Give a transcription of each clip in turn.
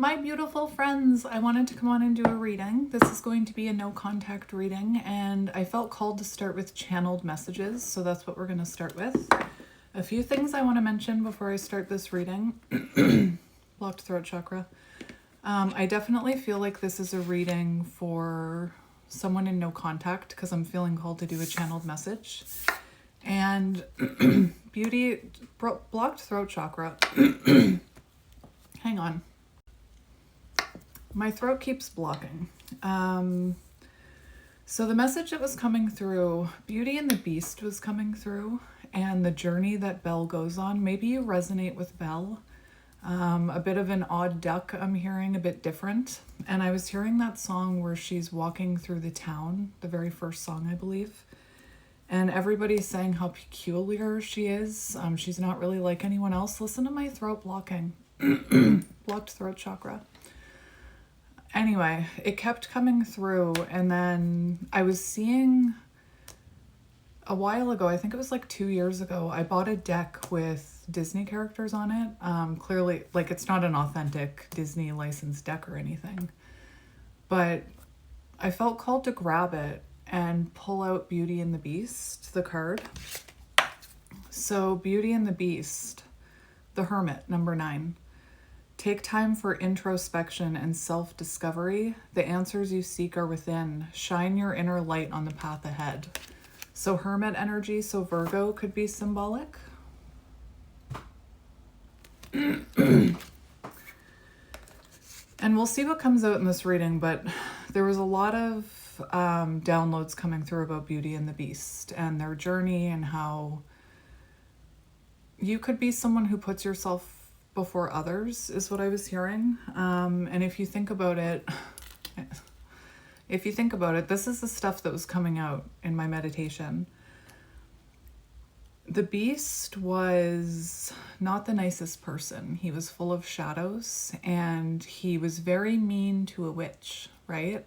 My beautiful friends, I wanted to come on and do a reading. This is going to be a no contact reading, and I felt called to start with channeled messages, so that's what we're going to start with. A few things I want to mention before I start this reading. Blocked throat chakra. I definitely feel like this is a reading for someone in no contact because I'm feeling called to do a channeled message. And blocked throat chakra. Hang on. My throat keeps blocking. So the message that was coming through, Beauty and the Beast was coming through, and the journey that Belle goes on. Maybe you resonate with Belle. A bit of an odd duck I'm hearing, a bit different. And I was hearing that song where she's walking through the town, the very first song, I believe. And everybody's saying how peculiar she is. She's not really like anyone else. Listen to my throat blocking. Blocked throat chakra. Anyway, it kept coming through, and then I was seeing a while ago, I think it was like 2 years ago, I bought a deck with Disney characters on it. Clearly, like, it's not an authentic Disney licensed deck or anything, but I felt called to grab it and pull out Beauty and the Beast, the card. So Beauty and the Beast, the Hermit, number 9. Take time for introspection and self-discovery. The answers you seek are within. Shine your inner light on the path ahead. So Hermit energy, so Virgo could be symbolic. And we'll see what comes out in this reading, but there was a lot of downloads coming through about Beauty and the Beast and their journey and how you could be someone who puts yourself before others is what I was hearing. And if you think about it, this is the stuff that was coming out in my meditation. The Beast was not the nicest person. He was full of shadows, and he was very mean to a witch, right?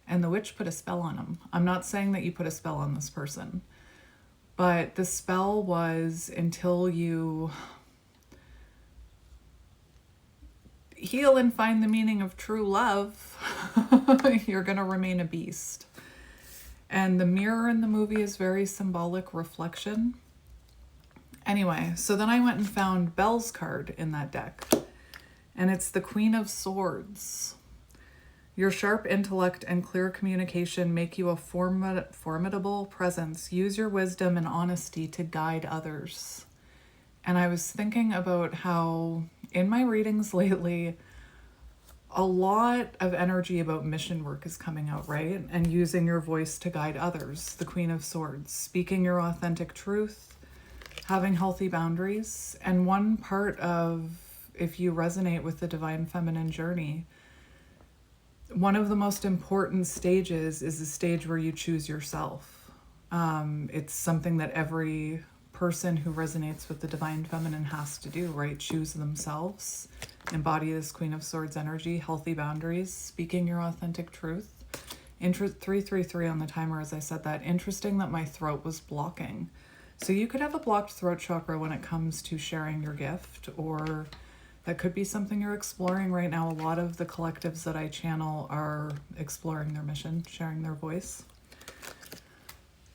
And the witch put a spell on him. I'm not saying that you put a spell on this person, but the spell was until you heal and find the meaning of true love, you're going to remain a beast. And the mirror in the movie is very symbolic reflection. Anyway, so then I went and found Belle's card in that deck, and it's the Queen of Swords. Your sharp intellect and clear communication make you a formidable presence. Use your wisdom and honesty to guide others. And I was thinking about how in my readings lately, a lot of energy about mission work is coming out, right? And using your voice to guide others, the Queen of Swords, speaking your authentic truth, having healthy boundaries. And one part of, if you resonate with the Divine Feminine journey, one of the most important stages is the stage where you choose yourself. It's something that every person who resonates with the Divine Feminine has to do, right? Choose themselves, embody this Queen of Swords energy, healthy boundaries, speaking your authentic truth. 333 on the timer as I said that. Interesting that my throat was blocking. So you could have a blocked throat chakra when it comes to sharing your gift, or that could be something you're exploring right now. A lot of the collectives that I channel are exploring their mission, sharing their voice.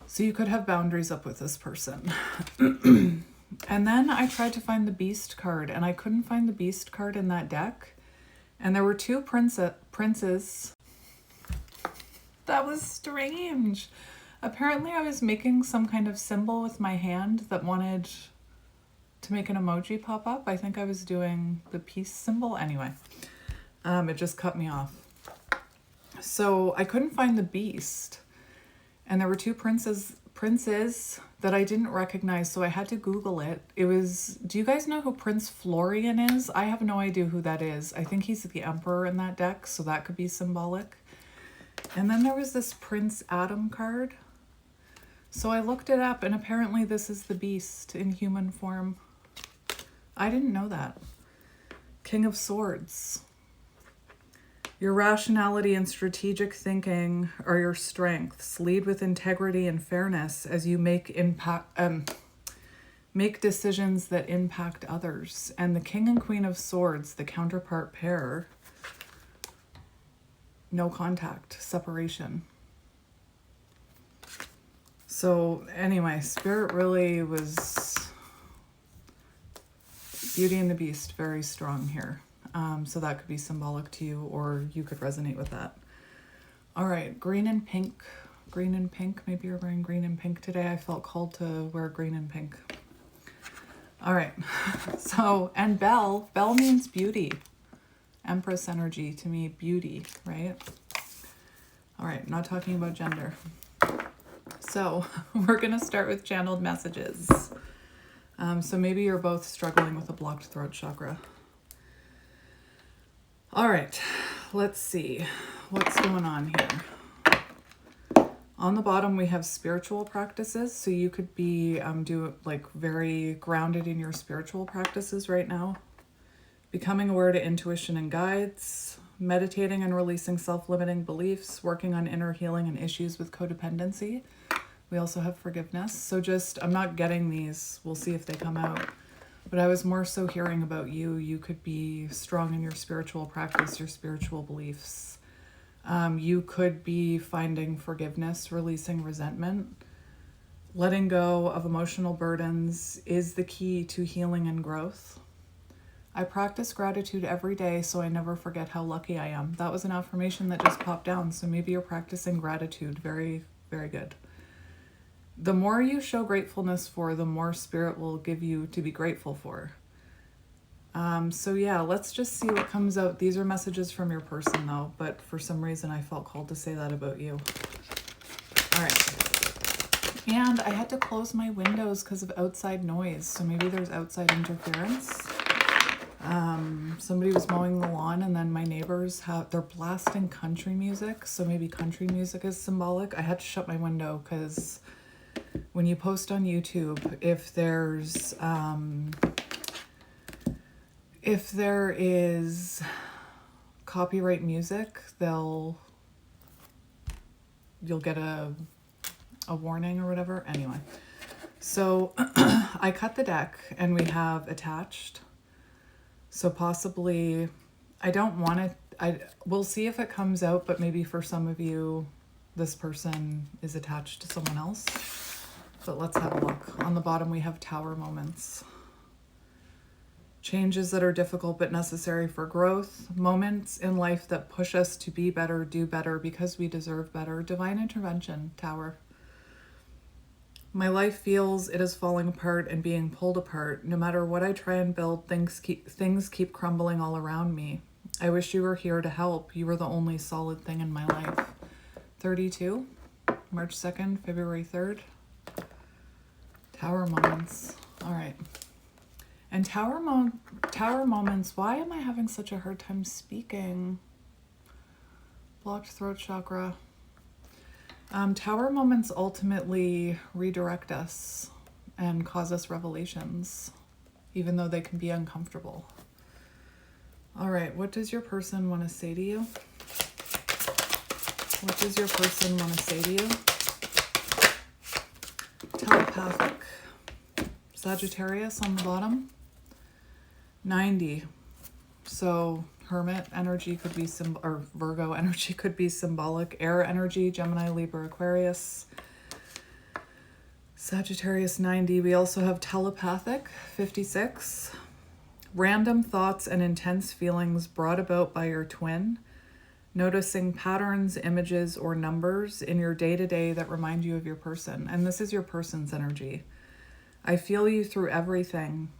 So you could have boundaries up with this person. And then I tried to find the Beast card, and I couldn't find the Beast card in that deck. And there were two princes. That was strange. Apparently I was making some kind of symbol with my hand that wanted to make an emoji pop up. I think I was doing the peace symbol. Anyway, it just cut me off. So I couldn't find the Beast. And there were two princes that I didn't recognize, so I had to Google it. It was, do you guys know who Prince Florian is? I have no idea who that is. I think he's the emperor in that deck, so that could be symbolic. And then there was this Prince Adam card. So I looked it up, and apparently this is the Beast in human form. I didn't know that. King of Swords. Your rationality and strategic thinking are your strengths. Lead with integrity and fairness as you make decisions that impact others. And the King and Queen of Swords, the counterpart pair, no contact, separation. So anyway, Spirit really was Beauty and the Beast, very strong here. So that could be symbolic to you, or you could resonate with that. All right, green and pink. Green and pink. Maybe you're wearing green and pink today. I felt called to wear green and pink. All right. So, and bell. Bell means beauty. Empress energy to me, beauty, right? All right, not talking about gender. So we're going to start with channeled messages. So maybe you're both struggling with a blocked throat chakra. All right, let's see what's going on here. On the bottom, we have spiritual practices. So you could be very grounded in your spiritual practices right now. Becoming aware to intuition and guides, meditating and releasing self-limiting beliefs, working on inner healing and issues with codependency. We also have forgiveness. So I'm not getting these. We'll see if they come out. But I was more so hearing about you. You could be strong in your spiritual practice, your spiritual beliefs. You could be finding forgiveness, releasing resentment. Letting go of emotional burdens is the key to healing and growth. I practice gratitude every day so I never forget how lucky I am. That was an affirmation that just popped down. So maybe you're practicing gratitude. Very, very good. The more you show gratefulness for, the more Spirit will give you to be grateful for. So yeah, let's just see what comes out. These are messages from your person though, but for some reason I felt called to say that about you. All right. And I had to close my windows because of outside noise. So maybe there's outside interference. Somebody was mowing the lawn and then my neighbors they're blasting country music. So maybe country music is symbolic. I had to shut my window because when you post on YouTube, if there is copyright music, you'll get a warning or whatever. Anyway, so I cut the deck and we have attached. So possibly, I don't want to, we'll see if it comes out, but maybe for some of you, this person is attached to someone else. But let's have a look. On the bottom, we have tower moments. Changes that are difficult but necessary for growth. Moments in life that push us to be better, do better, because we deserve better. Divine intervention, tower. My life feels it is falling apart and being pulled apart. No matter what I try and build, things keep crumbling all around me. I wish you were here to help. You were the only solid thing in my life. 32, March 2nd, February 3rd. Tower moments. All right. And tower moments, why am I having such a hard time speaking? Blocked throat chakra. Tower moments ultimately redirect us and cause us revelations, even though they can be uncomfortable. All right, what does your person want to say to you? What does your person want to say to you? Telepathic. Sagittarius on the bottom. 90. So Hermit energy could be or Virgo energy could be symbolic. Air energy, Gemini, Libra, Aquarius. Sagittarius 90. We also have telepathic 56. Random thoughts and intense feelings brought about by your twin. Noticing patterns, images, or numbers in your day-to-day that remind you of your person. And this is your person's energy. I feel you through everything.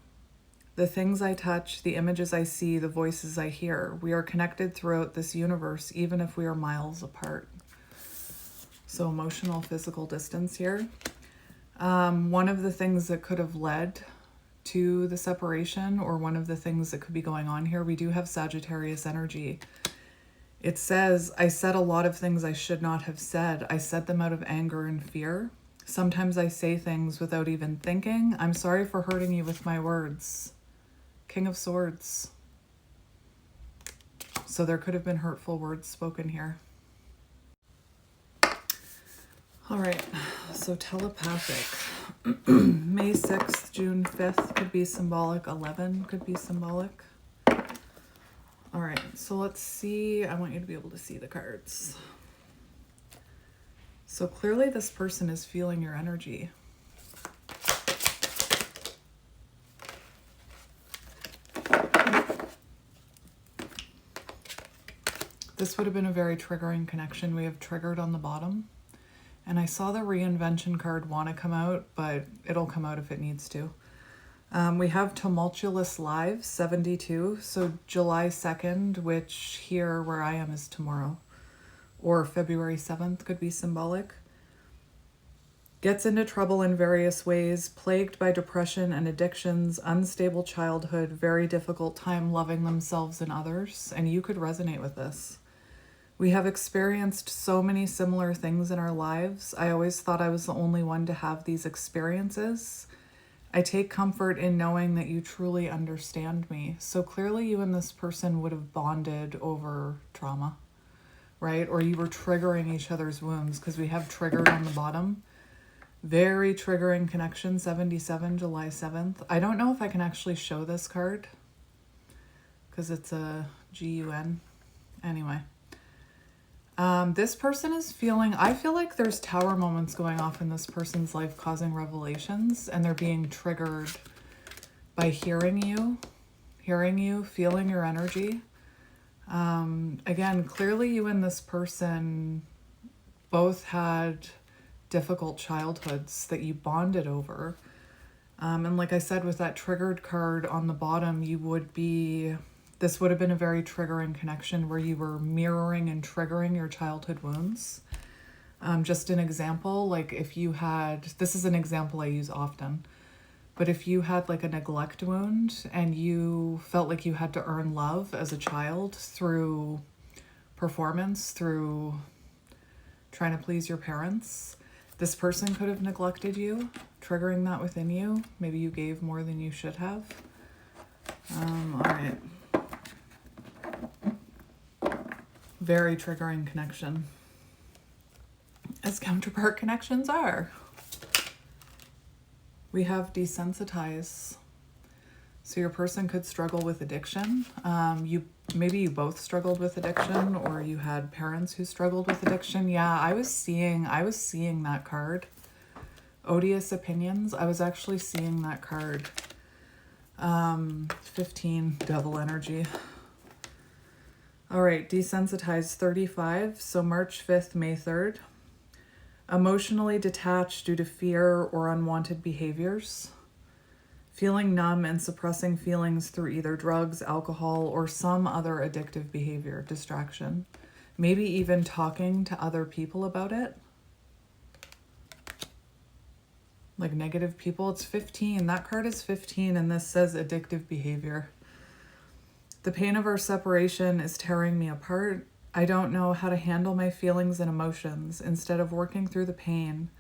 The things I touch, the images I see, the voices I hear. We are connected throughout this universe, even if we are miles apart. So emotional, physical distance here. One of the things that could have led to the separation, or one of the things that could be going on here, we do have Sagittarius energy. It says, I said a lot of things I should not have said. I said them out of anger and fear. Sometimes I say things without even thinking. I'm sorry for hurting you with my words. King of Swords. So there could have been hurtful words spoken here. All right, so telepathic. May 6th, June 5th could be symbolic. 11 could be symbolic. All right, so let's see. I want you to be able to see the cards. So clearly this person is feeling your energy. This would have been a very triggering connection. We have triggered on the bottom. And I saw the reinvention card want to come out, but it'll come out if it needs to. We have tumultuous lives, 72. So July 2nd, which here where I am is tomorrow. Or February 7th could be symbolic. Gets into trouble in various ways, plagued by depression and addictions, unstable childhood, very difficult time loving themselves and others. And you could resonate with this. We have experienced so many similar things in our lives. I always thought I was the only one to have these experiences. I take comfort in knowing that you truly understand me. So clearly you and this person would have bonded over trauma, right? Or you were triggering each other's wounds, because we have triggered on the bottom. Very triggering connection, 77, July 7th. I don't know if I can actually show this card because it's a GUN. Anyway. This person is feeling, I feel like there's tower moments going off in this person's life causing revelations, and they're being triggered by hearing you, feeling your energy. Again, clearly you and this person both had difficult childhoods that you bonded over. And like I said, with that triggered card on the bottom, this would have been a very triggering connection where you were mirroring and triggering your childhood wounds. Just an example, like if you had, this is an example I use often, but if you had like a neglect wound and you felt like you had to earn love as a child through performance, through trying to please your parents, this person could have neglected you, triggering that within you. Maybe you gave more than you should have. All right. Very triggering connection, as counterpart connections are. We have desensitize. So your person could struggle with addiction. Maybe you both struggled with addiction, or you had parents who struggled with addiction. Yeah, I was seeing that card. Odious opinions. I was actually seeing that card. 15, devil energy. All right, desensitized, 35. So March 5th, May 3rd. Emotionally detached due to fear or unwanted behaviors. Feeling numb and suppressing feelings through either drugs, alcohol, or some other addictive behavior, distraction. Maybe even talking to other people about it. Like negative people. It's 15. That card is 15, and this says addictive behavior. The pain of our separation is tearing me apart. I don't know how to handle my feelings and emotions. Instead of working through the pain,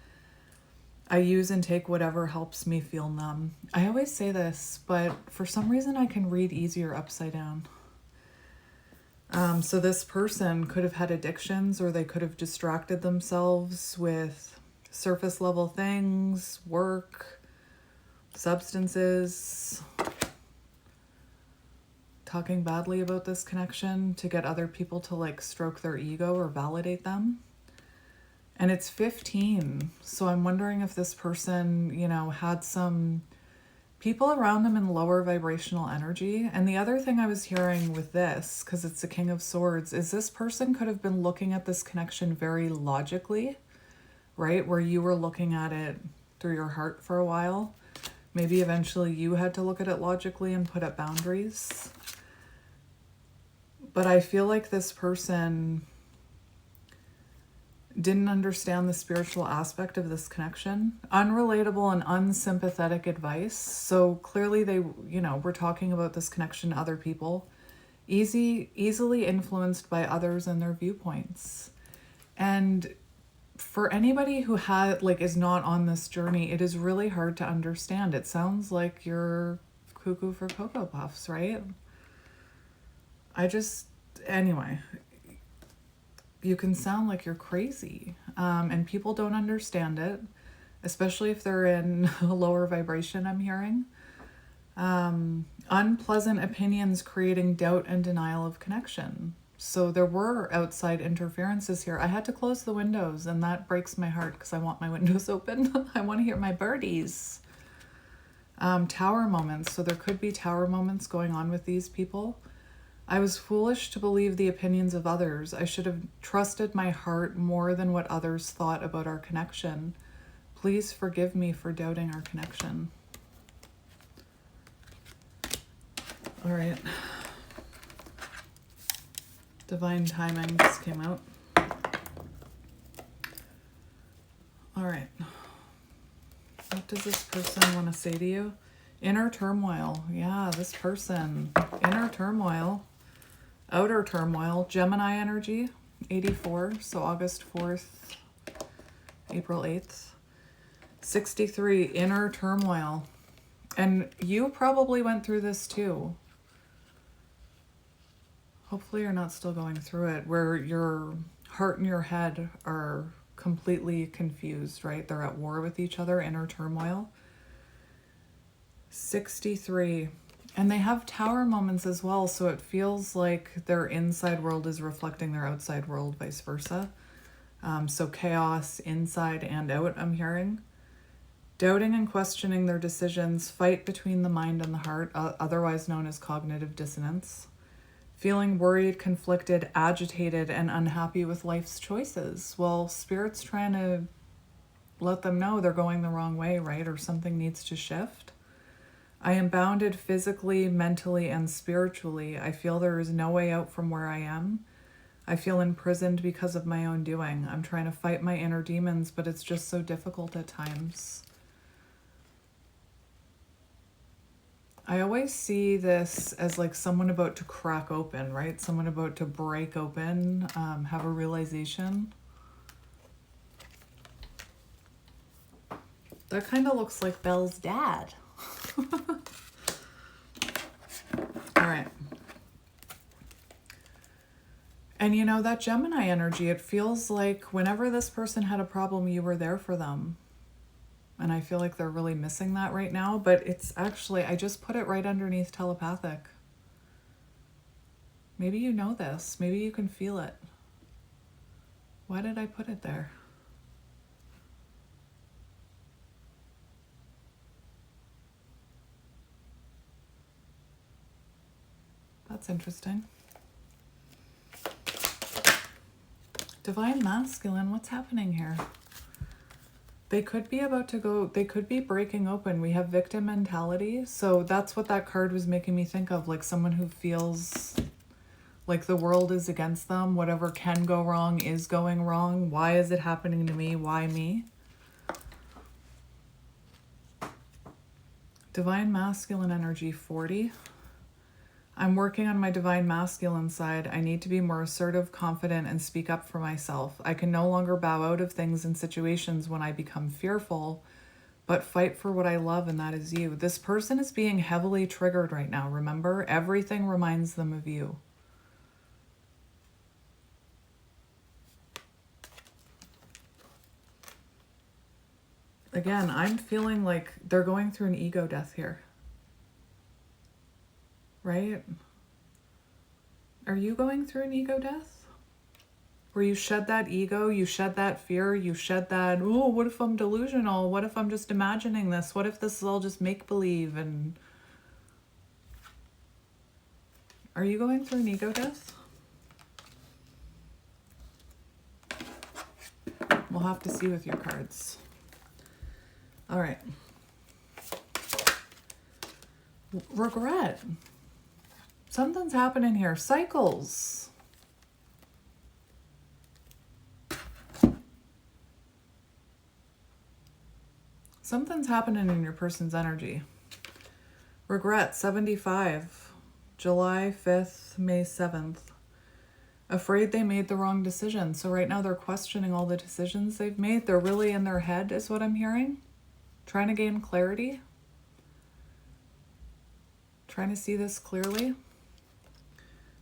I use and take whatever helps me feel numb. I always say this, but for some reason I can read easier upside down. So this person could have had addictions, or they could have distracted themselves with surface level things, work, substances, talking badly about this connection to get other people to like stroke their ego or validate them. And it's 15. So I'm wondering if this person, had some people around them in lower vibrational energy. And the other thing I was hearing with this, because it's the King of Swords, is this person could have been looking at this connection very logically, right? Where you were looking at it through your heart for a while. Maybe eventually you had to look at it logically and put up boundaries. But I feel like this person didn't understand the spiritual aspect of this connection. Unrelatable and unsympathetic advice. So clearly we're talking about this connection to other people. Easily influenced by others and their viewpoints. And for anybody who is not on this journey, it is really hard to understand. It sounds like you're cuckoo for Cocoa Puffs, right? Anyway, you can sound like you're crazy, and people don't understand it, especially if they're in a lower vibration, I'm hearing. Unpleasant opinions creating doubt and denial of connection. So there were outside interferences here. I had to close the windows, and that breaks my heart because I want my windows open. I want to hear my birdies. Tower moments. So there could be tower moments going on with these people. I was foolish to believe the opinions of others. I should have trusted my heart more than what others thought about our connection. Please forgive me for doubting our connection. All right. Divine timing just came out. All right. What does this person want to say to you? Inner turmoil. Yeah, this person. Inner turmoil. Outer turmoil. Gemini energy. 84. So August 4th, April 8th. 63. Inner turmoil. And you probably went through this too. Hopefully you're not still going through it, where your heart and your head are completely confused, right? They're at war with each other, inner turmoil. 63. And they have tower moments as well, so it feels like their inside world is reflecting their outside world, vice versa. So chaos inside and out, I'm hearing. Doubting and questioning their decisions, fight between the mind and the heart, otherwise known as cognitive dissonance. Feeling worried, conflicted, agitated, and unhappy with life's choices. Well, Spirit's trying to let them know they're going the wrong way, right? Or something needs to shift. I am bounded physically, mentally, and spiritually. I feel there is no way out from where I am. I feel imprisoned because of my own doing. I'm trying to fight my inner demons, but it's just so difficult at times. I always see this as like someone about to crack open, right? Someone about to break open, have a realization. That kind of looks like Belle's dad. All right. And you know, that Gemini energy, it feels like whenever this person had a problem, you were there for them. And I feel like they're really missing that right now, but it's actually, I just put it right underneath telepathic. Maybe you know this. Maybe you can feel it. Why did I put it there? That's interesting. Divine masculine, what's happening here? They could be about to go, they could be breaking open. We have victim mentality. So that's what that card was making me think of, like someone who feels like the world is against them. Whatever can go wrong is going wrong. Why is it happening to me? Why me? Divine masculine energy, 40. I'm working on my divine masculine side. I need to be more assertive, confident, and speak up for myself. I can no longer bow out of things and situations when I become fearful, but fight for what I love, and that is you. This person is being heavily triggered right now. Remember, everything reminds them of you. Again, I'm feeling like they're going through an ego death here. Right? Are you going through an ego death? Where you shed that ego, you shed that fear, you shed that, oh, what if I'm delusional? What if I'm just imagining this? What if this is all just make-believe? And are you going through an ego death? We'll have to see with your cards. All right. Regret. Something's happening here. Cycles. Something's happening in your person's energy. Regret, 75. July 5th, May 7th. Afraid they made the wrong decision. So right now they're questioning all the decisions they've made. They're really in their head is what I'm hearing. Trying to gain clarity. Trying to see this clearly.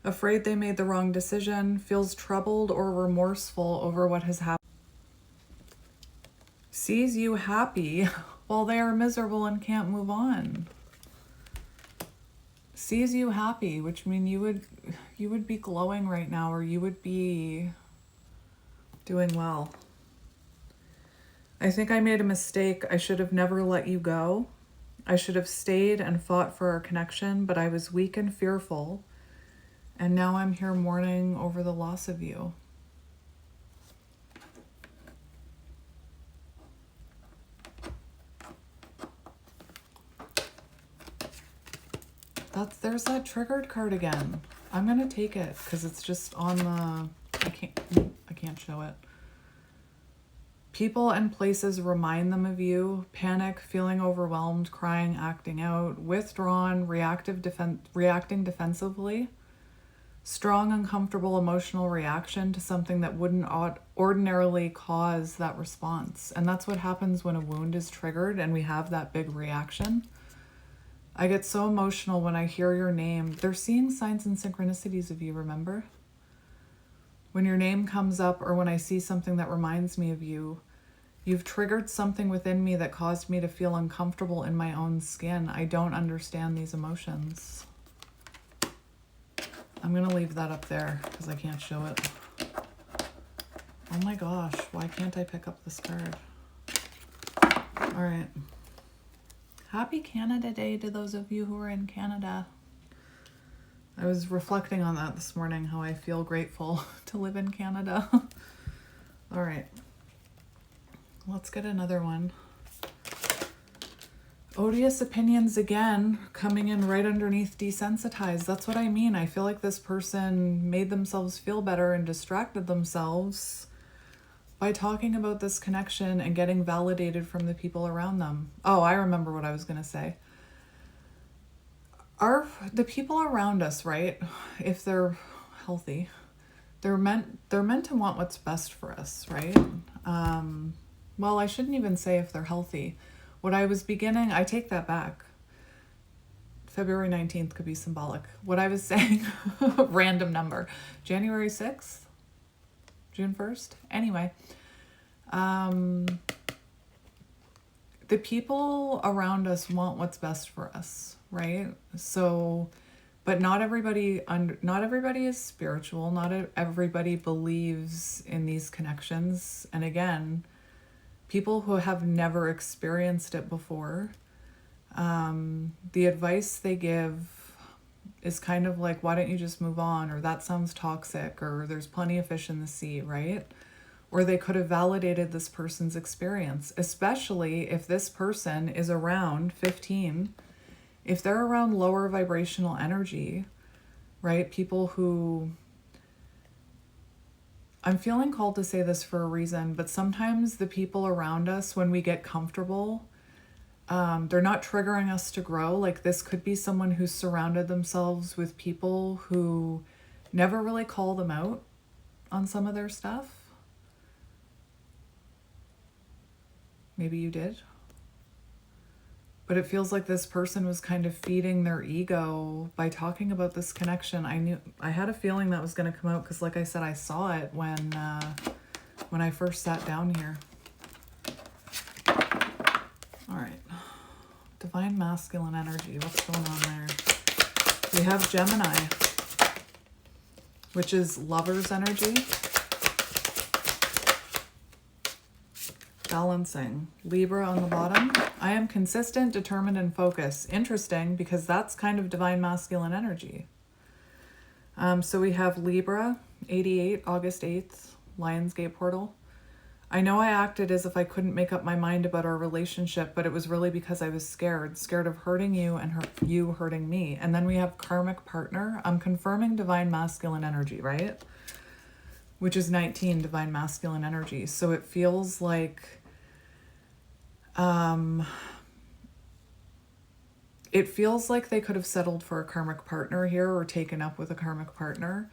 Afraid they made the wrong decision, feels troubled or remorseful over what has happened. Sees you happy while they are miserable and can't move on. sees you happy, which means you would be glowing right now, or you would be doing well. I think I made a mistake. I should have never let you go. I should have stayed and fought for our connection, but I was weak and fearful. And now I'm here mourning over the loss of you. There's that triggered card again. I'm gonna take it because it's just on the, I can't show it. People and places remind them of you. Panic, feeling overwhelmed, crying, acting out, withdrawn, reacting defensively. Strong, uncomfortable emotional reaction to something that wouldn't ordinarily cause that response. And that's what happens when a wound is triggered and we have that big reaction. I get so emotional when I hear your name. They're seeing signs and synchronicities of you, remember? When your name comes up or when I see something that reminds me of you, you've triggered something within me that caused me to feel uncomfortable in my own skin. I don't understand these emotions. I'm going to leave that up there because I can't show it. Oh my gosh, why can't I pick up this card? All right. Happy Canada Day to those of you who are in Canada. I was reflecting on that this morning, how I feel grateful to live in Canada. All right. Let's get another one. Odious opinions again, coming in right underneath desensitized. That's what I mean. I feel like this person made themselves feel better and distracted themselves by talking about this connection and getting validated from the people around them. Oh, I remember what I was going to say. The people around us, right? If they're healthy, they're meant to want what's best for us, right? Well, I shouldn't even say if they're healthy. I take that back. February 19th could be symbolic. What I was saying, random number, January 6th, June 1st. Anyway, the people around us want what's best for us, right? So, but not everybody is spiritual. Not everybody believes in these connections. And again, people who have never experienced it before, the advice they give is kind of like, why don't you just move on? Or that sounds toxic, or there's plenty of fish in the sea, right? Or they could have validated this person's experience, especially if this person is around 15, if they're around lower vibrational energy, right? People who, I'm feeling called to say this for a reason, but sometimes the people around us, when we get comfortable, they're not triggering us to grow. Like, this could be someone who's surrounded themselves with people who never really call them out on some of their stuff. Maybe you did. But it feels like this person was kind of feeding their ego by talking about this connection. I had a feeling that was going to come out because, like I said, I saw it when I first sat down here. All right. Divine masculine energy. What's going on there? We have Gemini, which is lover's energy. Balancing. Libra on the bottom. I am consistent, determined, and focused. Interesting, because that's kind of divine masculine energy. So we have Libra, 88, August 8th, Lionsgate portal. I know I acted as if I couldn't make up my mind about our relationship, but it was really because I was scared of hurting you and you hurting me. And then we have karmic partner. I'm confirming divine masculine energy, right? Which is 19, divine masculine energy. So it feels like they could have settled for a karmic partner here or taken up with a karmic partner.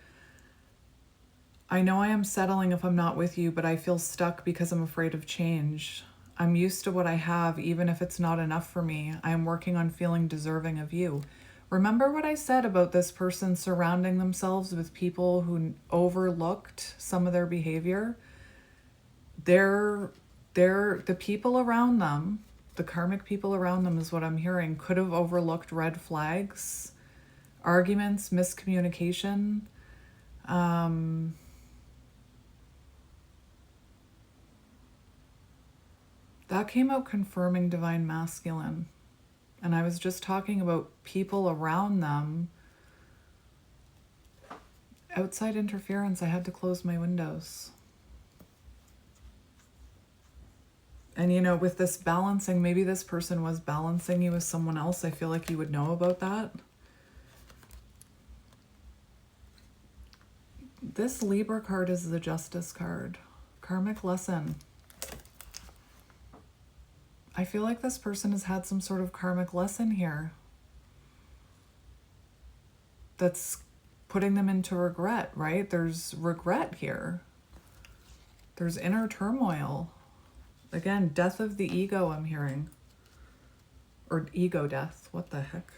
I know I am settling if I'm not with you, but I feel stuck because I'm afraid of change. I'm used to what I have, even if it's not enough for me. I am working on feeling deserving of you. Remember what I said about this person surrounding themselves with people who overlooked some of their behavior? The people around them, the karmic people around them is what I'm hearing, could have overlooked red flags arguments, miscommunication. That came out confirming divine masculine. And I was just talking about people around them. Outside interference, I had to close my windows. And you know, with this balancing, maybe this person was balancing you with someone else. I feel like you would know about that. This Libra card is the Justice card. Karmic lesson. I feel like this person has had some sort of karmic lesson here that's putting them into regret, right? There's regret here. There's inner turmoil. Again, death of the ego, I'm hearing. Or ego death. What the heck?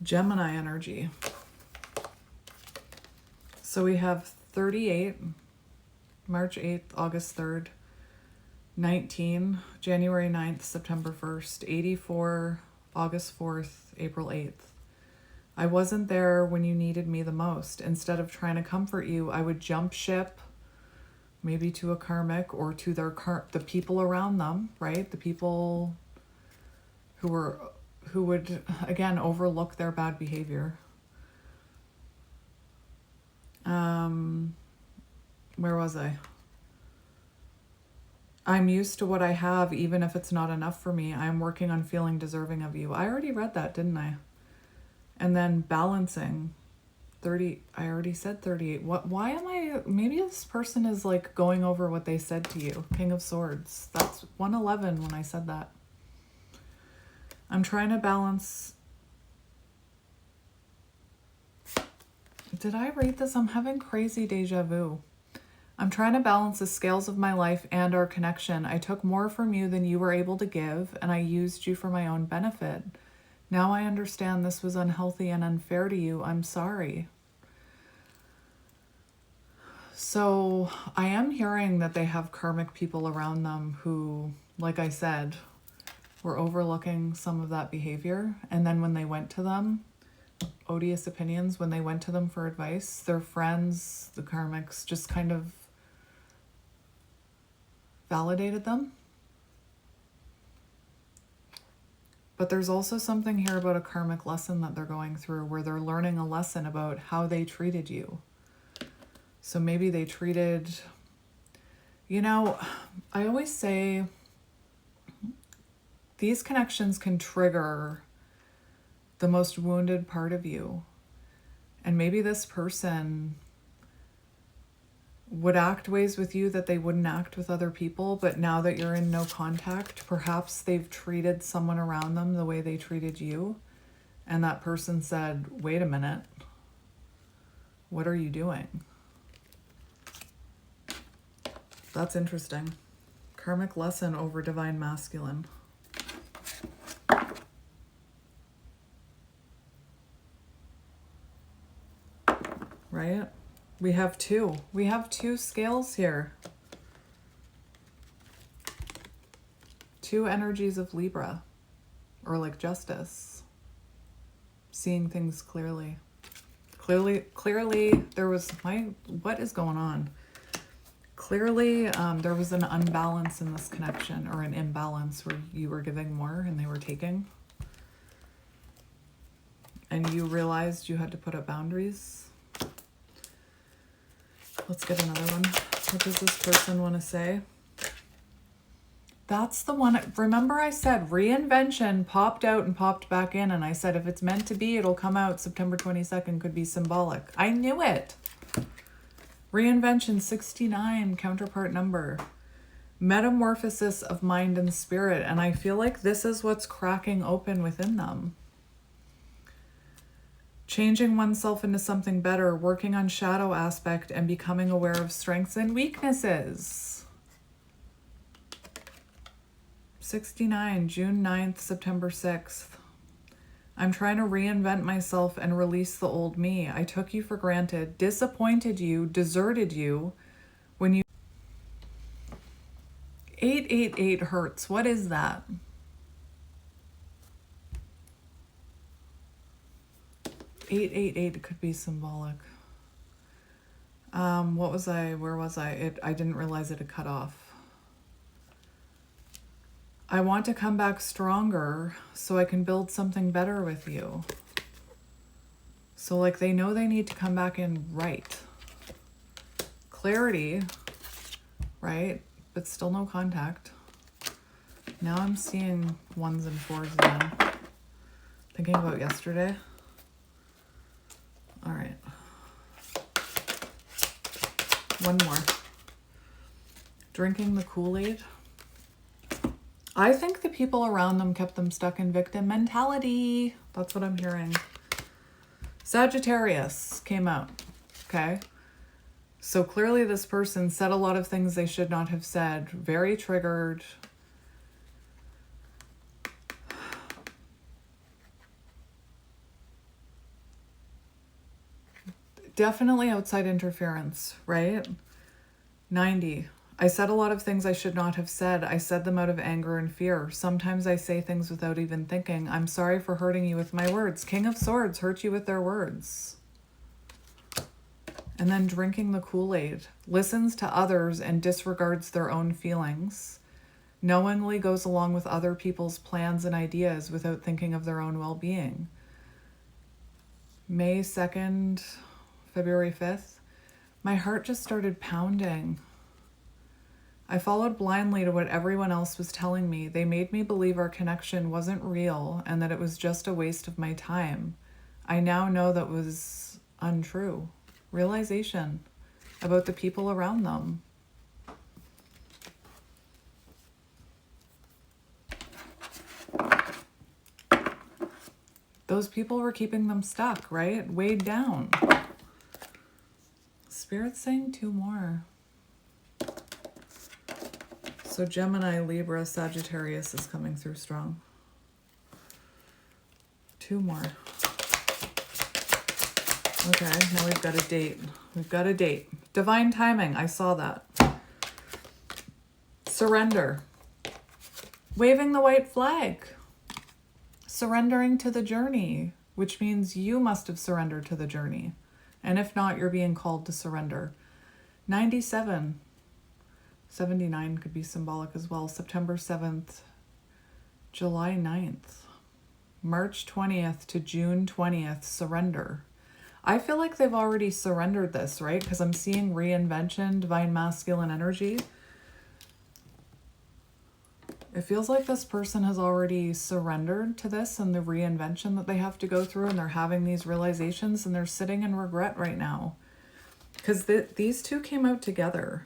Gemini energy. So we have 38, March 8th, August 3rd, 19, January 9th, September 1st, 84, August 4th, April 8th. I wasn't there when you needed me the most. Instead of trying to comfort you, I would jump ship, maybe to a karmic or to the people around them, right? The people who would, again, overlook their bad behavior. Where was I? I'm used to what I have, even if it's not enough for me. I'm working on feeling deserving of you. I already read that, didn't I? And then balancing. 30, I already said 38. Why am I, maybe this person is like going over what they said to you. King of Swords. That's 111 when I said that. I'm trying to balance. Did I read this? I'm having crazy deja vu. I'm trying to balance the scales of my life and our connection. I took more from you than you were able to give, and I used you for my own benefit. Now I understand this was unhealthy and unfair to you. I'm sorry. So I am hearing that they have karmic people around them who, like I said, were overlooking some of that behavior. And then when they went to them, odious opinions, when they went to them for advice, their friends, the karmics, just kind of validated them. But there's also something here about a karmic lesson that they're going through where they're learning a lesson about how they treated you. So maybe they treated, you know, I always say these connections can trigger the most wounded part of you. And maybe this person would act ways with you that they wouldn't act with other people, but now that you're in no contact, perhaps they've treated someone around them the way they treated you. And that person said, wait a minute, what are you doing? That's interesting. Karmic lesson over divine masculine. Right? We have two. We have two scales here. Two energies of Libra, or like justice. Seeing things clearly. Clearly, there was what is going on? Clearly, there was an unbalance in this connection, or an imbalance where you were giving more and they were taking. And you realized you had to put up boundaries. Let's get another one. What does this person want to say? That's the one. Remember I said reinvention popped out and popped back in. And I said, if it's meant to be, it'll come out September 22nd, could be symbolic. I knew it. Reinvention 69, counterpart number. Metamorphosis of mind and spirit. And I feel like this is what's cracking open within them. Changing oneself into something better, working on shadow aspect, and becoming aware of strengths and weaknesses. 69, June 9th, September 6th. I'm trying to reinvent myself and release the old me. I took you for granted, disappointed you, deserted you. When you... 888 hurts. What is that? 888 could be symbolic. Where was I? I didn't realize it had cut off. I want to come back stronger so I can build something better with you. So like they know they need to come back in right. Clarity, right? But still no contact. Now I'm seeing 1s and 4s again. Thinking about yesterday. All right. One more. Drinking the Kool-Aid. I think the people around them kept them stuck in victim mentality. That's what I'm hearing. Sagittarius came out. Okay. So clearly this person said a lot of things they should not have said. Very triggered. Definitely outside interference, right? 90. I said a lot of things I should not have said. I said them out of anger and fear. Sometimes I say things without even thinking. I'm sorry for hurting you with my words. King of Swords hurt you with their words. And then drinking the Kool-Aid. Listens to others and disregards their own feelings. Knowingly goes along with other people's plans and ideas without thinking of their own well-being. May 2nd, February 5th. My heart just started pounding. I followed blindly to what everyone else was telling me. They made me believe our connection wasn't real and that it was just a waste of my time. I now know that was untrue. Realization about the people around them. Those people were keeping them stuck, right? Weighed down. Spirit's saying 2 more. So Gemini, Libra, Sagittarius is coming through strong. 2 more. Okay, now we've got a date. We've got a date. Divine timing, I saw that. Surrender. Waving the white flag. Surrendering to the journey, which means you must have surrendered to the journey. And if not, you're being called to surrender. 97. 79 could be symbolic as well. September 7th, July 9th, March 20th to June 20th, surrender. I feel like they've already surrendered this, right? Because I'm seeing reinvention, divine masculine energy. It feels like this person has already surrendered to this and the reinvention that they have to go through, and they're having these realizations and they're sitting in regret right now. Because these two came out together.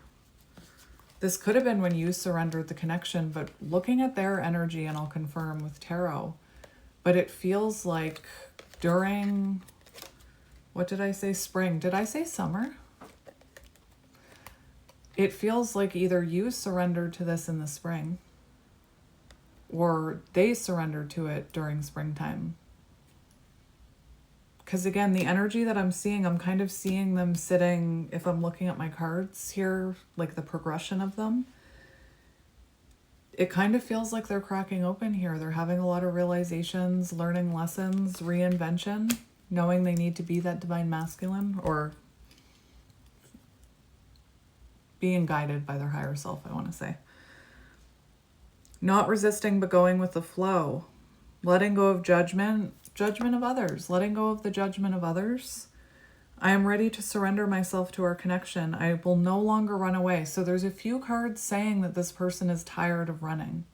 This could have been when you surrendered the connection, but looking at their energy, and I'll confirm with tarot, but it feels like during, what did I say, spring? Did I say summer? It feels like either you surrendered to this in the spring or they surrendered to it during springtime. Because again, the energy that I'm seeing, I'm kind of seeing them sitting, if I'm looking at my cards here, like the progression of them, it kind of feels like they're cracking open here. They're having a lot of realizations, learning lessons, reinvention, knowing they need to be that divine masculine, or being guided by their higher self, I want to say. Not resisting, but going with the flow. Letting go of judgment of others, letting go of the judgment of others. I am ready to surrender myself to our connection. I will no longer run away. So there's a few cards saying that this person is tired of running.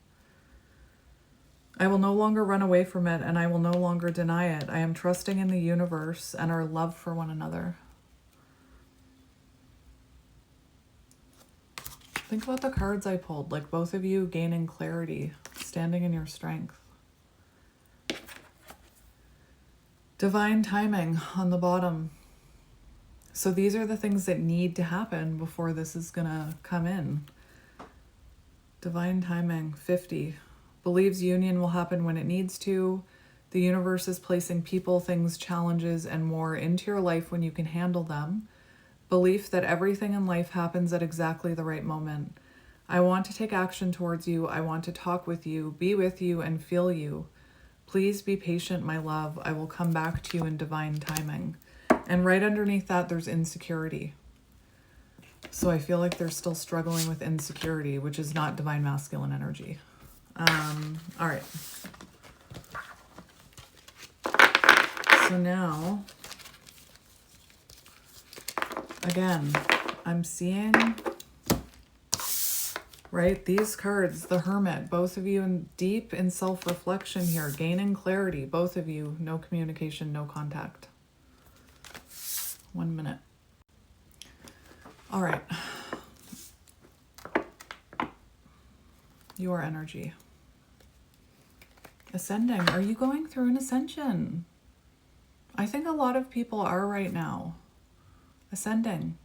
I will no longer run away from it, and I will no longer deny it. I am trusting in the universe and our love for one another. Think about the cards I pulled, like both of you gaining clarity, standing in your strength. Divine timing on the bottom. So these are the things that need to happen before this is going to come in. Divine timing, 50. Believes union will happen when it needs to. The universe is placing people, things, challenges, and more into your life when you can handle them. Belief that everything in life happens at exactly the right moment. I want to take action towards you. I want to talk with you, be with you, and feel you. Please be patient, my love. I will come back to you in divine timing. And right underneath that, there's insecurity. So I feel like they're still struggling with insecurity, which is not divine masculine energy. All right. So now, again, I'm seeing, right, these cards, the Hermit, both of you deep in self-reflection here, gaining clarity, both of you, no communication, no contact. 1 minute. All right. Your energy. Ascending. Are you going through an ascension? I think a lot of people are right now. Ascending.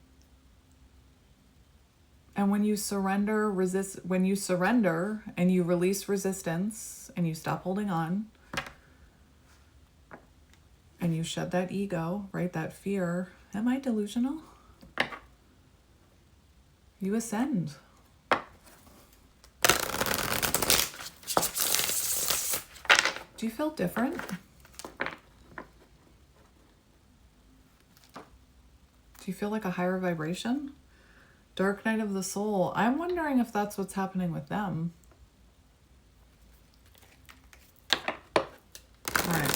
And when you surrender, when you surrender and you release resistance and you stop holding on and you shed that ego, right? That fear. Am I delusional? You ascend. Do you feel different? Do you feel like a higher vibration? Dark night of the soul. I'm wondering if that's what's happening with them. All right.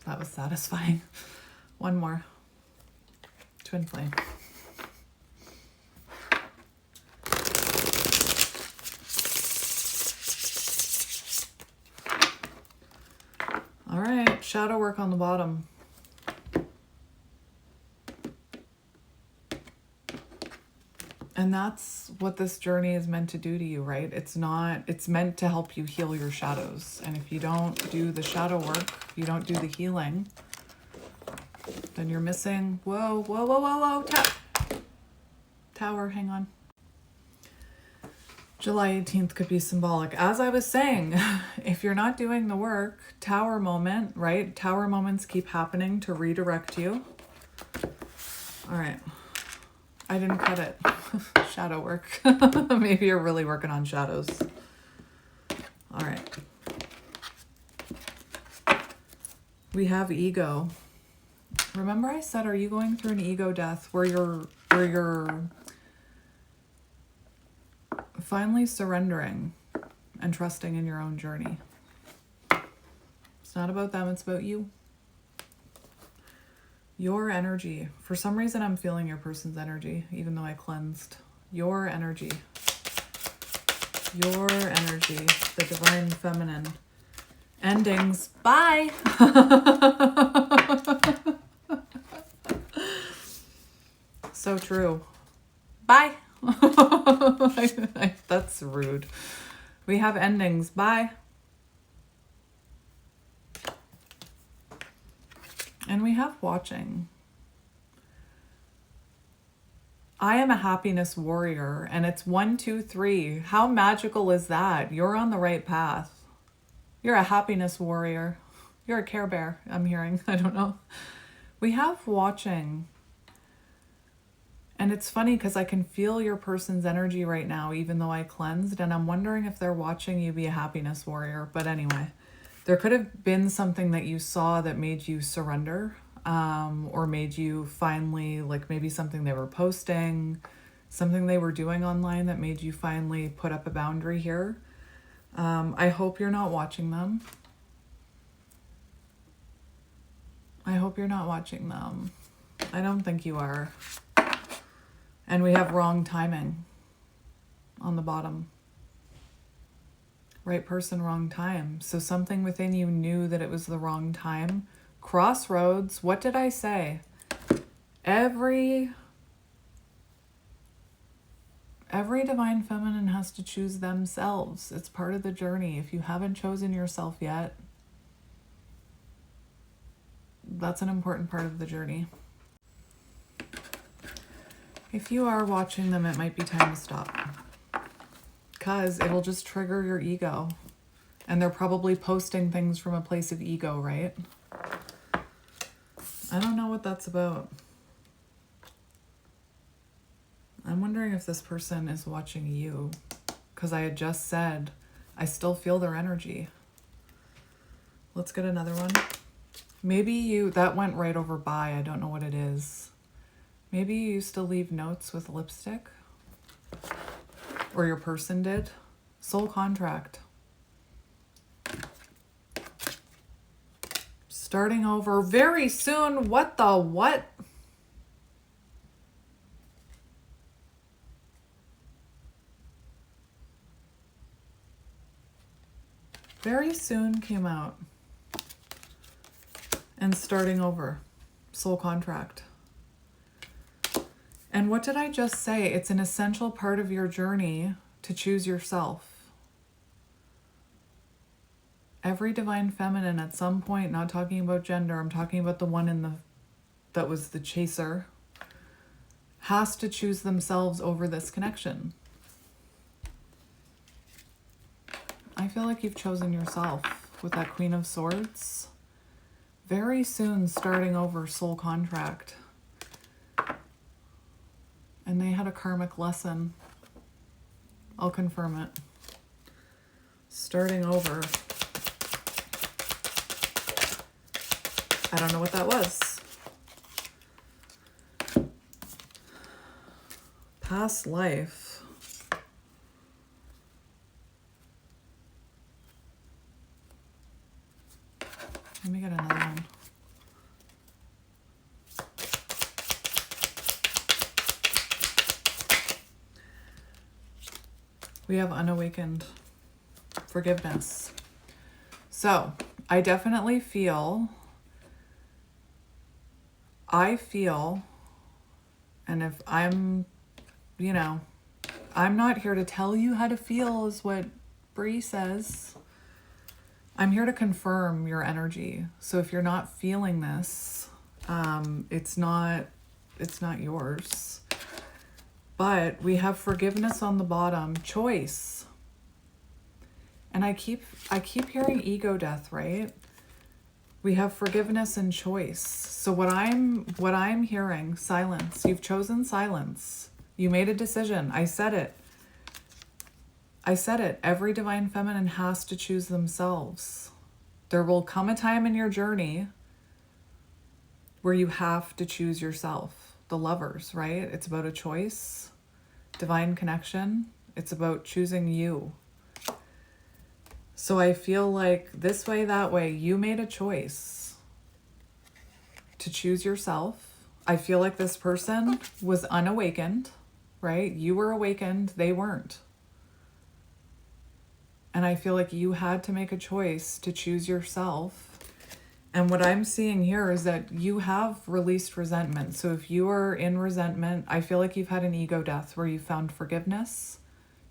That was satisfying. One more. Twin flame. All right, shadow work on the bottom. And that's what this journey is meant to do to you, right? It's meant to help you heal your shadows. And if you don't do the shadow work, you don't do the healing, then you're missing, whoa, whoa, whoa, whoa, whoa, tower, hang on. July 18th could be symbolic. As I was saying, if you're not doing the work, tower moment, right? Tower moments keep happening to redirect you. All right. I didn't cut it. Shadow work. Maybe you're really working on shadows. All right. We have ego. Remember I said, are you going through an ego death where you're finally surrendering and trusting in your own journey? It's not about them, it's about you. Your energy. For some reason, I'm feeling your person's energy, even though I cleansed. Your energy. Your energy. The divine feminine. Endings. Bye. So true. Bye. That's rude. We have endings. Bye. And we have watching. I am a happiness warrior, and it's 1, 2, 3. How magical is that? You're on the right path. You're a happiness warrior. You're a Care Bear, I'm hearing. I don't know. We have watching. And it's funny because I can feel your person's energy right now, even though I cleansed, and I'm wondering if they're watching you be a happiness warrior. But anyway. There could have been something that you saw that made you surrender, or made you finally, like maybe something they were posting, something they were doing online that made you finally put up a boundary here. I hope you're not watching them. I hope you're not watching them. I don't think you are. And we have wrong timing on the bottom. Right person, wrong time. So something within you knew that it was the wrong time. Crossroads. What did I say? Every divine feminine has to choose themselves. It's part of the journey. If you haven't chosen yourself yet, that's an important part of the journey. If you are watching them, it might be time to stop. Because it'll just trigger your ego. And they're probably posting things from a place of ego, right? I don't know what that's about. I'm wondering if this person is watching you. because I had just said I still feel their energy. Let's get another one. Maybe that went right over by. I don't know what it is. Maybe you used to leave notes with lipstick, or your person did. Soul contract. Starting over very soon. What the what? Very soon came out. And starting over. Soul contract. And what did I just say? It's an essential part of your journey to choose yourself. Every divine feminine at some point, not talking about gender, I'm talking about the one that was the chaser, has to choose themselves over this connection. I feel like you've chosen yourself with that Queen of Swords. Very soon, starting over, soul contract. And they had a karmic lesson. I'll confirm it. Starting over. I don't know what that was. Past life. Let me get another one. We have unawakened forgiveness. So I definitely feel, and if I'm, I'm not here to tell you how to feel is what Bree says. I'm here to confirm your energy. So if you're not feeling this, it's not yours. But we have forgiveness on the bottom, choice. And I keep hearing ego death, right? We have forgiveness and choice. So what I'm hearing, silence. You've chosen silence. You made a decision. I said it. Every divine feminine has to choose themselves. There will come a time in your journey where you have to choose yourself. The Lovers, right? It's about a choice. Divine connection. It's about choosing you. So I feel like this way, that way, you made a choice to choose yourself. I feel like this person was unawakened, right? You were awakened, they weren't. And I feel like you had to make a choice to choose yourself. And what I'm seeing here is that you have released resentment. So if you are in resentment, I feel like you've had an ego death where you found forgiveness.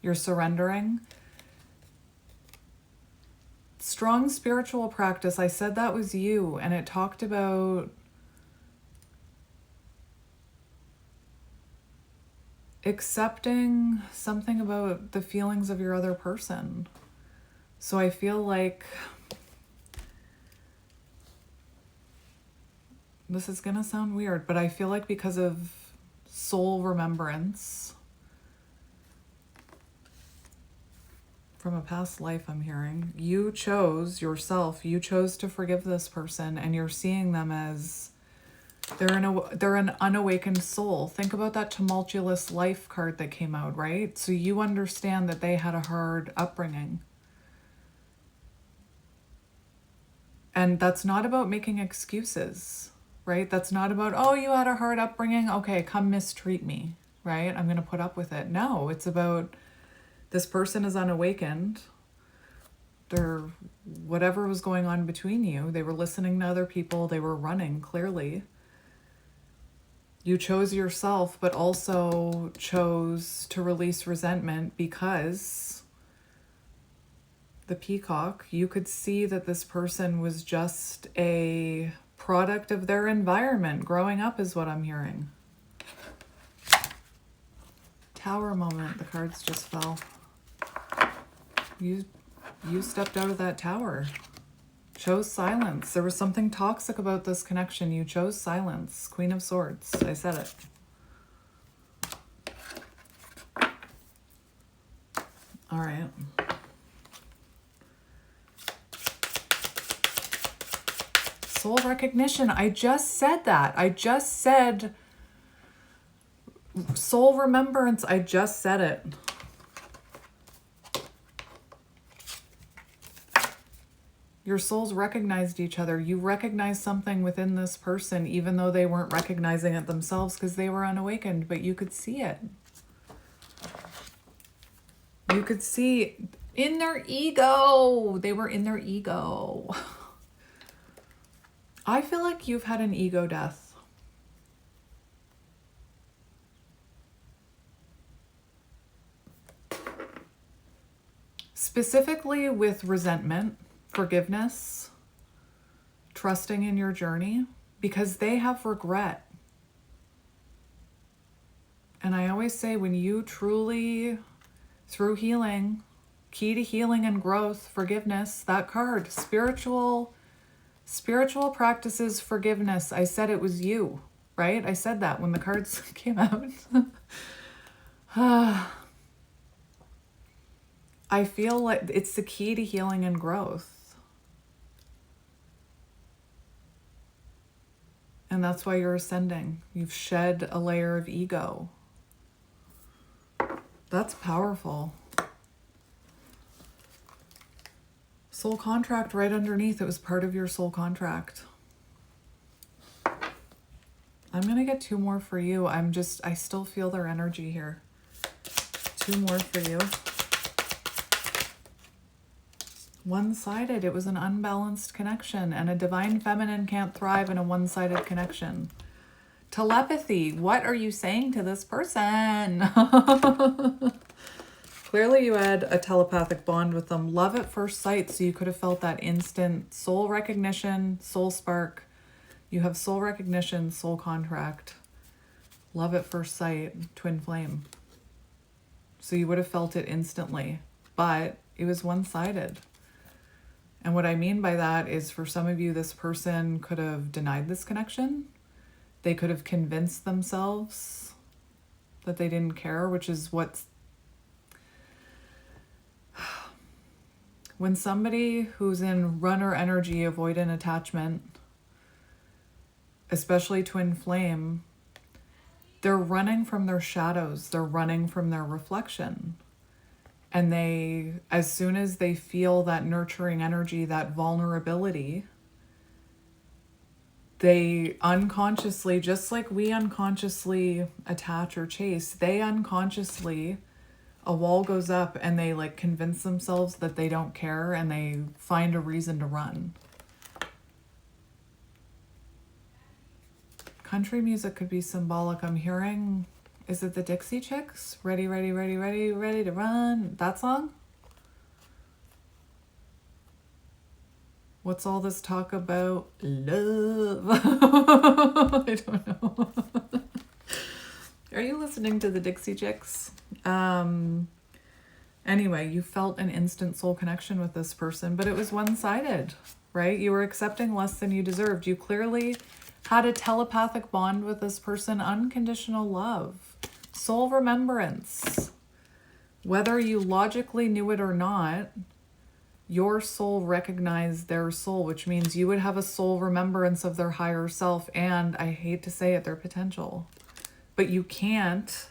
You're surrendering. Strong spiritual practice. I said that was you. And it talked about accepting something about the feelings of your other person. So I feel like this is going to sound weird, but I feel like because of soul remembrance from a past life, I'm hearing, you chose yourself, you chose to forgive this person, and you're seeing them as they're an unawakened soul. Think about that tumultuous life card that came out, right? So you understand that they had a hard upbringing. And that's not about making excuses, right? That's not about, oh, you had a hard upbringing. Okay, come mistreat me, right? I'm going to put up with it. No, it's about this person is unawakened. They're, whatever was going on between you, they were listening to other people. They were running, clearly. You chose yourself, but also chose to release resentment because the peacock, you could see that this person was just a product of their environment growing up is what I'm hearing. Tower moment, the cards just fell. You stepped out of that tower. Chose silence. There was something toxic about this connection. You chose silence. Queen of Swords. I said it. All right. Soul recognition. I just said that. I just said soul remembrance. I just said it. Your souls recognized each other. You recognized something within this person, even though they weren't recognizing it themselves because they were unawakened, but you could see it. You could see in their ego. They were in their ego. I feel like you've had an ego death. Specifically with resentment, forgiveness, trusting in your journey, because they have regret. And I always say, when you truly, through healing, key to healing and growth, forgiveness, that card, spiritual practices, forgiveness. I said it was you, right? I said that when the cards came out. I feel like it's the key to healing and growth. And that's why you're ascending. You've shed a layer of ego. That's powerful. Soul contract right underneath. It was part of your soul contract. I'm going to get 2 more for you. I still feel their energy here. 2 more for you. One-sided. It was an unbalanced connection, and a divine feminine can't thrive in a one-sided connection. Telepathy. What are you saying to this person? Clearly you had a telepathic bond with them. Love at first sight, so you could have felt that instant soul recognition, soul spark. You have soul recognition, soul contract, love at first sight, twin flame. So you would have felt it instantly, but it was one-sided. And what I mean by that is, for some of you, this person could have denied this connection. They could have convinced themselves that they didn't care, which is what's... When somebody who's in runner energy, avoidant attachment, especially twin flame, they're running from their shadows. They're running from their reflection. And they, as soon as they feel that nurturing energy, that vulnerability, they unconsciously, just like we unconsciously attach or chase, they unconsciously, a wall goes up and they like convince themselves that they don't care, and they find a reason to run. Country music could be symbolic. I'm hearing, is it the Dixie Chicks? Ready, ready, ready, ready, ready to run. That song? What's all this talk about love? I don't know. Are you listening to the Dixie Chicks? Anyway, you felt an instant soul connection with this person, but it was one-sided, right? You were accepting less than you deserved. You clearly had a telepathic bond with this person, unconditional love, soul remembrance. Whether you logically knew it or not, your soul recognized their soul, which means you would have a soul remembrance of their higher self and, I hate to say it, their potential. But you can't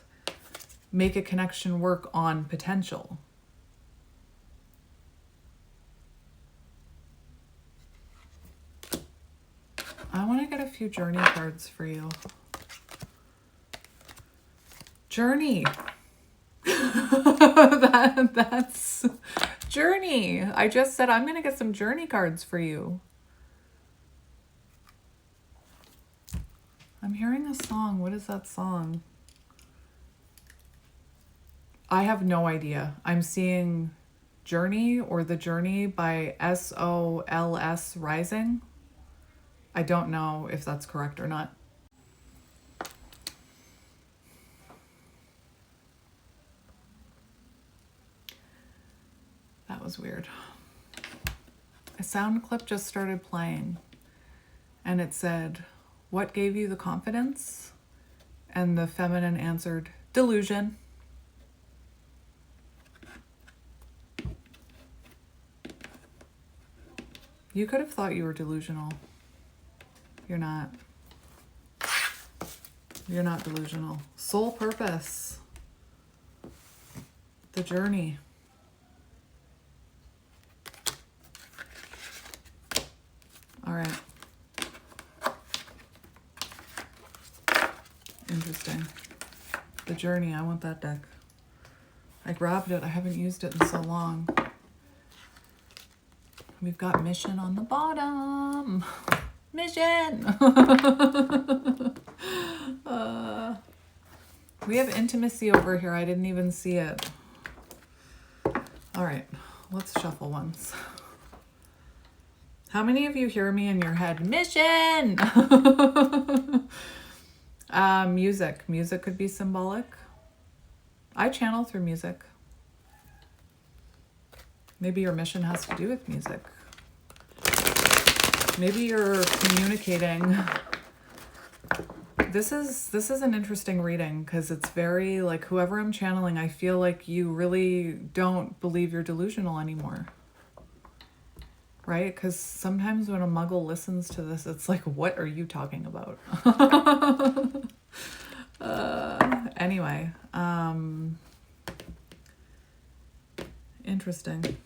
make a connection work on potential. I want to get a few journey cards for you. Journey. That's journey. I just said I'm going to get some journey cards for you. I'm hearing a song. What is that song? I have no idea. I'm seeing Journey or The Journey by SOLS Rising. I don't know if that's correct or not. That was weird. A sound clip just started playing and it said, "What gave you the confidence?" And the feminine answered, "Delusion." You could have thought you were delusional. You're not. You're not delusional. Soul purpose. The journey. All right. Interesting. The journey. I want that deck. I grabbed it. I haven't used it in so long. We've got mission on the bottom. Mission! We have intimacy over here. I didn't even see it. All right. Let's shuffle once. How many of you hear me in your head? Mission! Music. Music could be symbolic. I channel through music. Maybe your mission has to do with music. Maybe you're communicating. This is an interesting reading because it's very like whoever I'm channeling, I feel like you really don't believe you're delusional anymore. Right? Because sometimes when a muggle listens to this, it's like, what are you talking about? Anyway, interesting.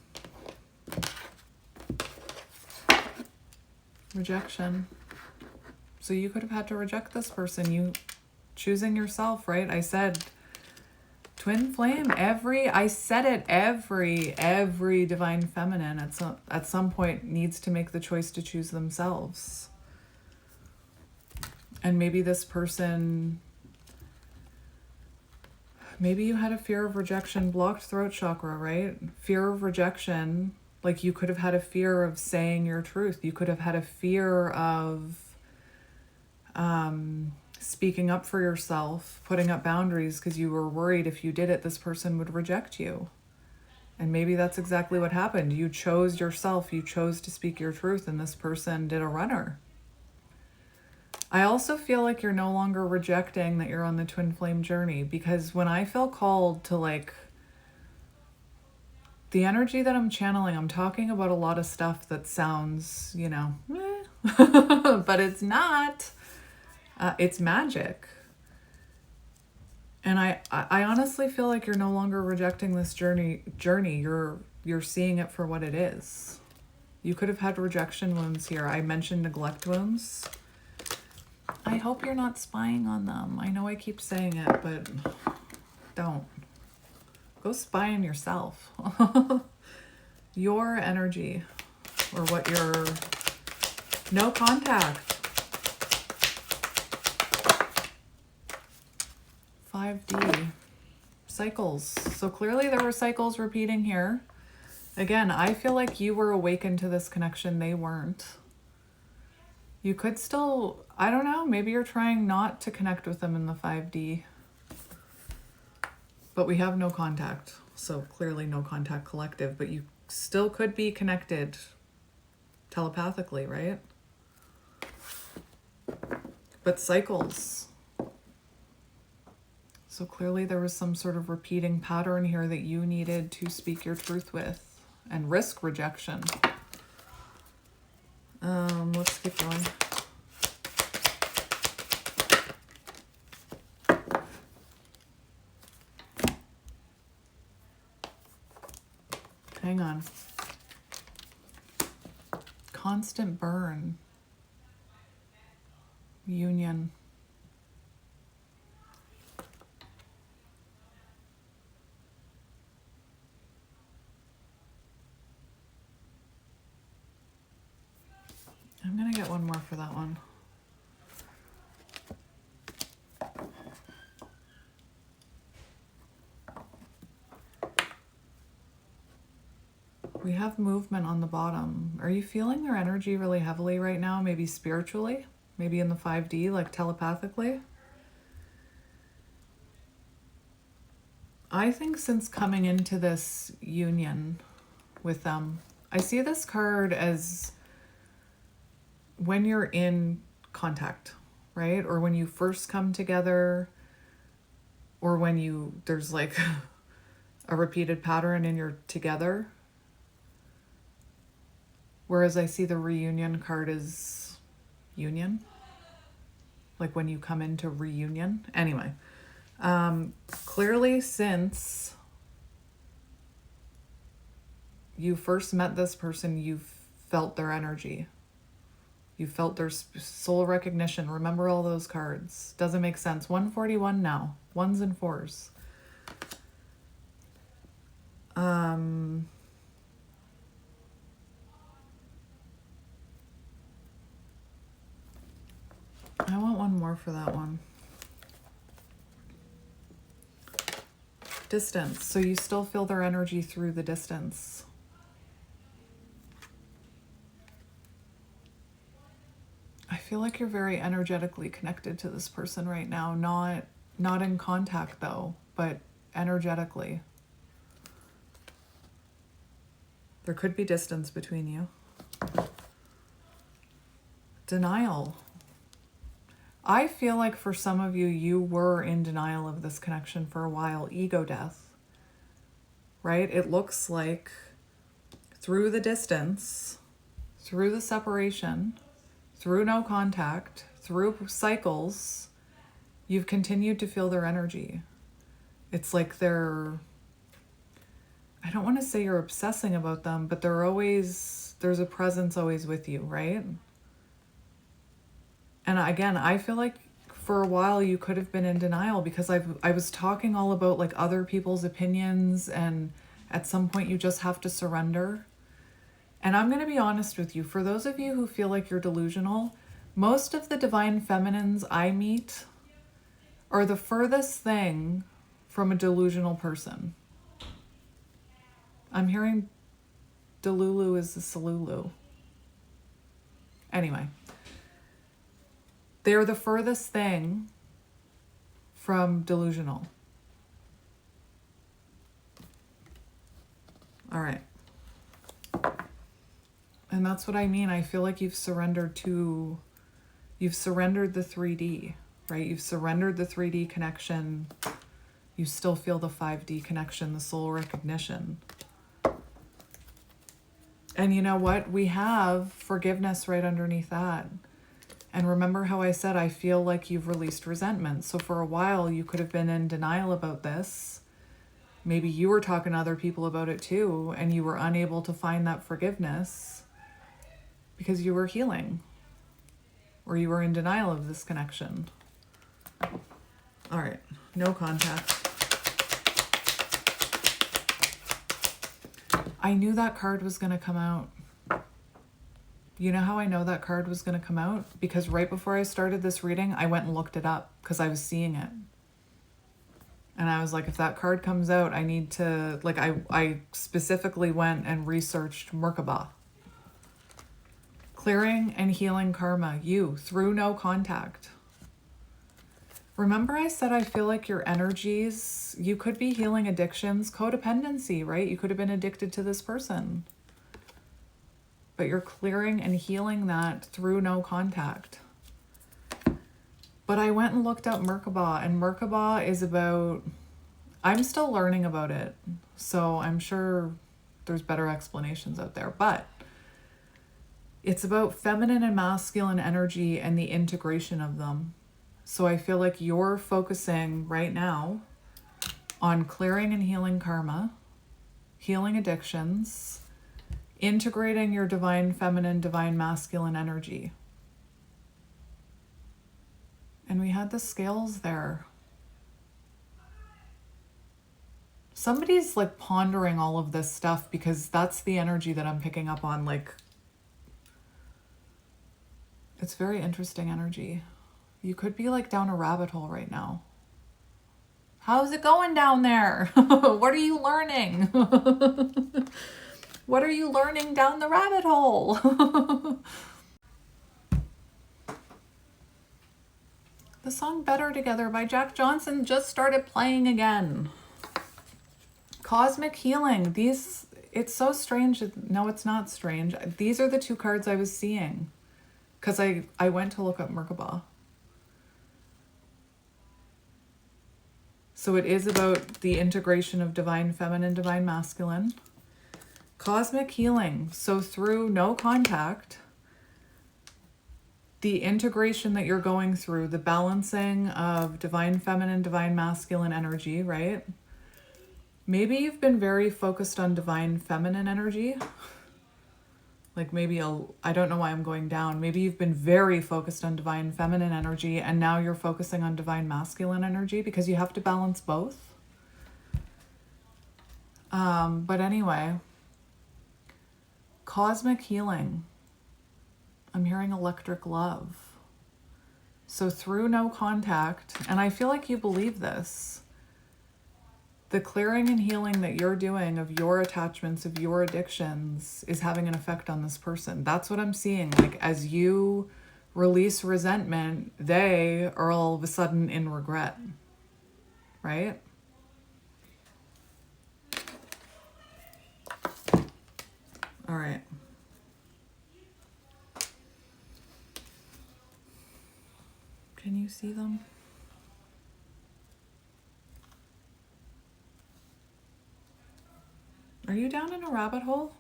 Rejection. So you could have had to reject this person. You choosing yourself, right? I said twin flame. Every divine feminine at some point needs to make the choice to choose themselves. And maybe this person, maybe you had a fear of rejection, blocked throat chakra, right? Fear of rejection. Like you could have had a fear of saying your truth. You could have had a fear of speaking up for yourself, putting up boundaries because you were worried if you did it, this person would reject you. And maybe that's exactly what happened. You chose yourself. You chose to speak your truth, and this person did a runner. I also feel like you're no longer rejecting that you're on the twin flame journey, because when I feel called to like the energy that I'm channeling, I'm talking about a lot of stuff that sounds, but it's not. It's magic. And I honestly feel like you're no longer rejecting this journey. You're seeing it for what it is. You could have had rejection wounds here. I mentioned neglect wounds. I hope you're not spying on them. I know I keep saying it, but don't. Go spy on yourself. Your energy, or what you're... No contact. 5D. Cycles. So clearly there were cycles repeating here. Again, I feel like you were awakened to this connection. They weren't. You could still, I don't know, maybe you're trying not to connect with them in the 5D. But we have no contact. So clearly no contact collective. But you still could be connected telepathically, right? But cycles. So clearly there was some sort of repeating pattern here that you needed to speak your truth with and risk rejection. Let's keep going. Hang on. Constant burn. Union. I'm going to get one more for that one. We have movement on the bottom. Are you feeling their energy really heavily right now? Maybe spiritually? Maybe in the 5D, like telepathically? I think since coming into this union with them, I see this card as when you're in contact, right? Or when you first come together, or when there's like a repeated pattern and you're together. Whereas I see the reunion card as union. Like when you come into reunion. Anyway, clearly since you first met this person, you've felt their energy. You felt their soul recognition. Remember all those cards. Doesn't make sense. 141 now. 1s and 4s. I want one more for that one. Distance. So you still feel their energy through the distance. I feel like you're very energetically connected to this person right now. Not in contact though, but energetically. There could be distance between you. Denial. I feel like for some of you, you were in denial of this connection for a while. Ego death, right? It looks like through the distance, through the separation, through no contact, through cycles, you've continued to feel their energy. It's like I don't want to say you're obsessing about them, but there's a presence always with you, right? And again, I feel like for a while you could have been in denial because I was talking all about like other people's opinions, and at some point you just have to surrender. And I'm going to be honest with you, for those of you who feel like you're delusional, most of the divine feminines I meet are the furthest thing from a delusional person. I'm hearing Delulu is the Salulu. Anyway. They're the furthest thing from delusional. All right. And that's what I mean. I feel like you've surrendered the 3D, right? You've surrendered the 3D connection. You still feel the 5D connection, the soul recognition. And you know what? We have forgiveness right underneath that. And remember how I said, I feel like you've released resentment. So for a while, you could have been in denial about this. Maybe you were talking to other people about it too, and you were unable to find that forgiveness because you were healing or you were in denial of this connection. All right, no contact. I knew that card was going to come out. You know how I know that card was going to come out? Because right before I started this reading, I went and looked it up because I was seeing it. And I was like, if that card comes out, I need to, like, I specifically went and researched Merkaba. Clearing and healing karma, you, through no contact. Remember I said I feel like your energies, you could be healing addictions, codependency, right? You could have been addicted to this person. But you're clearing and healing that through no contact. But I went and looked up Merkaba, and Merkaba is about, I'm still learning about it, so I'm sure there's better explanations out there, but it's about feminine and masculine energy and the integration of them. So I feel like you're focusing right now on clearing and healing karma, healing addictions, integrating your divine feminine, divine masculine energy. And we had the scales there. Somebody's like pondering all of this stuff because that's the energy that I'm picking up on. Like, it's very interesting energy. You could be like down a rabbit hole right now. How's it going down there? What are you learning? What are you learning down the rabbit hole? The song Better Together by Jack Johnson just started playing again. Cosmic healing. It's so strange. No, it's not strange. These are the two cards I was seeing because I went to look up Merkaba. So it is about the integration of divine feminine, divine masculine. Cosmic healing. So through no contact, the integration that you're going through, the balancing of divine feminine, divine masculine energy, right? Maybe you've been very focused on divine feminine energy. Like maybe, I don't know why I'm going down. Maybe you've been very focused on divine feminine energy and now you're focusing on divine masculine energy because you have to balance both. But anyway, cosmic healing. I'm hearing electric love. So through no contact, and I feel like you believe this, the clearing and healing that you're doing of your attachments, of your addictions, is having an effect on this person. That's what I'm seeing. Like as you release resentment, they are all of a sudden in regret, right? All right. Can you see them? Are you down in a rabbit hole?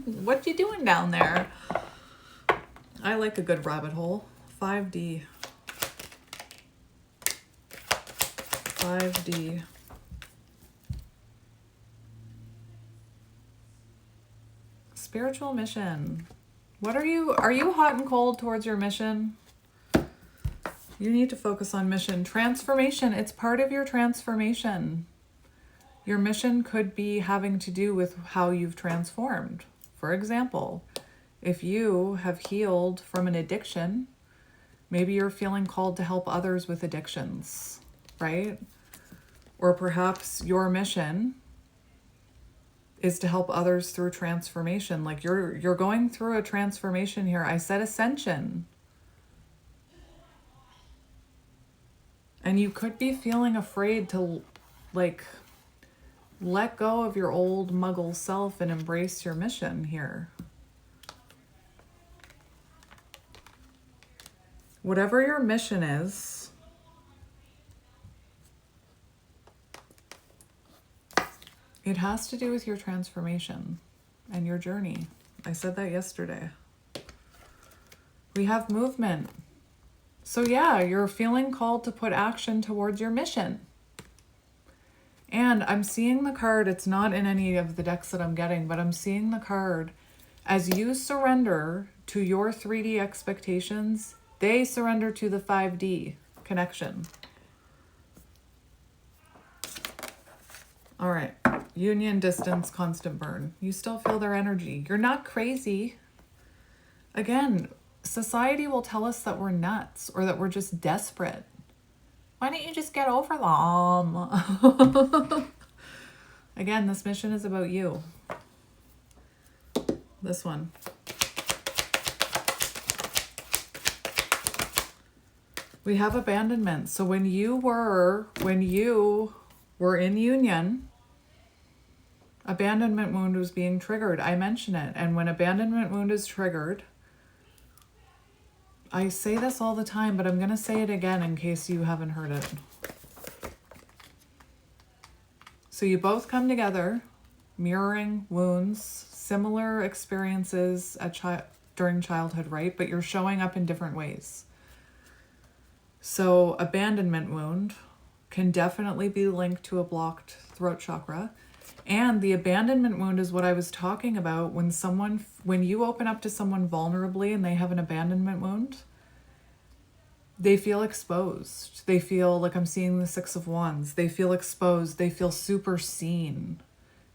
What you doing down there? I like a good rabbit hole. 5D. 5D. Spiritual mission. What are you hot and cold towards your mission? You need to focus on mission. Transformation. It's part of your transformation. Your mission could be having to do with how you've transformed. For example, if you have healed from an addiction, maybe you're feeling called to help others with addictions, right? Or perhaps your mission is to help others through transformation. Like you're going through a transformation here. I said ascension. And you could be feeling afraid to like let go of your old muggle self and embrace your mission here. Whatever your mission is, it has to do with your transformation and your journey. I said that yesterday. We have movement. So yeah, you're feeling called to put action towards your mission. And I'm seeing the card, it's not in any of the decks that I'm getting, but I'm seeing the card as you surrender to your 3D expectations, they surrender to the 5D connection. All right, union, distance, constant burn. You still feel their energy. You're not crazy. Again, society will tell us that we're nuts or that we're just desperate. Why don't you just get over them? Again, this mission is about you. This one. We have abandonment. So when you were in union, abandonment wound was being triggered. I mention it. And when abandonment wound is triggered, I say this all the time, but I'm going to say it again in case you haven't heard it. So you both come together, mirroring wounds, similar experiences during childhood, right? But you're showing up in different ways. So abandonment wound can definitely be linked to a blocked throat chakra. And the abandonment wound is what I was talking about when you open up to someone vulnerably and they have an abandonment wound, they feel exposed. They feel like I'm seeing the 6 of Wands. They feel exposed. They feel super seen.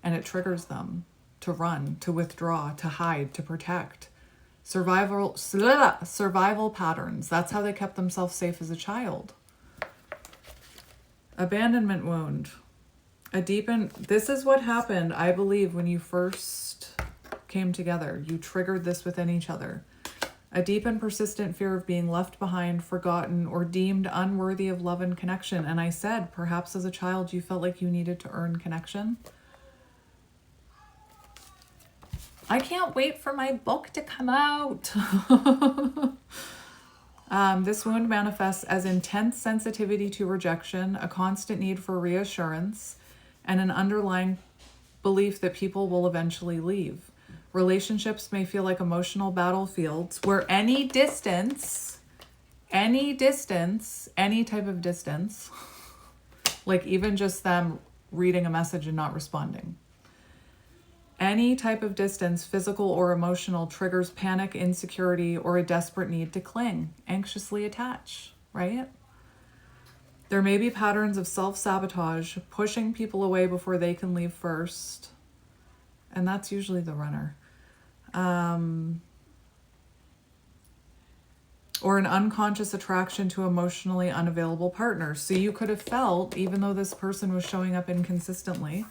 And it triggers them to run, to withdraw, to hide, to protect. Survival patterns. That's how they kept themselves safe as a child. Abandonment wound. This is what happened, I believe, when you first came together. You triggered this within each other. A deep and persistent fear of being left behind, forgotten, or deemed unworthy of love and connection. And I said, perhaps as a child, you felt like you needed to earn connection. I can't wait for my book to come out. This wound manifests as intense sensitivity to rejection, a constant need for reassurance, and an underlying belief that people will eventually leave. Relationships may feel like emotional battlefields where any distance, any type of distance, like even just them reading a message and not responding, any type of distance, physical or emotional, triggers panic, insecurity, or a desperate need to cling, anxiously attach, right? There may be patterns of self-sabotage, pushing people away before they can leave first. And that's usually the runner. Or an unconscious attraction to emotionally unavailable partners. So you could have felt, even though this person was showing up inconsistently,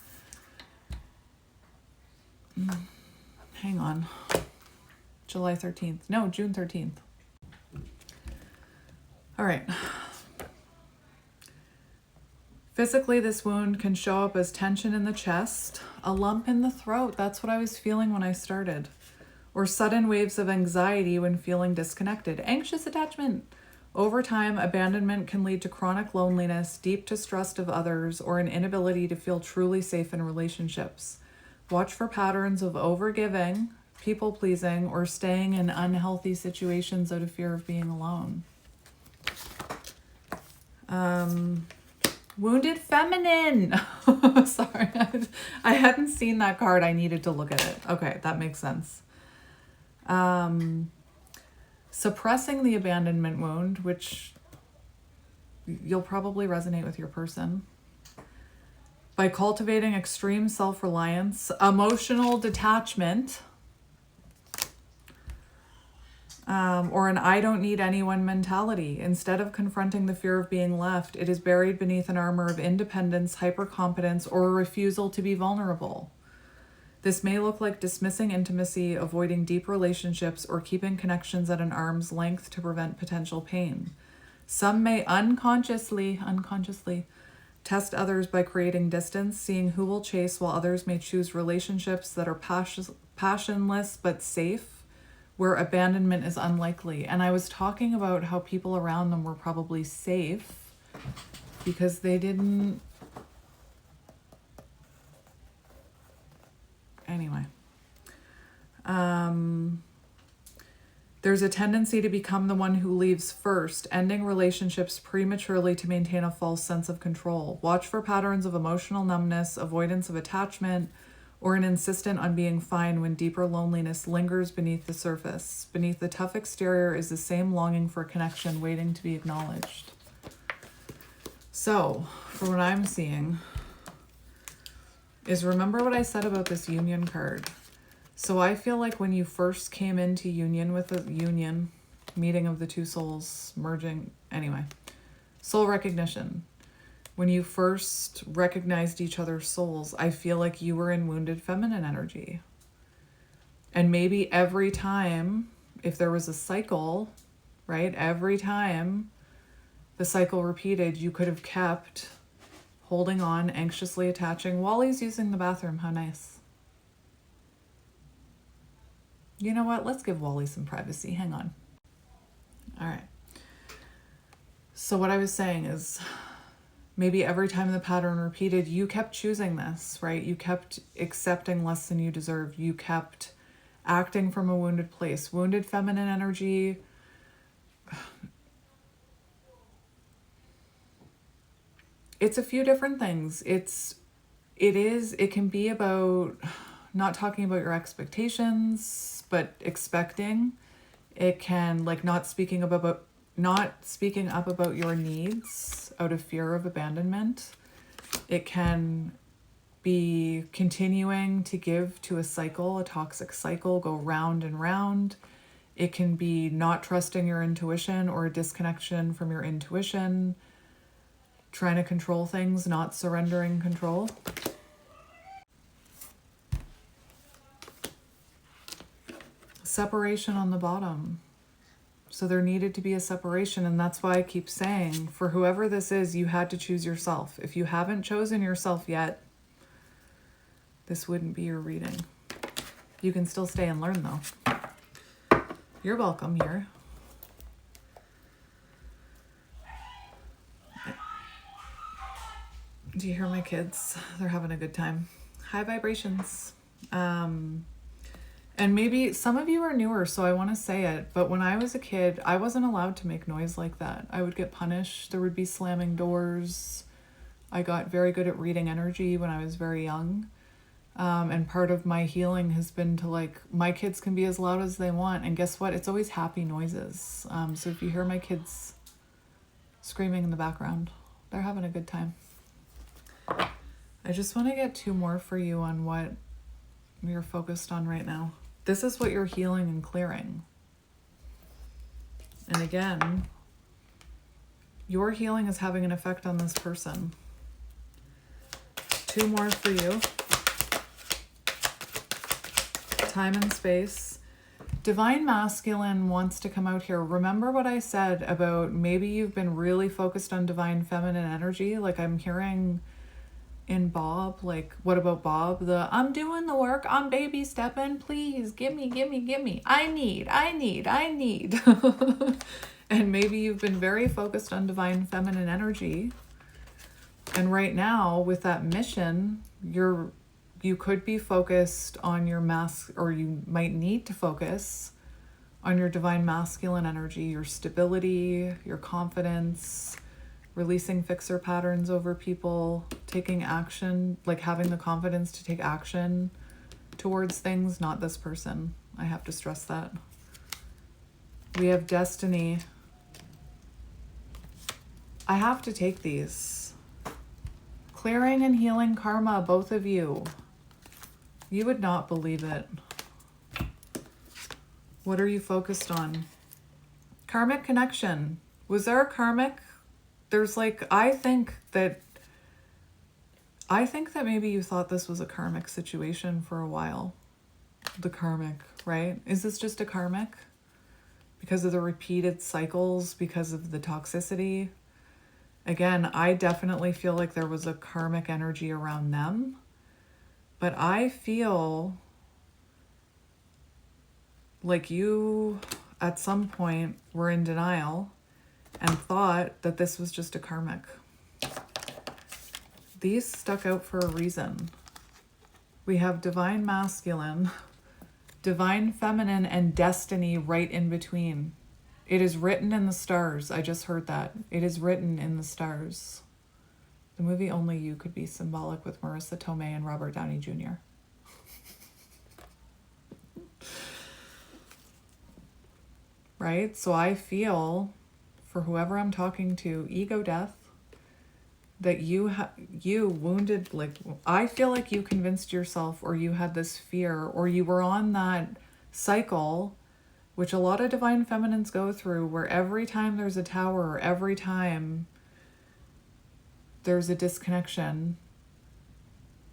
hang on, July 13th. No, June 13th. All right. Physically, this wound can show up as tension in the chest, a lump in the throat. That's what I was feeling when I started. Or sudden waves of anxiety when feeling disconnected. Anxious attachment. Over time, abandonment can lead to chronic loneliness, deep distrust of others, or an inability to feel truly safe in relationships. Watch for patterns of overgiving, people-pleasing, or staying in unhealthy situations out of fear of being alone. Wounded feminine. Sorry, I hadn't seen that card. I needed to look at it. Okay, that makes sense. Suppressing the abandonment wound, which you'll probably resonate with your person, by cultivating extreme self-reliance, emotional detachment, or an I don't need anyone mentality. Instead of confronting the fear of being left, it is buried beneath an armor of independence, hypercompetence, or a refusal to be vulnerable. This may look like dismissing intimacy, avoiding deep relationships, or keeping connections at an arm's length to prevent potential pain. Some may unconsciously test others by creating distance, seeing who will chase, while others may choose relationships that are passionless but safe, where abandonment is unlikely. And I was talking about how people around them were probably safe because they didn't. Anyway. There's a tendency to become the one who leaves first, ending relationships prematurely to maintain a false sense of control. Watch for patterns of emotional numbness, avoidance of attachment, or an insistence on being fine when deeper loneliness lingers beneath the surface. Beneath the tough exterior is the same longing for connection waiting to be acknowledged. So, for what I'm seeing, is remember what I said about this union card. So I feel like when you first came into union with the union, meeting of the two souls, merging, anyway, soul recognition. When you first recognized each other's souls, I feel like you were in wounded feminine energy. And maybe every time, if there was a cycle, right, every time the cycle repeated, you could have kept holding on, anxiously attaching. Wally's using the bathroom. How nice. You know what? Let's give Wally some privacy. Hang on. All right. So what I was saying is maybe every time the pattern repeated, you kept choosing this, right? You kept accepting less than you deserved. You kept acting from a wounded place. Wounded feminine energy. It's a few different things. It can be about not talking about your expectations, but expecting. It can like not speaking up about your needs out of fear of abandonment. It can be continuing to give to a cycle, a toxic cycle, go round and round. It can be not trusting your intuition or a disconnection from your intuition, trying to control things, not surrendering control. Separation on the bottom. So there needed to be a separation, and that's why I keep saying, for whoever this is, you had to choose yourself. If you haven't chosen yourself yet, this wouldn't be your reading. You can still stay and learn, though. You're welcome here. Do you hear my kids? They're having a good time. Hi. high vibrations. And maybe some of you are newer, so I want to say it, but when I was a kid, I wasn't allowed to make noise like that. I would get punished. There would be slamming doors. I got very good at reading energy when I was very young. And part of my healing has been to, like, my kids can be as loud as they want. And guess what? It's always happy noises. So if you hear my kids screaming in the background, they're having a good time. I just want to get 2 more for you on what you're focused on right now. This is what you're healing and clearing. And again, your healing is having an effect on this person. 2 more for you. Time and space. Divine Masculine wants to come out here. Remember what I said about maybe you've been really focused on Divine Feminine energy? Like I'm hearing in Bob, like, what about Bob? I'm doing the work, I'm baby stepping, please, gimme. I need. And maybe you've been very focused on Divine Feminine energy. And right now, with that mission, you could be focused on your or you might need to focus on your Divine Masculine energy, your stability, your confidence, releasing fixer patterns over people, taking action, like having the confidence to take action towards things, not this person. I have to stress that. We have destiny. I have to take these. Clearing and healing karma, both of you. You would not believe it. What are you focused on? Karmic connection. Was there a karmic? There's like, I think that maybe you thought this was a karmic situation for a while. The karmic, right? Is this just a karmic? Because of the repeated cycles, because of the toxicity? Again, I definitely feel like there was a karmic energy around them. But I feel like you, at some point, were in denial and thought that this was just a karmic. These stuck out for a reason. We have Divine Masculine, Divine Feminine, and Destiny right in between. It is written in the stars. I just heard that. It is written in the stars. The movie Only You could be symbolic with Marissa Tomei and Robert Downey Jr. Right? So I feel, for whoever I'm talking to, ego death, that you wounded, like, I feel like you convinced yourself, or you had this fear, or you were on that cycle, which a lot of Divine Feminines go through, where every time there's a tower, or every time there's a disconnection,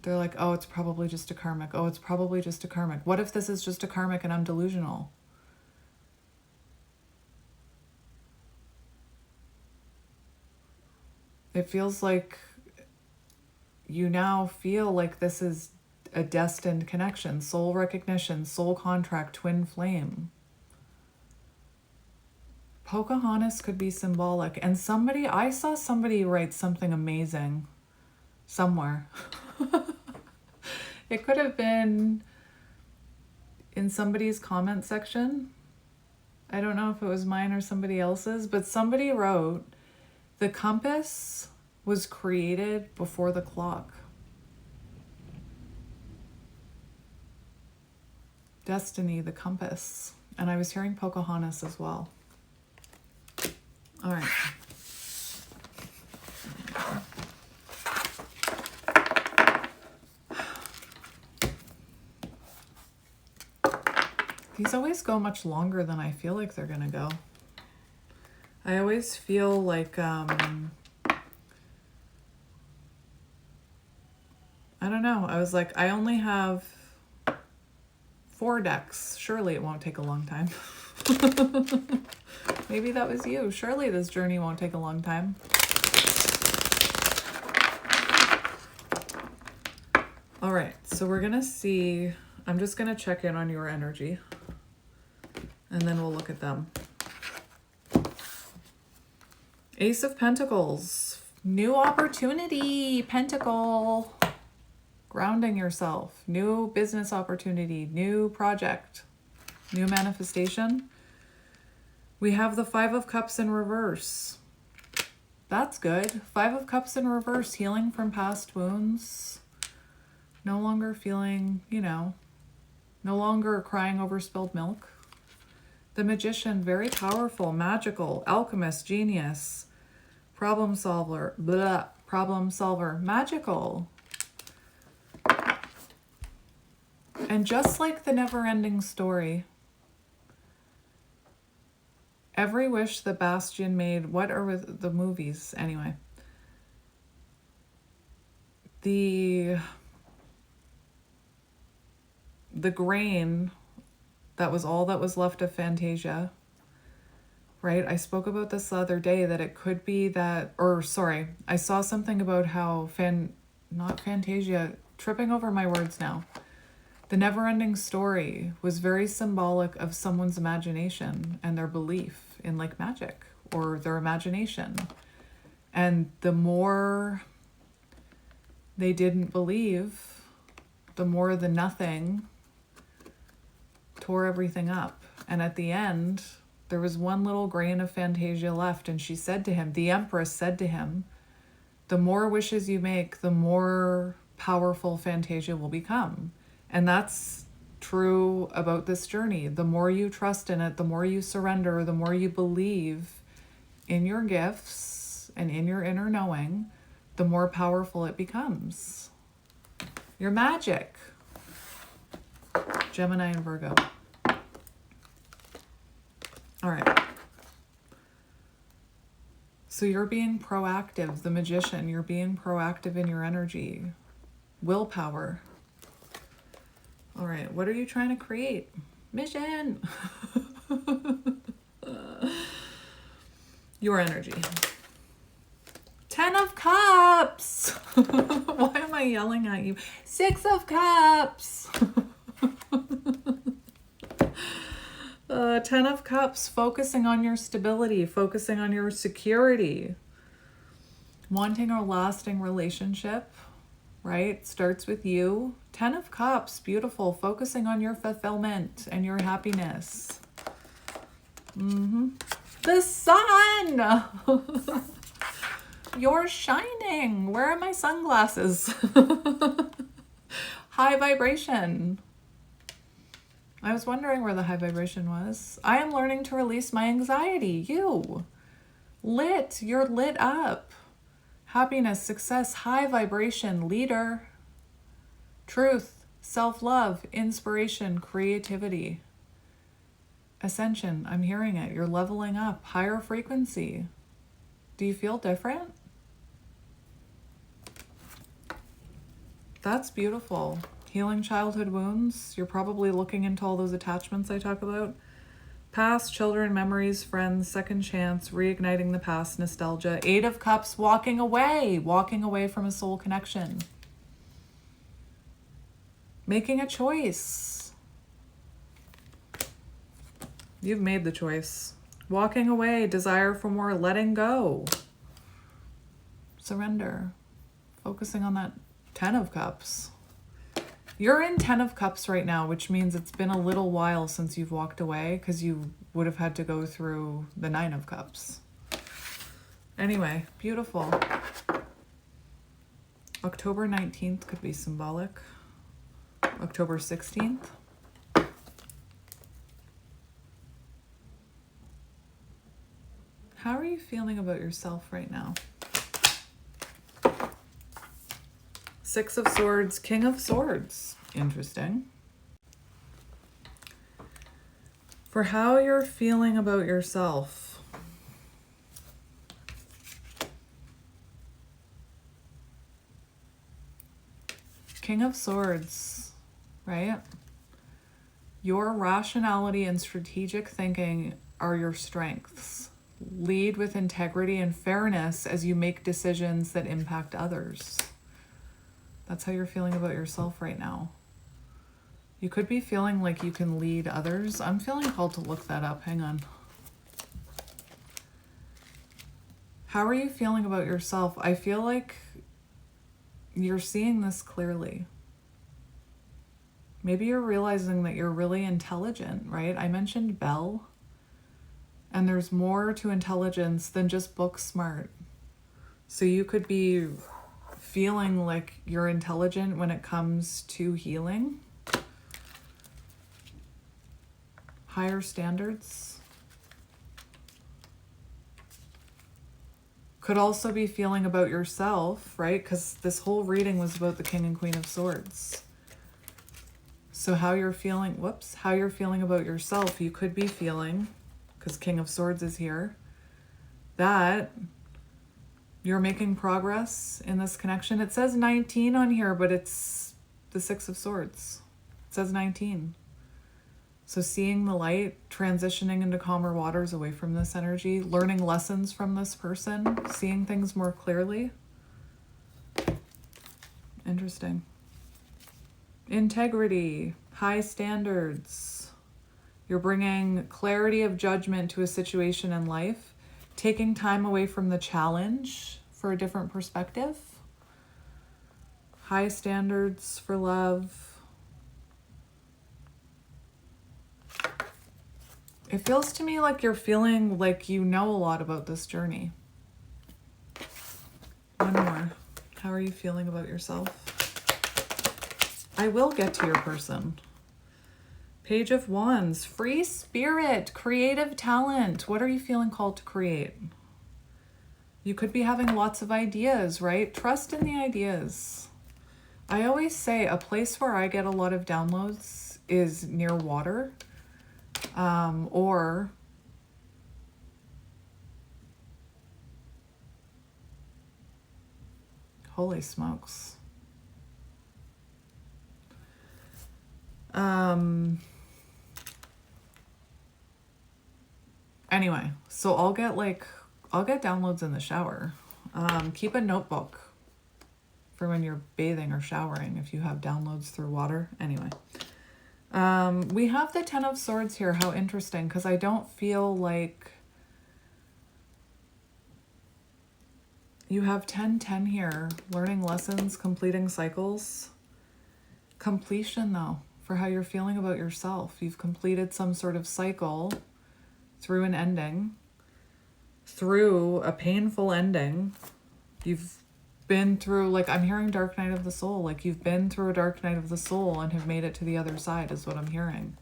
they're like, oh, it's probably just a karmic. Oh, it's probably just a karmic. What if this is just a karmic and I'm delusional? It feels like you now feel like this is a destined connection, soul recognition, soul contract, twin flame. Pocahontas could be symbolic. And I saw somebody write something amazing somewhere. It could have been in somebody's comment section. I don't know if it was mine or somebody else's, but somebody wrote, the compass was created before the clock. Destiny, the compass. And I was hearing Pocahontas as well. All right. These always go much longer than I feel like they're gonna go. I always feel like, I don't know. I was like, I only have 4 decks. Surely it won't take a long time. Maybe that was you. Surely this journey won't take a long time. All right, so we're gonna see, I'm just gonna check in on your energy and then we'll look at them. Ace of Pentacles, new opportunity, Pentacle, grounding yourself, new business opportunity, new project, new manifestation. We have the Five of Cups in reverse. That's good. Five of Cups in reverse, healing from past wounds. No longer feeling, no longer crying over spilled milk. The Magician, very powerful, magical, alchemist, genius, problem solver, magical. And just like the never-ending story, every wish that Bastian made, what are the movies anyway? The grain, that was all that was left of Fantasia, right? I spoke about this the other day, that it could be that, I saw something about how not Fantasia, tripping over my words now. The never-ending story was very symbolic of someone's imagination and their belief in like magic or their imagination. And the more they didn't believe, the more the nothing tore everything up. And at the end, there was one little grain of Fantasia left. And she said to him, the Empress said to him, the more wishes you make, the more powerful Fantasia will become. And that's true about this journey. The more you trust in it, the more you surrender, the more you believe in your gifts and in your inner knowing, the more powerful it becomes. Your magic. Gemini and Virgo. All right. So you're being proactive, the Magician. You're being proactive in your energy. Willpower. All right, what are you trying to create? Mission. Your energy. 10 of Cups. Why am I yelling at you? 6 of Cups. 10 of Cups, focusing on your stability, focusing on your security. Wanting a lasting relationship, right? Starts with you. 10 of Cups, beautiful. Focusing on your fulfillment and your happiness. The sun! You're shining. Where are my sunglasses? High vibration. I was wondering where the high vibration was. I am learning to release my anxiety. You. Lit. You're lit up. Happiness, success, high vibration, leader. Truth, self-love, inspiration, creativity. Ascension, I'm hearing it. You're leveling up. Higher frequency. Do you feel different? That's beautiful. Healing childhood wounds. You're probably looking into all those attachments I talk about. Past, children, memories, friends, second chance, reigniting the past, nostalgia. 8 of Cups, walking away from a soul connection. Making a choice. You've made the choice. Walking away, desire for more, letting go. Surrender. Focusing on that 10 of Cups. You're in 10 of Cups right now, which means it's been a little while since you've walked away because you would have had to go through the 9 of Cups. Anyway, beautiful. October 19th could be symbolic. October 16th. How are you feeling about yourself right now? 6 of Swords, King of Swords. Interesting. For how you're feeling about yourself. King of Swords, right? Your rationality and strategic thinking are your strengths. Lead with integrity and fairness as you make decisions that impact others. That's how you're feeling about yourself right now. You could be feeling like you can lead others. I'm feeling called to look that up. Hang on. How are you feeling about yourself? I feel like you're seeing this clearly. Maybe you're realizing that you're really intelligent, right? I mentioned Bell, and there's more to intelligence than just book smart. So you could be feeling like you're intelligent when it comes to healing, higher standards. Could also be feeling about yourself, right? Because this whole reading was about the King and Queen of Swords. So how you're feeling, how you're feeling about yourself, you could be feeling, because King of Swords is here, that you're making progress in this connection. It says 19 on here, but it's the Six of Swords. It says 19. So seeing the light, transitioning into calmer waters away from this energy, learning lessons from this person, seeing things more clearly. Interesting. Integrity, high standards. You're bringing clarity of judgment to a situation in life, taking time away from the challenge for a different perspective. High standards for love. It feels to me like you're feeling like you know a lot about this journey. One more. How are you feeling about yourself? I will get to your person. Page of Wands, free spirit, creative talent. What are you feeling called to create? You could be having lots of ideas, right? Trust in the ideas. I always say a place where I get a lot of downloads is near water, or holy smokes. Anyway, so I'll get downloads in the shower. Keep a notebook for when you're bathing or showering if you have downloads through water. Anyway, we have the Ten of Swords here. How interesting, because I don't feel like you have 10-10 here. Learning lessons, completing cycles. Completion, though, for how you're feeling about yourself. You've completed some sort of cycle through an ending, through a painful ending. You've been through, like, I'm hearing dark night of the soul. Like, you've been through a dark night of the soul and have made it to the other side is what I'm hearing.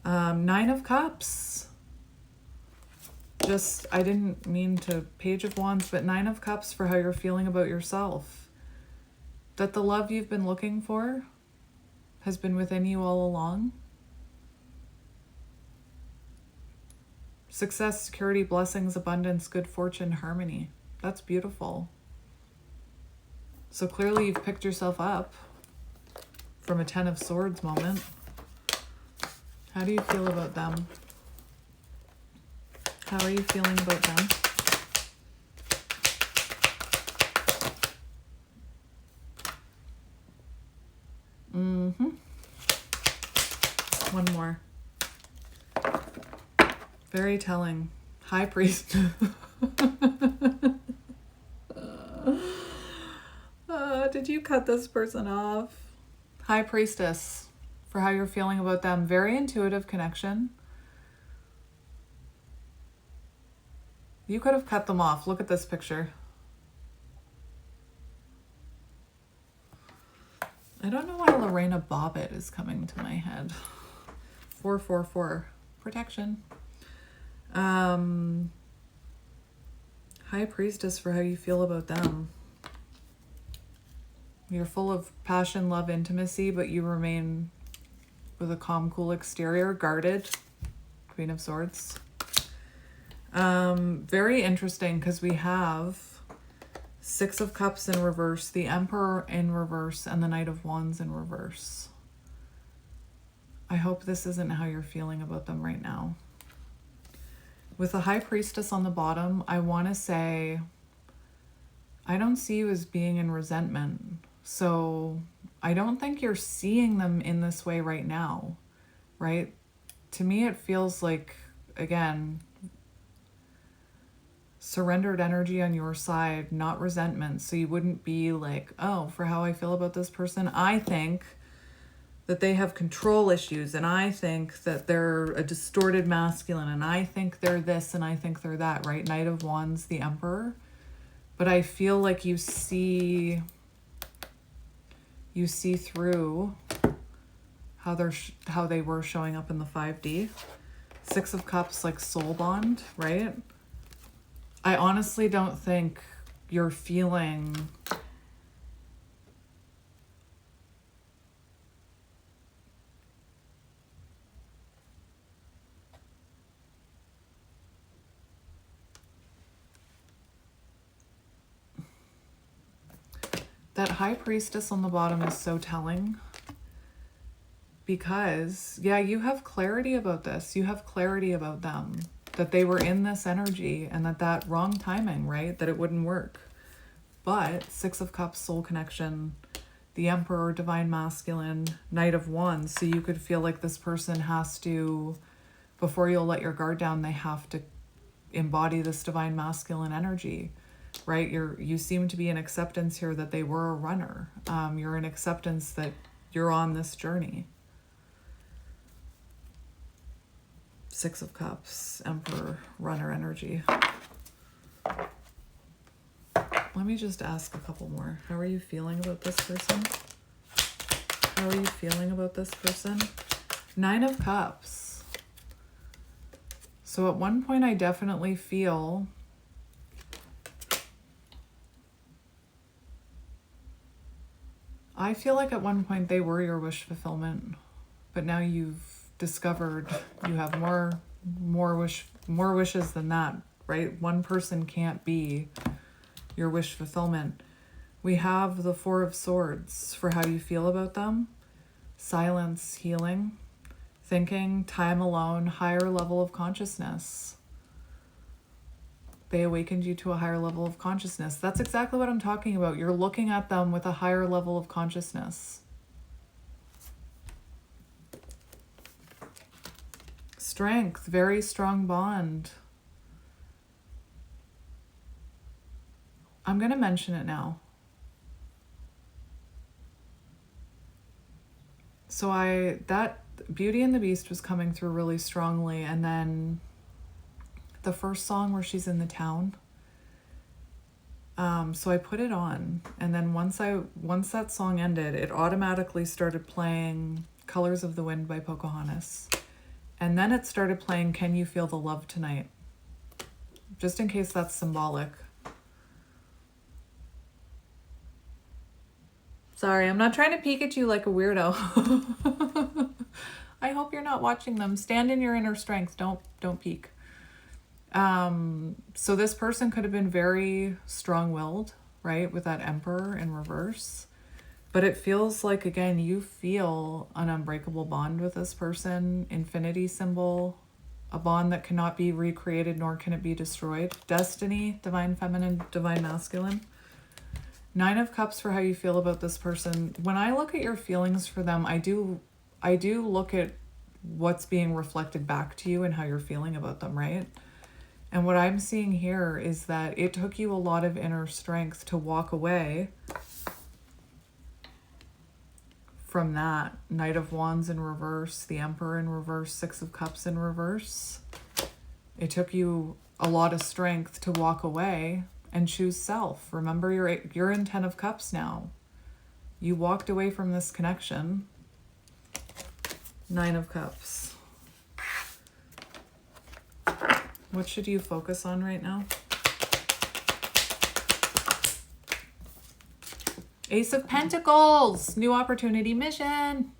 Nine of Cups. Just, I didn't mean to Page of Wands, but Nine of Cups for how you're feeling about yourself. That the love you've been looking for has been within you all along. Success, security, blessings, abundance, good fortune, harmony. That's beautiful. So clearly you've picked yourself up from a Ten of Swords moment. How do you feel about them? How are you feeling about them? One more. Very telling. High Priest. Did you cut this person off? High Priestess, for how you're feeling about them. Very intuitive connection. You could have cut them off. Look at this picture. I don't know why Lorena Bobbitt is coming to my head. 444. Protection. High Priestess, for how you feel about them. You're full of passion, love, intimacy, but you remain with a calm, cool exterior, guarded. Queen of Swords. Very interesting, because we have Six of Cups in reverse, the Emperor in reverse, and the Knight of Wands in reverse. I hope this isn't how you're feeling about them right now. With the High Priestess on the bottom, I want to say, I don't see you as being in resentment. So I don't think you're seeing them in this way right now, right? To me, it feels like, again, surrendered energy on your side, not resentment. So you wouldn't be like, oh, for how I feel about this person, I think that they have control issues, and I think that they're a distorted masculine, and I think they're this, and I think they're that, right? Knight of Wands, the Emperor. But I feel like you see through how they were showing up in the 5D. Six of Cups, like soul bond, right? I honestly don't think you're feeling that High Priestess on the bottom is so telling, because yeah, you have clarity about this. You have clarity about them, that they were in this energy, and that wrong timing, right? That it wouldn't work. But Six of Cups, soul connection, the Emperor, divine masculine, Knight of Wands. So you could feel like this person has to, before you'll let your guard down, they have to embody this divine masculine energy, right? You seem to be in acceptance here that they were a runner. You're in acceptance that you're on this journey. Six of Cups, Emperor, runner energy. Let me just ask a couple more. How are you feeling about this person? How are you feeling about this person? Nine of Cups. So at one point I definitely feel like at one point they were your wish fulfillment, but now you've discovered you have more wishes than that, right? One person can't be your wish fulfillment. We have the Four of Swords for how you feel about them. Silence, healing, thinking, time alone, higher level of consciousness. They awakened you to a higher level of consciousness. That's exactly what I'm talking about. You're looking at them with a higher level of consciousness. Strength, very strong bond. I'm going to mention it now. So that Beauty and the Beast was coming through really strongly, and then the first song where she's in the town. So I put it on, and then once that song ended, it automatically started playing Colors of the Wind by Pocahontas. And then it started playing Can You Feel the Love Tonight? Just in case that's symbolic. Sorry, I'm not trying to peek at you like a weirdo. I hope you're not watching them. Stand in your inner strength. Don't peek. So this person could have been very strong-willed, right? With that Emperor in reverse. But it feels like, again, you feel an unbreakable bond with this person. Infinity symbol, a bond that cannot be recreated, nor can it be destroyed. Destiny, divine feminine, divine masculine. Nine of Cups for how you feel about this person. When I look at your feelings for them, I do look at what's being reflected back to you and how you're feeling about them, right? And what I'm seeing here is that it took you a lot of inner strength to walk away from that. Knight of Wands in reverse, the Emperor in reverse, Six of Cups in reverse. It took you a lot of strength to walk away and choose self. Remember, you're in 10 of Cups now. You walked away from this connection. Nine of Cups. What should you focus on right now? Ace of Pentacles, new opportunity, mission.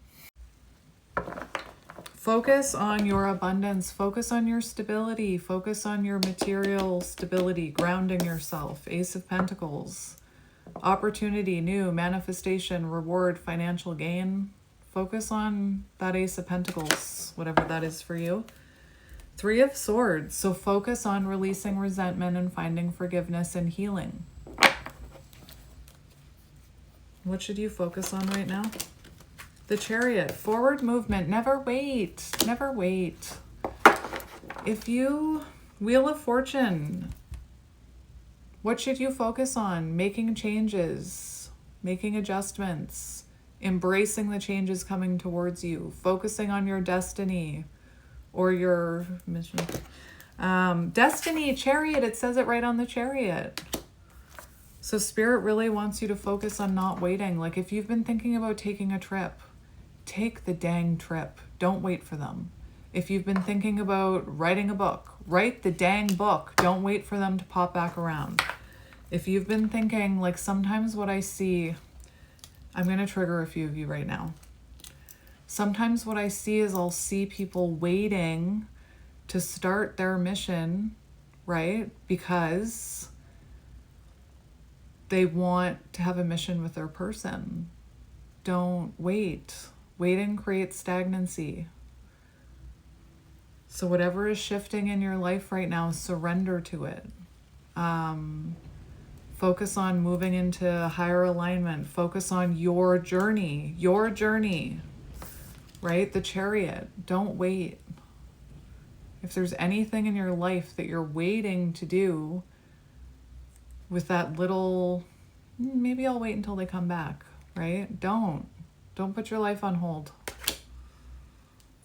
Focus on your abundance, focus on your stability, focus on your material stability, grounding yourself. Ace of Pentacles, opportunity, new, manifestation, reward, financial gain. Focus on that Ace of Pentacles, whatever that is for you. Three of Swords, so focus on releasing resentment and finding forgiveness and healing. What should you focus on right now? The Chariot, forward movement, never wait, never wait. If you, Wheel of Fortune, what should you focus on? Making changes, making adjustments, embracing the changes coming towards you, focusing on your destiny or your mission. Destiny, chariot, it says it right on the chariot. So Spirit really wants you to focus on not waiting. Like if you've been thinking about taking a trip, take the dang trip. Don't wait for them. If you've been thinking about writing a book, write the dang book. Don't wait for them to pop back around. If you've been thinking, like sometimes what I see, I'm going to trigger a few of you right now. Sometimes what I see is I'll see people waiting to start their mission, right? Because they want to have a mission with their person. Don't wait. Waiting creates stagnancy. So whatever is shifting in your life right now, surrender to it. Focus on moving into higher alignment. Focus on your journey, right? The chariot. Don't wait. If there's anything in your life that you're waiting to do with that little, maybe I'll wait until they come back, right? Don't put your life on hold.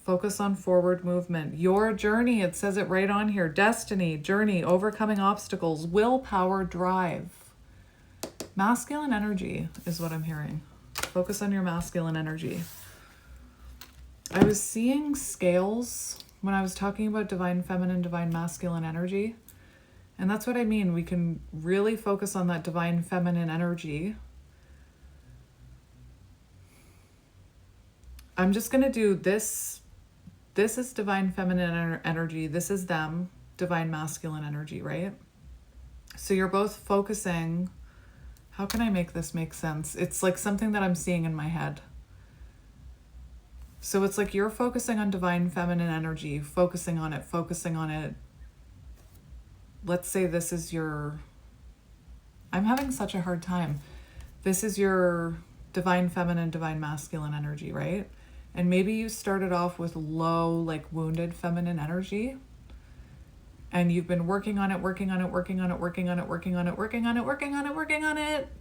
Focus on forward movement. Your journey, it says it right on here. Destiny, journey, overcoming obstacles, willpower, drive. Masculine energy is what I'm hearing. Focus on your masculine energy. I was seeing scales when I was talking about divine feminine, divine masculine energy. And that's what I mean. We can really focus on that divine feminine energy. I'm just going to do this. This is divine feminine energy. This is them, divine masculine energy, right? So you're both focusing. How can I make this make sense? It's like something that I'm seeing in my head. So it's like you're focusing on divine feminine energy, focusing on it. Let's say this is your, I'm having such a hard time. This is your divine feminine, divine masculine energy, right? And maybe you started off with low, like wounded feminine energy. And you've been working on it,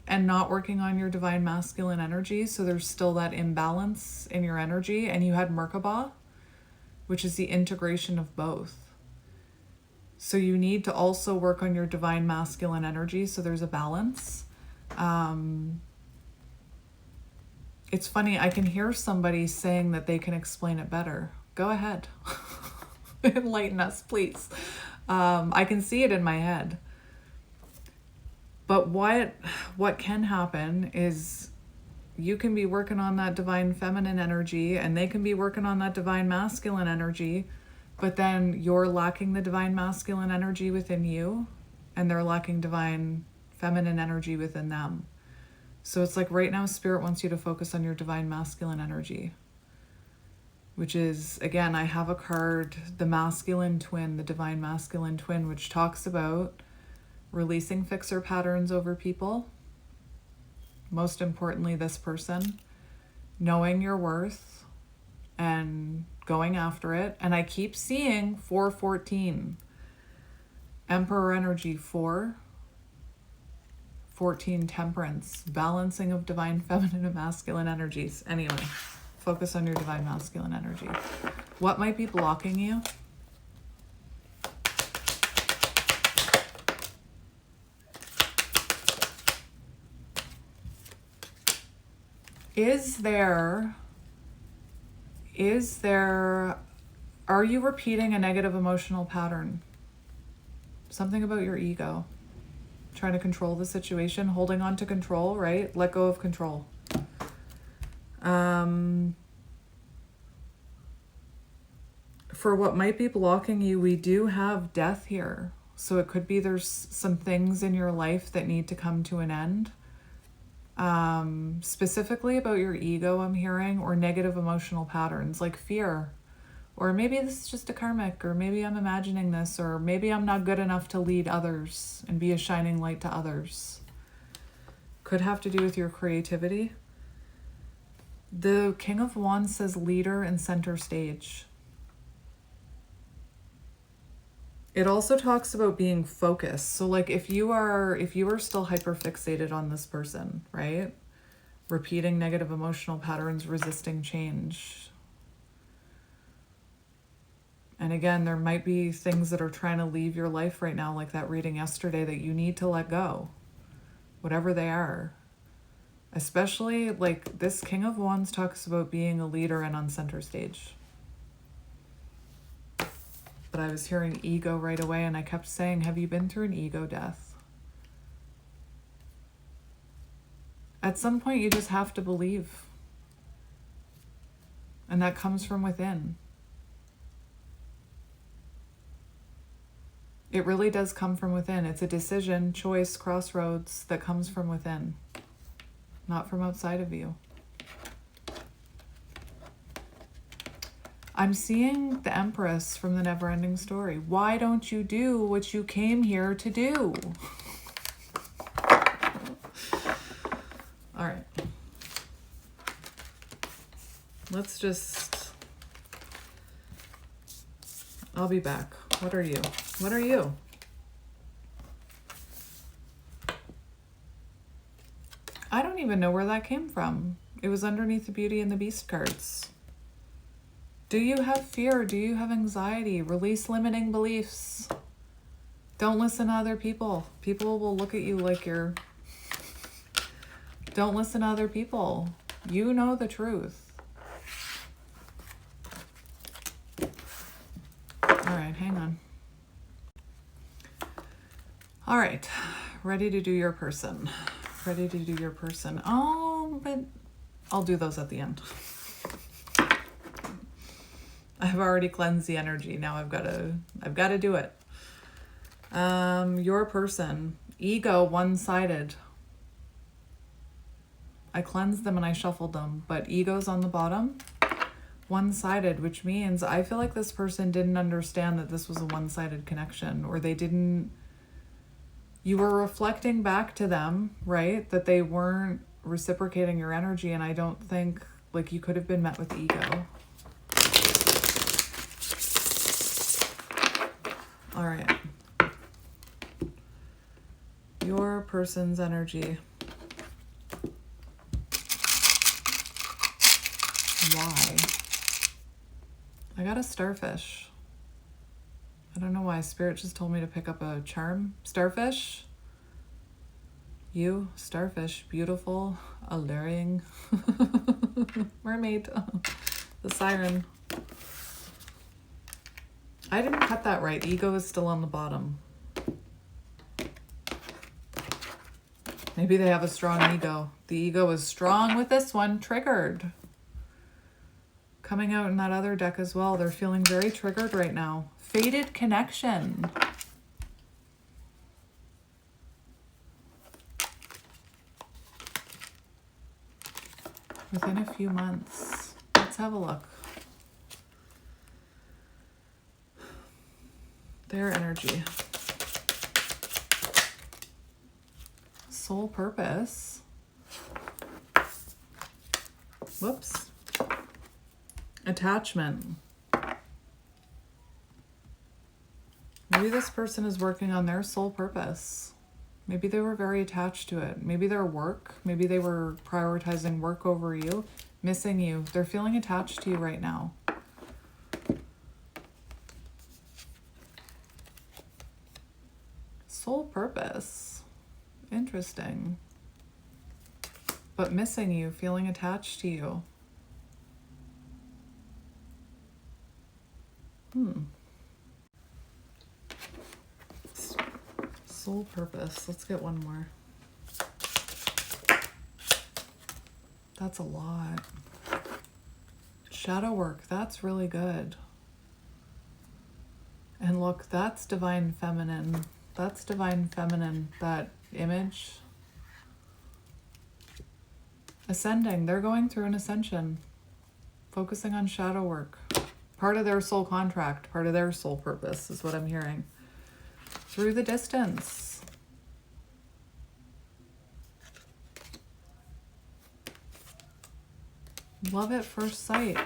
and not working on your divine masculine energy. So there's still that imbalance in your energy. And you had Merkaba, which is the integration of both. So you need to also work on your divine masculine energy. So there's a balance. It's funny, I can hear somebody saying that they can explain it better. Go ahead. Enlighten us, please. I can see it in my head. But what can happen is you can be working on that divine feminine energy and they can be working on that divine masculine energy, but then you're lacking the divine masculine energy within you and they're lacking divine feminine energy within them. So it's like right now, Spirit wants you to focus on your divine masculine energy, which is, again, I have a card, the masculine twin, the divine masculine twin, which talks about releasing fixer patterns over people. Most importantly, this person, knowing your worth and going after it. And I keep seeing 414, Emperor energy 4, 14 temperance, balancing of divine feminine and masculine energies. Anyway, focus on your divine masculine energy. What might be blocking you? Are you repeating a negative emotional pattern? Something about your ego. Trying to control the situation, holding on to control, right? Let go of control. For what might be blocking you, we do have death here. So it could be there's some things in your life that need to come to an end. Specifically about your ego, I'm hearing, or negative emotional patterns like fear. Or maybe this is just a karmic, or maybe I'm imagining this, or maybe I'm not good enough to lead others and be a shining light to others. Could have to do with your creativity. The King of Wands says leader and center stage. It also talks about being focused. So like if you are still hyper fixated on this person, right? repeating negative emotional patterns, resisting change. And again, there might be things that are trying to leave your life right now, like that reading yesterday, that you need to let go, whatever they are. Especially, like, this King of Wands talks about being a leader and on center stage. But I was hearing ego right away, and I kept saying, have you been through an ego death? At some point, you just have to believe. And that comes from within. It really does come from within. It's a decision, choice, crossroads that comes from within, not from outside of you. I'm seeing the Empress from the Never-Ending Story. Why don't you do what you came here to do? All right. Let's just... I'll be back. What are you? What are you? I don't even know where that came from. It was underneath the Beauty and the Beast cards. Do you have fear? Do you have anxiety? Release limiting beliefs. Don't listen to other people. People will look at you like you're... Don't listen to other people. You know the truth. All right, hang on. All right, ready to do your person. Ready to do your person. Oh, but I'll do those at the end. I've already cleansed the energy. Now I've got to do it. Your person. Ego, one-sided. I cleansed them and I shuffled them, but ego's on the bottom. One-sided, which means I feel like this person didn't understand that this was a one-sided connection, or they didn't... You were reflecting back to them, right? That they weren't reciprocating your energy, and I don't think, like, you could have been met with ego. All right. Your person's energy. Why? I got a starfish. I don't know why. Spirit just told me to pick up a charm. Starfish? You, starfish, beautiful, alluring. Mermaid. The siren. I didn't cut that right. Ego is still on the bottom. Maybe they have a strong ego. The ego is strong with this one. Triggered. Coming out in that other deck as well. They're feeling very triggered right now. Fated connection. Within a few months. Let's have a look. Their energy. Soul purpose. Whoops. Attachment. Maybe this person is working on their soul purpose. Maybe they were very attached to it. Maybe their work. Maybe they were prioritizing work over you. Missing you. They're feeling attached to you right now. Soul purpose. Interesting. But missing you. Feeling attached to you. Soul purpose. Let's get one more. That's a lot. Shadow work. That's really good. And look, that's divine feminine. That's divine feminine. That image. Ascending. They're going through an ascension. Focusing on shadow work. Part of their soul contract. Part of their soul purpose is what I'm hearing. Through the distance. Love at first sight.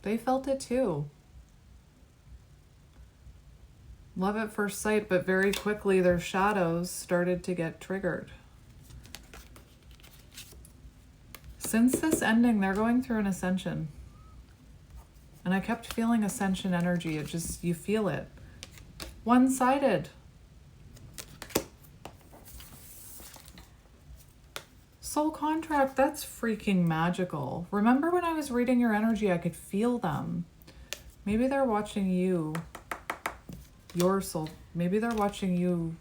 They felt it too. Love at first sight, but very quickly their shadows started to get triggered. Since this ending, they're going through an ascension. And I kept feeling ascension energy. It just, you feel it. One-sided. Soul contract, that's freaking magical. Remember when I was reading your energy, I could feel them. Maybe they're watching you, your soul. Maybe they're watching you.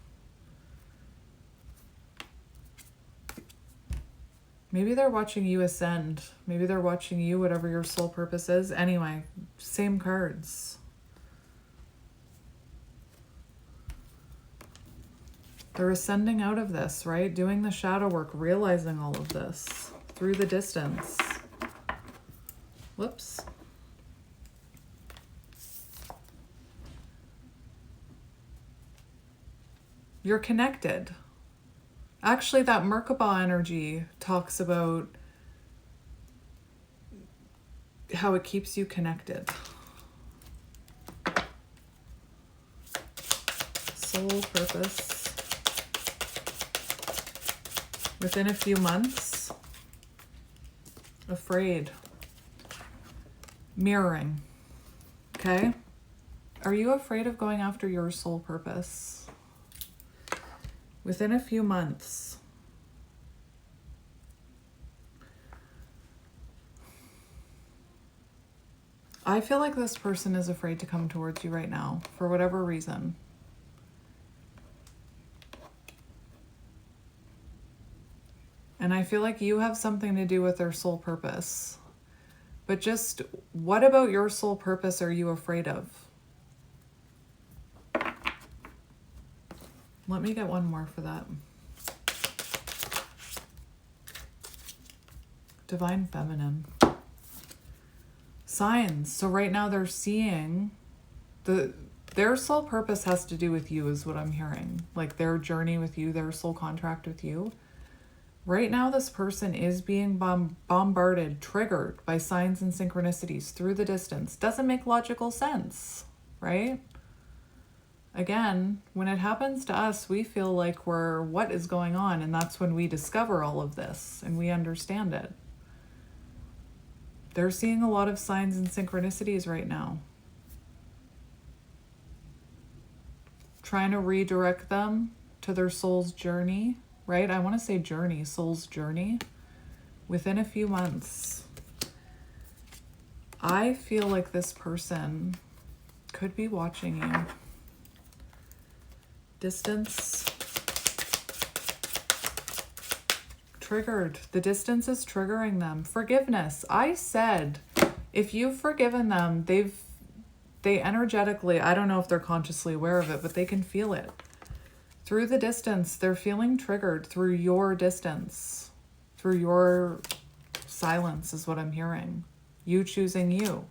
Maybe they're watching you ascend. Maybe they're watching you, whatever your soul purpose is. Anyway, same cards. They're ascending out of this, right? Doing the shadow work, realizing all of this through the distance. Whoops. You're connected. Actually, that Merkaba energy talks about how it keeps you connected. Soul purpose. Within a few months. Afraid. Mirroring. Okay? Are you afraid of going after your soul purpose? Within a few months. I feel like this person is afraid to come towards you right now, for whatever reason. And I feel like you have something to do with their soul purpose. But just, what about your soul purpose are you afraid of? Let me get one more for that. Divine Feminine. Signs. So right now they're seeing their soul purpose has to do with you is what I'm hearing. Like their journey with you, their soul contract with you. Right now this person is being bombarded, triggered by signs and synchronicities through the distance. Doesn't make logical sense, right? Again, when it happens to us, we feel like what is going on? And that's when we discover all of this and we understand it. They're seeing a lot of signs and synchronicities right now. Trying to redirect them to their soul's journey, right? I want to say journey, soul's journey. Within a few months. I feel like this person could be watching you. Distance. Triggered. The distance is triggering them. Forgiveness. I said, if you've forgiven them, they energetically, I don't know if they're consciously aware of it, but they can feel it. Through the distance, they're feeling triggered through your distance. Through your silence is what I'm hearing. You choosing you.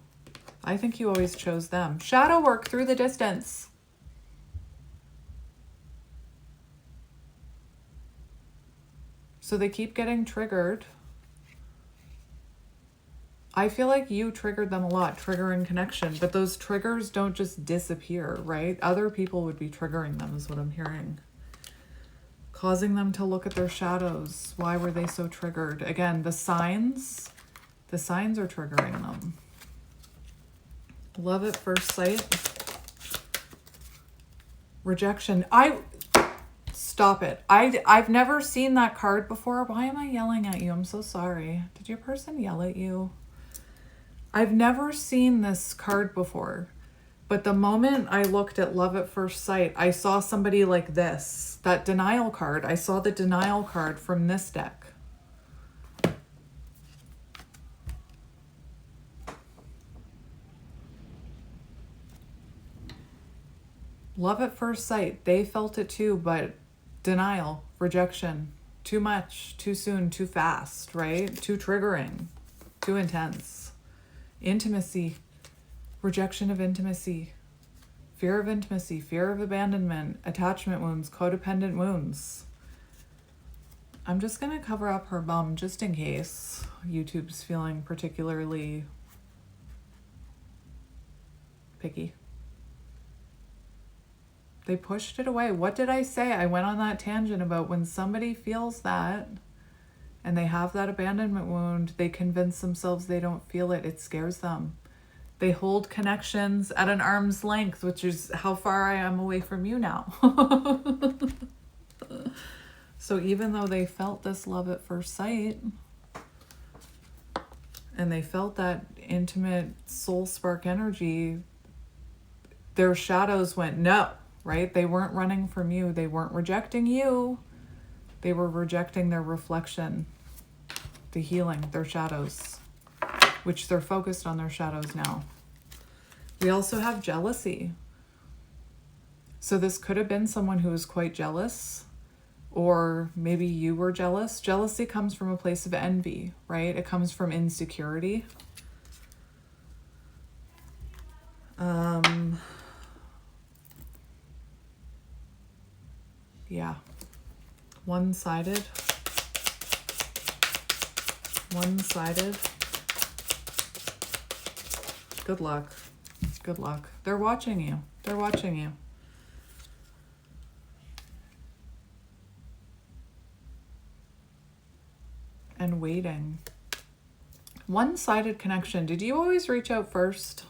I think you always chose them. Shadow work through the distance. So they keep getting triggered. I feel like you triggered them a lot, triggering connection, but those triggers don't just disappear, right? Other people would be triggering them is what I'm hearing. Causing them to look at their shadows. Why were they so triggered? Again, the signs are triggering them. Love at first sight. Rejection. Stop it. I've never seen that card before. Why am I yelling at you? I'm so sorry. Did your person yell at you? I've never seen this card before. But the moment I looked at love at first sight, I saw somebody like this. That denial card. I saw the denial card from this deck. Love at first sight. They felt it too, but denial, rejection, too much, too soon, too fast, right? Too triggering, too intense. Intimacy, rejection of intimacy, fear of intimacy, fear of abandonment, attachment wounds, codependent wounds. I'm just going to cover up her bum just in case YouTube's feeling particularly picky. They pushed it away. What did I say? I went on that tangent about when somebody feels that and they have that abandonment wound, they convince themselves they don't feel it. It scares them. They hold connections at an arm's length, which is how far I am away from you now. So even though they felt this love at first sight, and they felt that intimate soul spark energy, their shadows went no, right? They weren't running from you. They weren't rejecting you. They were rejecting their reflection, the healing, their shadows, which they're focused on their shadows now. We also have jealousy. So this could have been someone who was quite jealous, or maybe you were jealous. Jealousy comes from a place of envy, right? It comes from insecurity. Yeah. One-sided. One-sided. Good luck. Good luck. They're watching you. They're watching you. And waiting. One-sided connection. Did you always reach out first?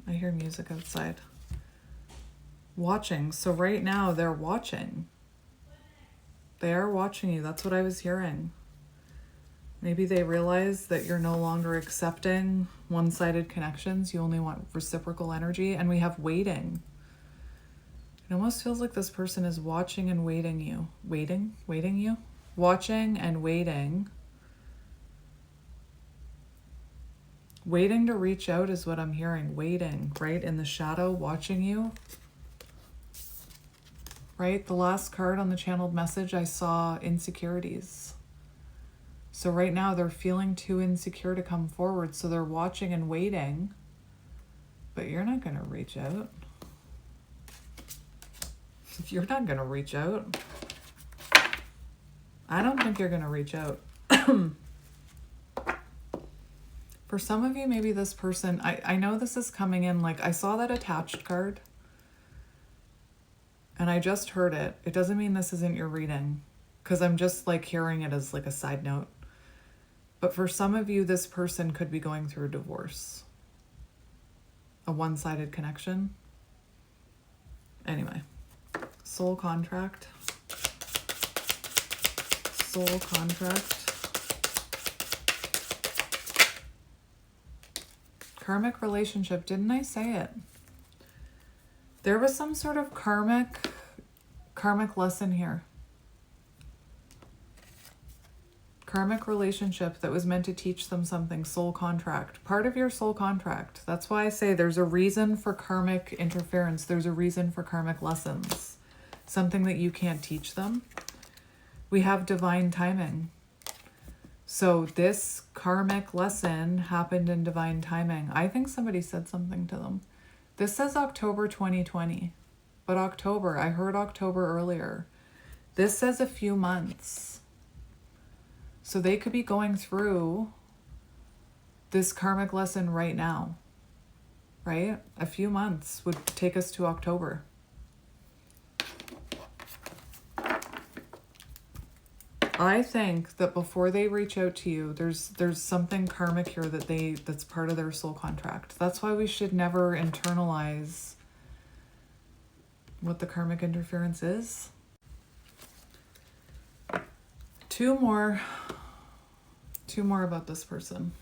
I hear music outside. Watching. So right now they're watching. They are watching you. That's what I was hearing. Maybe they realize that you're no longer accepting one-sided connections. You only want reciprocal energy. And we have waiting. It almost feels like this person is watching and waiting you. Waiting you? Watching and waiting. Waiting to reach out is what I'm hearing. Waiting, right? In the shadow, watching you. Right? The last card on the channeled message, I saw insecurities. So right now they're feeling too insecure to come forward. So they're watching and waiting. But you're not going to reach out. You're not going to reach out. I don't think you're going to reach out. For some of you, maybe this person, I know this is coming in, like I saw that attached card and I just heard it. It doesn't mean this isn't your reading, because I'm just like hearing it as like a side note. But for some of you, this person could be going through a divorce, a one-sided connection. Anyway, soul contract. Soul contract. Karmic relationship. Didn't I say it? There was some sort of karmic lesson here. Karmic relationship that was meant to teach them something. Soul contract. Part of your soul contract. That's why I say there's a reason for karmic interference. There's a reason for karmic lessons. Something that you can't teach them. We have divine timing. So this karmic lesson happened in divine timing. I think somebody said something to them. This says October 2020, but October, I heard October earlier. This says a few months. So they could be going through this karmic lesson right now, right? A few months would take us to October. I think that before they reach out to you, there's something karmic here that's part of their soul contract. That's why we should never internalize what the karmic interference is. Two more about this person.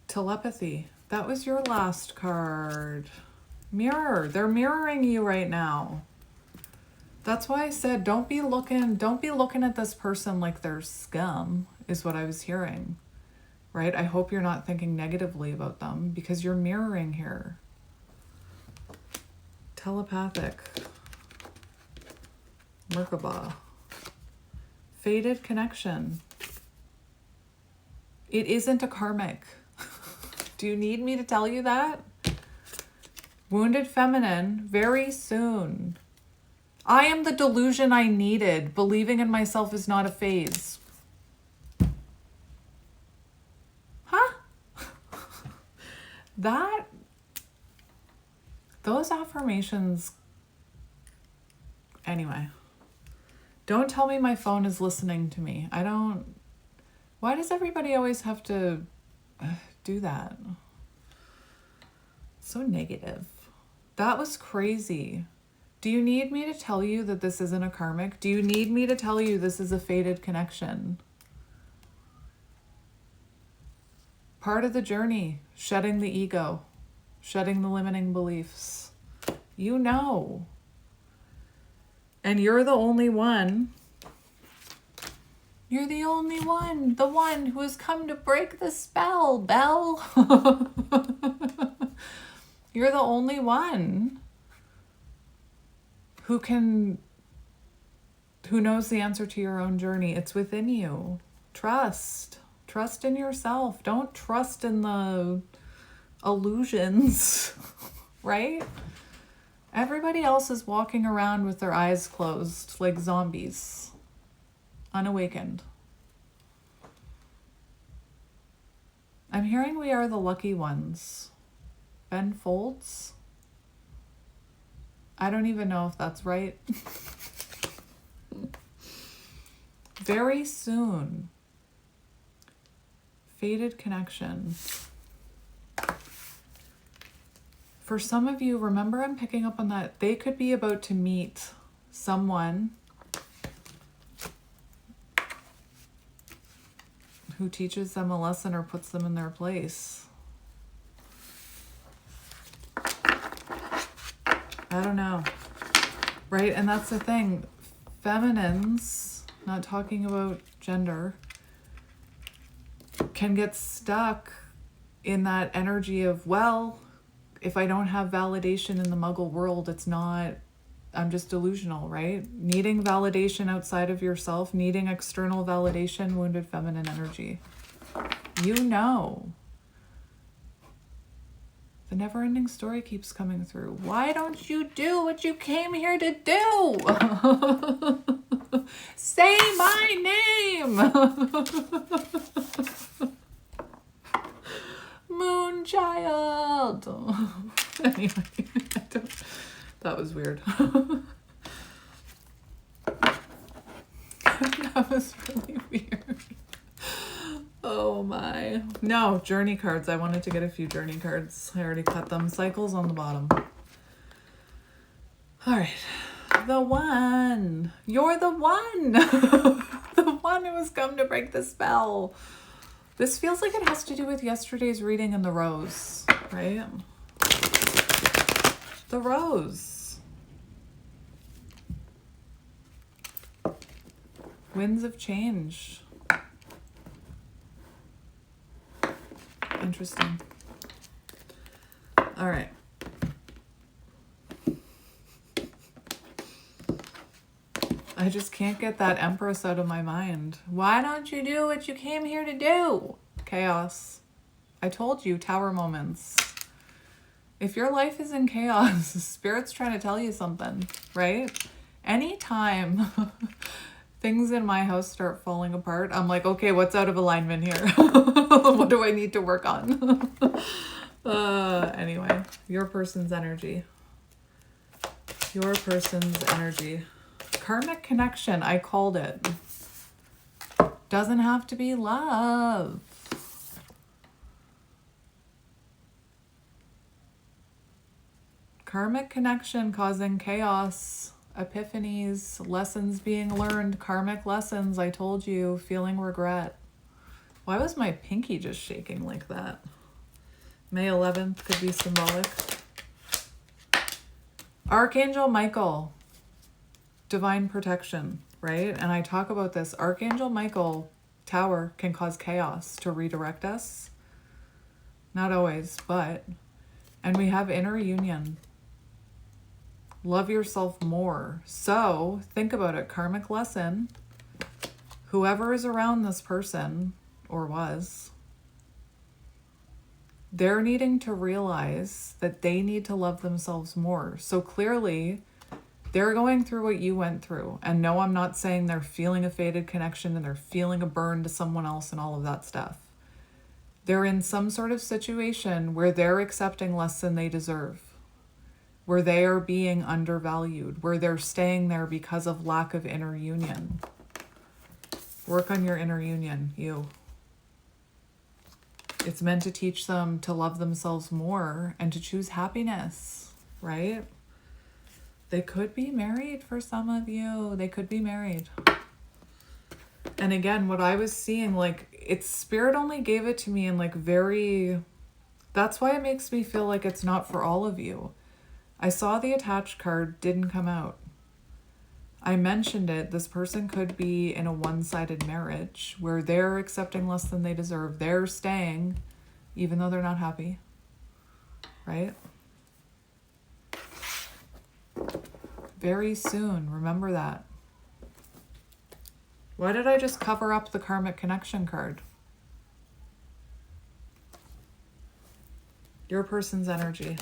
Telepathy. That was your last card. Mirror. They're mirroring you right now. That's why I said don't be looking at this person like they're scum, is what I was hearing. Right? I hope you're not thinking negatively about them, because you're mirroring here. Telepathic. Merkaba. Fated connection. It isn't a karmic. Do you need me to tell you that? Wounded feminine, very soon. I am the delusion I needed. Believing in myself is not a phase. Those affirmations, anyway, don't tell me my phone is listening to me. Why does everybody always have to do that? So negative. That was crazy. Do you need me to tell you that this isn't a karmic? Do you need me to tell you this is a fated connection? Part of the journey, shedding the ego, shedding the limiting beliefs. You know. And you're the only one. You're the only one. The one who has come to break the spell, Belle. You're the only one who knows the answer to your own journey. It's within you. Trust in yourself. Don't trust in the illusions, right? Everybody else is walking around with their eyes closed like zombies, unawakened. I'm hearing we are the lucky ones. Ben Folds? I don't even know if that's right. Very soon. Fated connection. For some of you, remember I'm picking up on that. They could be about to meet someone who teaches them a lesson or puts them in their place. I don't know. Right? And that's the thing. Feminines, not talking about gender, can get stuck in that energy of, well, if I don't have validation in the muggle world, I'm just delusional, right? Needing validation outside of yourself, needing external validation, wounded feminine energy. You know. The never-ending story keeps coming through. Why don't you do what you came here to do? Say my name! Moonchild! Anyway, that was weird. That was really weird. Oh my. No, journey cards. I wanted to get a few journey cards. I already cut them. Cycles on the bottom. All right. The one. You're the one. The one who has come to break the spell. This feels like it has to do with yesterday's reading in the rose, right? The rose. Winds of change. Interesting. All right. I just can't get that Empress out of my mind. Why don't you do what you came here to do? Chaos. I told you, tower moments. If your life is in chaos, Spirit's trying to tell you something, right? Anytime things in my house start falling apart, I'm like, okay, what's out of alignment here? What do I need to work on? Anyway, your person's energy. Your person's energy. Karmic connection, I called it. Doesn't have to be love. Karmic connection causing chaos, epiphanies, lessons being learned, karmic lessons, I told you, feeling regret. Why was my pinky just shaking like that? May 11th could be symbolic. Archangel Michael, divine protection, right? And I talk about this. Archangel Michael tower can cause chaos to redirect us. Not always, but. And we have inner union. Love yourself more. So think about it. Karmic lesson. Whoever is around this person, or was, they're needing to realize that they need to love themselves more. So clearly, they're going through what you went through. And no, I'm not saying they're feeling a fated connection and they're feeling a burn to someone else and all of that stuff. They're in some sort of situation where they're accepting less than they deserve, where they are being undervalued, where they're staying there because of lack of inner union. Work on your inner union, you. It's meant to teach them to love themselves more and to choose happiness, right? They could be married for some of you. They could be married. And again, what I was seeing, like, it's Spirit only gave it to me in like very, that's why it makes me feel like it's not for all of you. I saw the attached card didn't come out. I mentioned it. This person could be in a one-sided marriage where they're accepting less than they deserve. They're staying even though they're not happy, right? Very soon. Remember that. Why did I just cover up the karmic connection card? Your person's energy.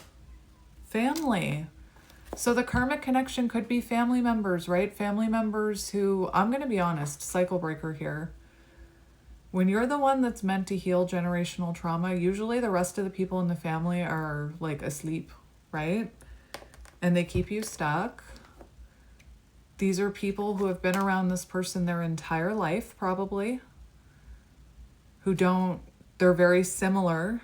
Family. So the karmic connection could be family members, right? Family members who, I'm going to be honest, cycle breaker here. When you're the one that's meant to heal generational trauma, usually the rest of the people in the family are like asleep, right? And they keep you stuck. These are people who have been around this person their entire life, probably, they're very similar,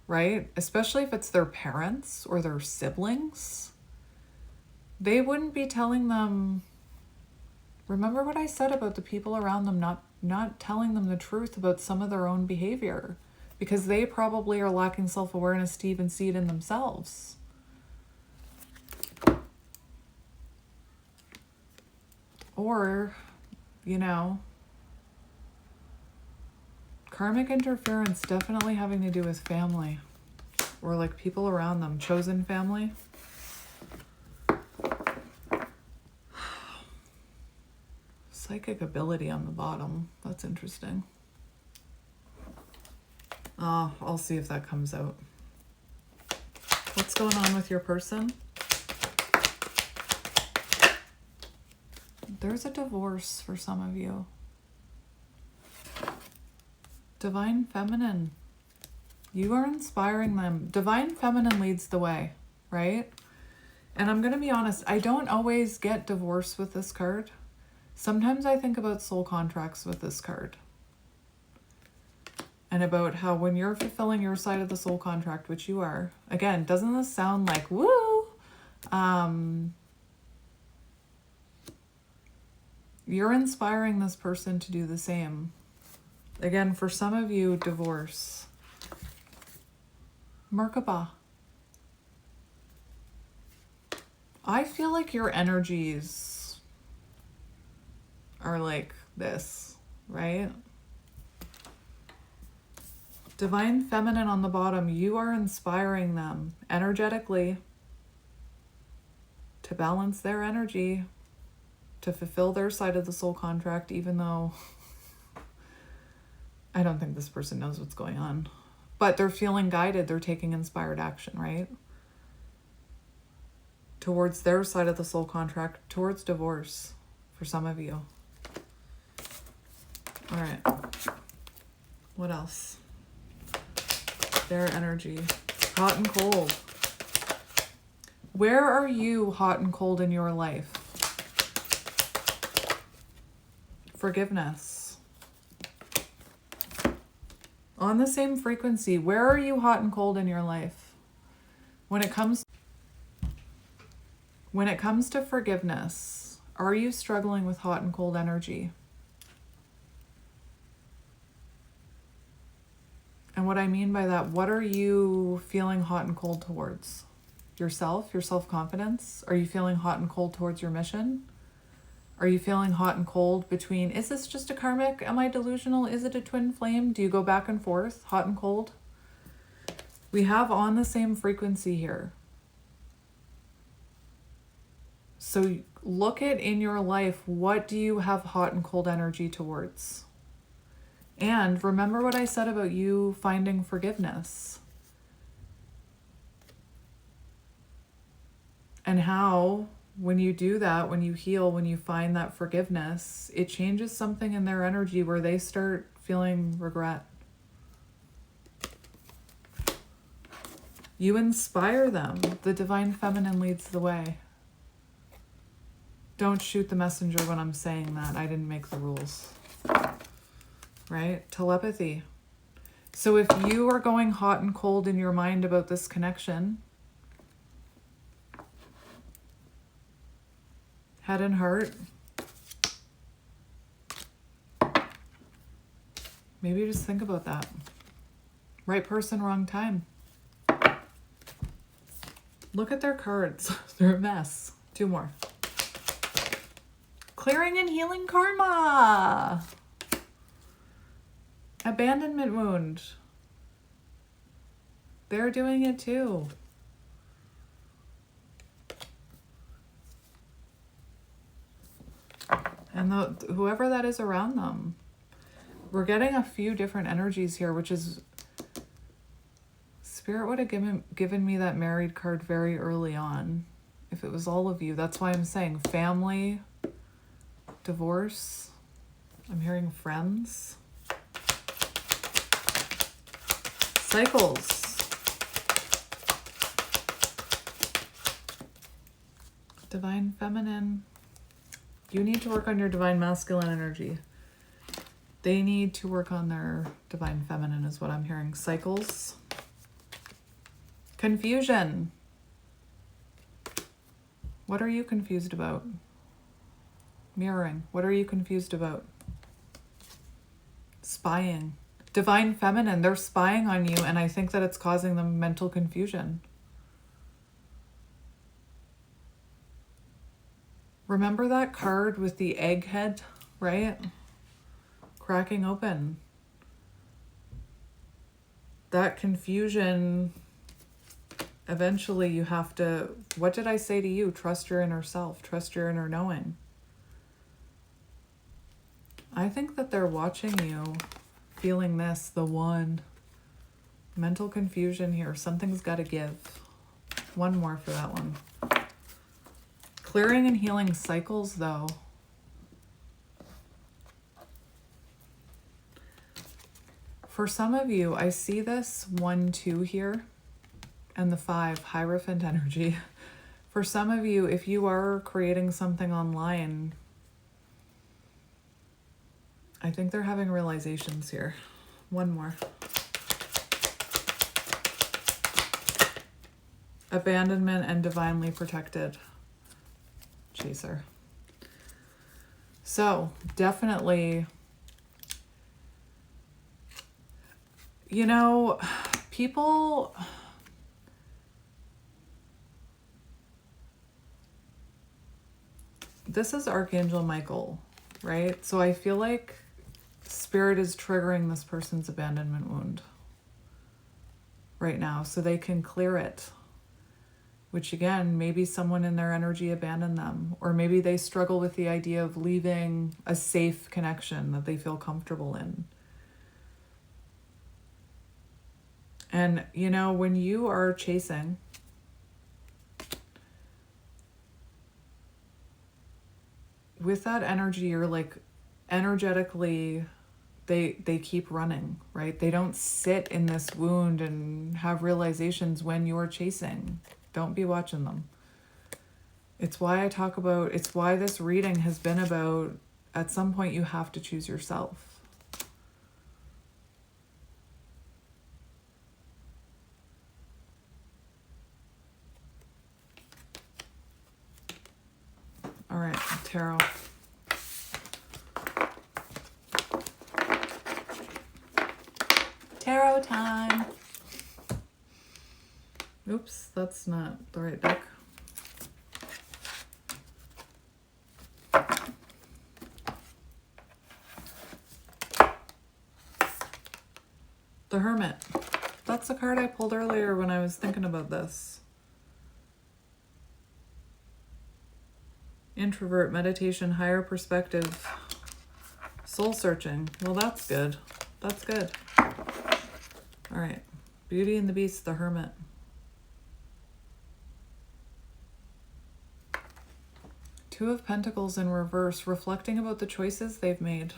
right? Especially if it's their parents or their siblings. They wouldn't be telling them, remember what I said about the people around them not telling them the truth about some of their own behavior, because they probably are lacking self-awareness to even see it in themselves. Or, karmic interference definitely having to do with family or like people around them, chosen family. Psychic ability on the bottom. That's interesting. I'll see if that comes out. What's going on with your person? There's a divorce for some of you. Divine Feminine. You are inspiring them. Divine Feminine leads the way, right? And I'm going to be honest, I don't always get divorce with this card. Sometimes I think about soul contracts with this card. And about how when you're fulfilling your side of the soul contract, which you are, again, doesn't this sound like, woo? You're inspiring this person to do the same. Again, for some of you, divorce. Merkaba. I feel like your energies are like this, right? Divine Feminine on the bottom, you are inspiring them energetically to balance their energy, to fulfill their side of the soul contract, even though I don't think this person knows what's going on. But they're feeling guided, they're taking inspired action, right? Towards their side of the soul contract, towards divorce, for some of you. All right. What else? Their energy. Hot and cold. Where are you hot and cold in your life? Forgiveness. On the same frequency, where are you hot and cold in your life? When it comes to forgiveness, are you struggling with hot and cold energy? And what I mean by that, what are you feeling hot and cold towards? Yourself, your self-confidence? Are you feeling hot and cold towards your mission? Are you feeling hot and cold between, is this just a karmic? Am I delusional? Is it a twin flame? Do you go back and forth, hot and cold? We have on the same frequency here. So look at in your life, what do you have hot and cold energy towards? And remember what I said about you finding forgiveness. And how, when you do that, when you heal, when you find that forgiveness, it changes something in their energy where they start feeling regret. You inspire them. The divine feminine leads the way. Don't shoot the messenger when I'm saying that. I didn't make the rules. Right? Telepathy. So if you are going hot and cold in your mind about this connection, head and heart, maybe just think about that. Right person, wrong time. Look at their cards. They're a mess. 2 more. Clearing and healing karma. Abandonment wound. They're doing it too. And whoever that is around them. We're getting a few different energies here, which is... Spirit would have given me that married card very early on. If it was all of you. That's why I'm saying family, divorce. I'm hearing friends. Cycles. Divine feminine. You need to work on your divine masculine energy. They need to work on their divine feminine is what I'm hearing. Cycles. Confusion. What are you confused about? Mirroring. What are you confused about? Spying. Divine feminine. They're spying on you, and I think that it's causing them mental confusion. Remember that card with the egg head, right? Cracking open. That confusion, eventually you have to, what did I say to you? Trust your inner self, trust your inner knowing. I think that they're watching you, feeling this, the one. Mental confusion here, something's got to give. 1 more for that one. Clearing and healing cycles, though. For some of you, I see this 1, 2 here, and the 5, Hierophant energy. For some of you, if you are creating something online, I think they're having realizations here. 1 more. Abandonment and divinely protected. Chaser. So, definitely, you know, people... This is Archangel Michael, right? So I feel like Spirit is triggering this person's abandonment wound right now so they can clear it. Which again, maybe someone in their energy abandoned them, or maybe they struggle with the idea of leaving a safe connection that they feel comfortable in. And, you know, when you are chasing, with that energy, you're like energetically, they keep running, right? They don't sit in this wound and have realizations when you're chasing. Don't be watching them. It's why I talk about, it's why this reading has been about, at some point you have to choose yourself. All right, tarot. Tarot time. Oops, that's not the right deck. The Hermit. That's the card I pulled earlier when I was thinking about this. Introvert, meditation, higher perspective, soul searching. Well, that's good. That's good. All right. Beauty and the Beast, the Hermit. Two of Pentacles in reverse, reflecting about the choices they've made.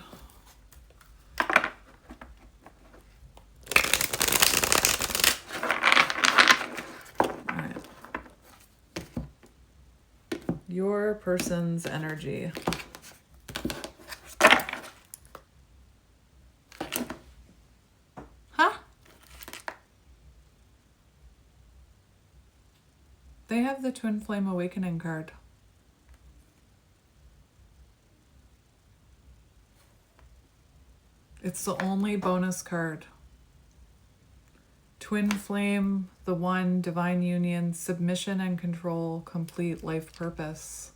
person's energy. Huh? They have the Twin Flame Awakening card. It's the only bonus card. Twin Flame, the One, Divine Union, Submission and Control, Complete Life Purpose.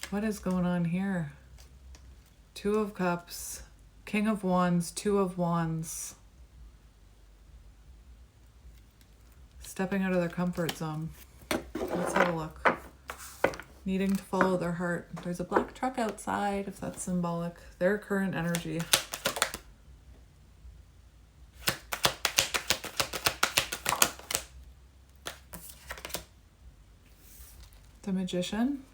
What is going on here? Two of Cups, King of Wands, Two of Wands. Stepping out of their comfort zone. Let's have a look. Needing to follow their heart. There's a black truck outside, if that's symbolic. Their current energy. The Magician.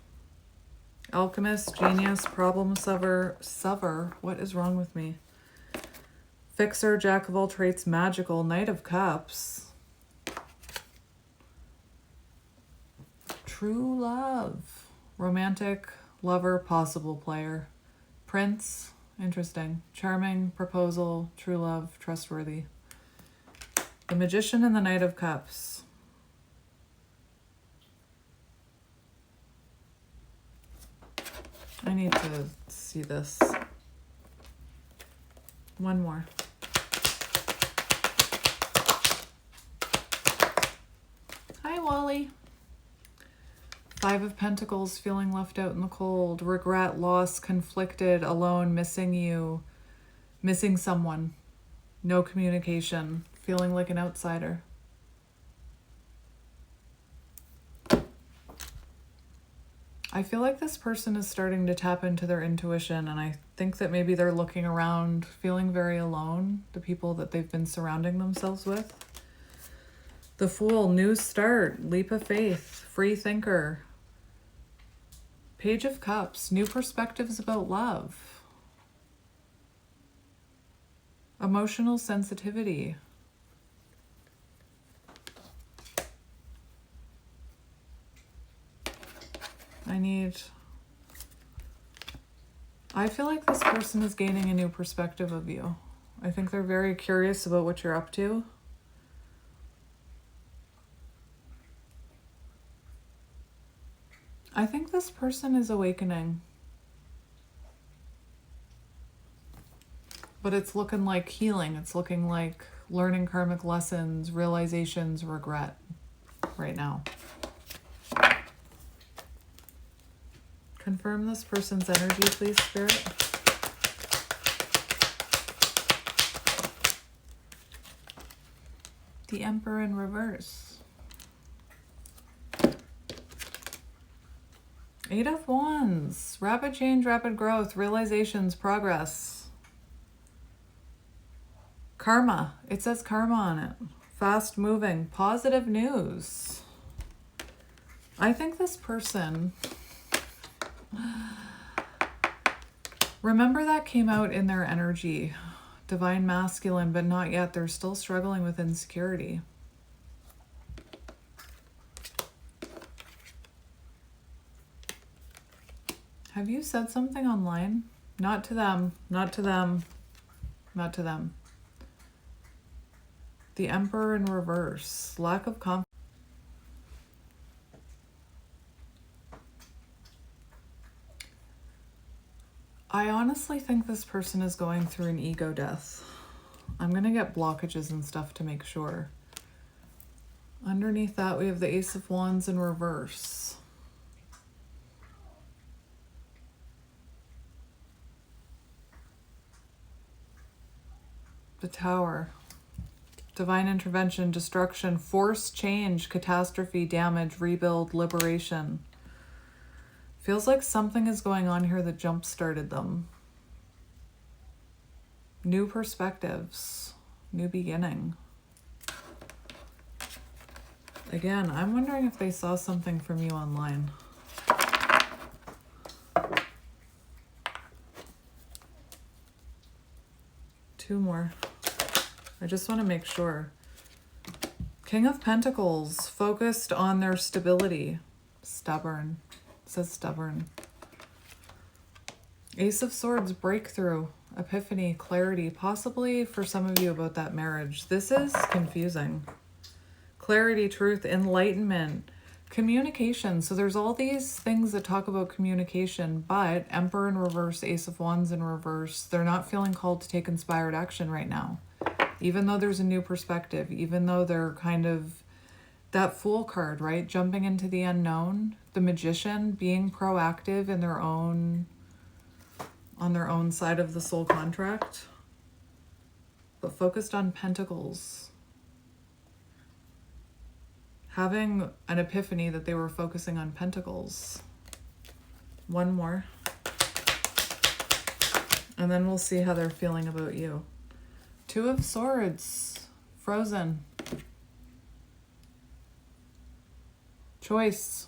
Alchemist, Genius, Problem Solver. What is wrong with me? Fixer, Jack of all traits, Magical, Knight of Cups. True love. Romantic, lover, possible player. Prince, interesting. Charming, proposal, true love, trustworthy. The Magician and the Knight of Cups. I need to see this. One more. Hi, Wally. Five of Pentacles, feeling left out in the cold. Regret, loss, conflicted, alone, missing you, missing someone. No communication, feeling like an outsider. I feel like this person is starting to tap into their intuition, and I think that maybe they're looking around, feeling very alone, the people that they've been surrounding themselves with. The Fool, new start, leap of faith, free thinker. Page of Cups, new perspectives about love. Emotional sensitivity. I feel like this person is gaining a new perspective of you. I think they're very curious about what you're up to. I think this person is awakening. But it's looking like healing. It's looking like learning karmic lessons, realizations, regret right now. Confirm this person's energy, please, Spirit. The Emperor in reverse. Eight of Wands. Rapid change, rapid growth, realizations, progress. Karma. It says karma on it. Fast moving, positive news. I think this person... Remember that came out in their energy. Divine masculine, but not yet. They're still struggling with insecurity. Have you said something online? Not to them, not to them, not to them. The Emperor in reverse. Lack of confidence. I honestly think this person is going through an ego death. I'm going to get blockages and stuff to make sure. Underneath that, we have the Ace of Wands in reverse. The Tower. Divine intervention, destruction, force, change, catastrophe, damage, rebuild, liberation. Feels like something is going on here that jump-started them. New perspectives, new beginning. Again, I'm wondering if they saw something from you online. Two more. I just want to make sure. King of Pentacles, focused on their stability. Stubborn. It says stubborn. Ace of Swords, breakthrough, epiphany, clarity, possibly for some of you about that marriage. This is confusing. Clarity, truth, enlightenment, communication. So there's all these things that talk about communication, but Emperor in reverse, Ace of Wands in reverse, they're not feeling called to take inspired action right now. Even though there's a new perspective, even though they're kind of that Fool card, right? Jumping into the unknown, the Magician, being proactive in their own, on their own side of the soul contract, but focused on Pentacles. Having an epiphany that they were focusing on Pentacles. One more. And then we'll see how they're feeling about you. Two of Swords, frozen. Choice,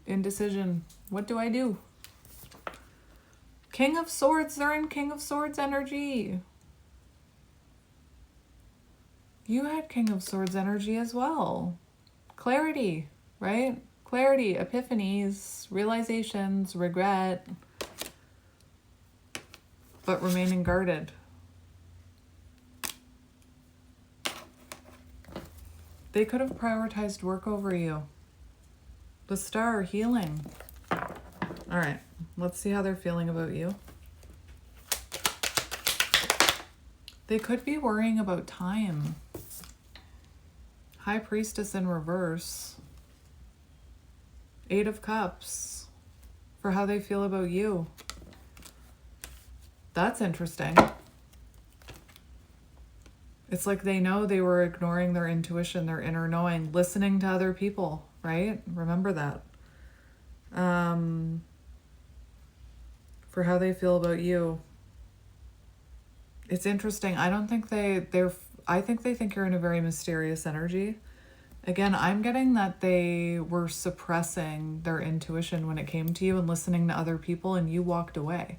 indecision. What do I do? King of Swords, they're in King of Swords energy. You had King of Swords energy as well. Clarity, right? Clarity, epiphanies, realizations, regret, but remaining guarded. They could have prioritized work over you. The Star, healing. All right, let's see how they're feeling about you. They could be worrying about time. High Priestess in reverse. Eight of Cups for how they feel about you. That's interesting. It's like they know they were ignoring their intuition, their inner knowing, listening to other people, right? Remember that. For how they feel about you. It's interesting. I don't think I think they think you're in a very mysterious energy. Again, I'm getting that they were suppressing their intuition when it came to you and listening to other people, and you walked away.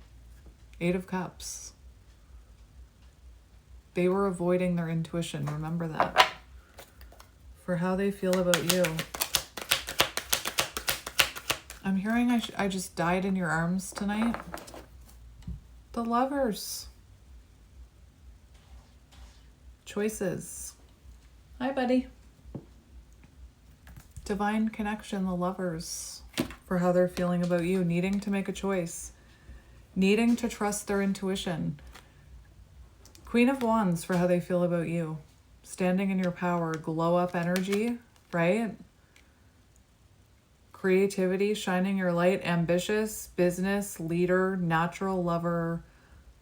Eight of Cups. They were avoiding their intuition. Remember that. For how they feel about you. I'm hearing I just died in your arms tonight. The Lovers. Choices. Hi, buddy. Divine connection, the Lovers. For how they're feeling about you. Needing to make a choice. Needing to trust their intuition. Queen of Wands for how they feel about you. Standing in your power. Glow up energy, right? Creativity, shining your light. Ambitious, business, leader, natural lover,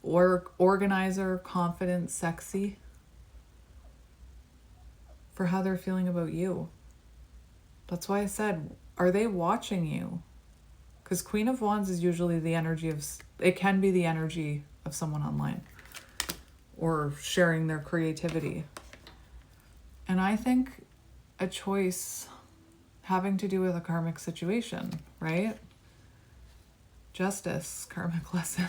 or organizer, confident, sexy. For how they're feeling about you. That's why I said, are they watching you? Because Queen of Wands is usually the energy of, it can be the energy of someone online or sharing their creativity. And I think a choice having to do with a karmic situation, right? Justice, karmic lesson.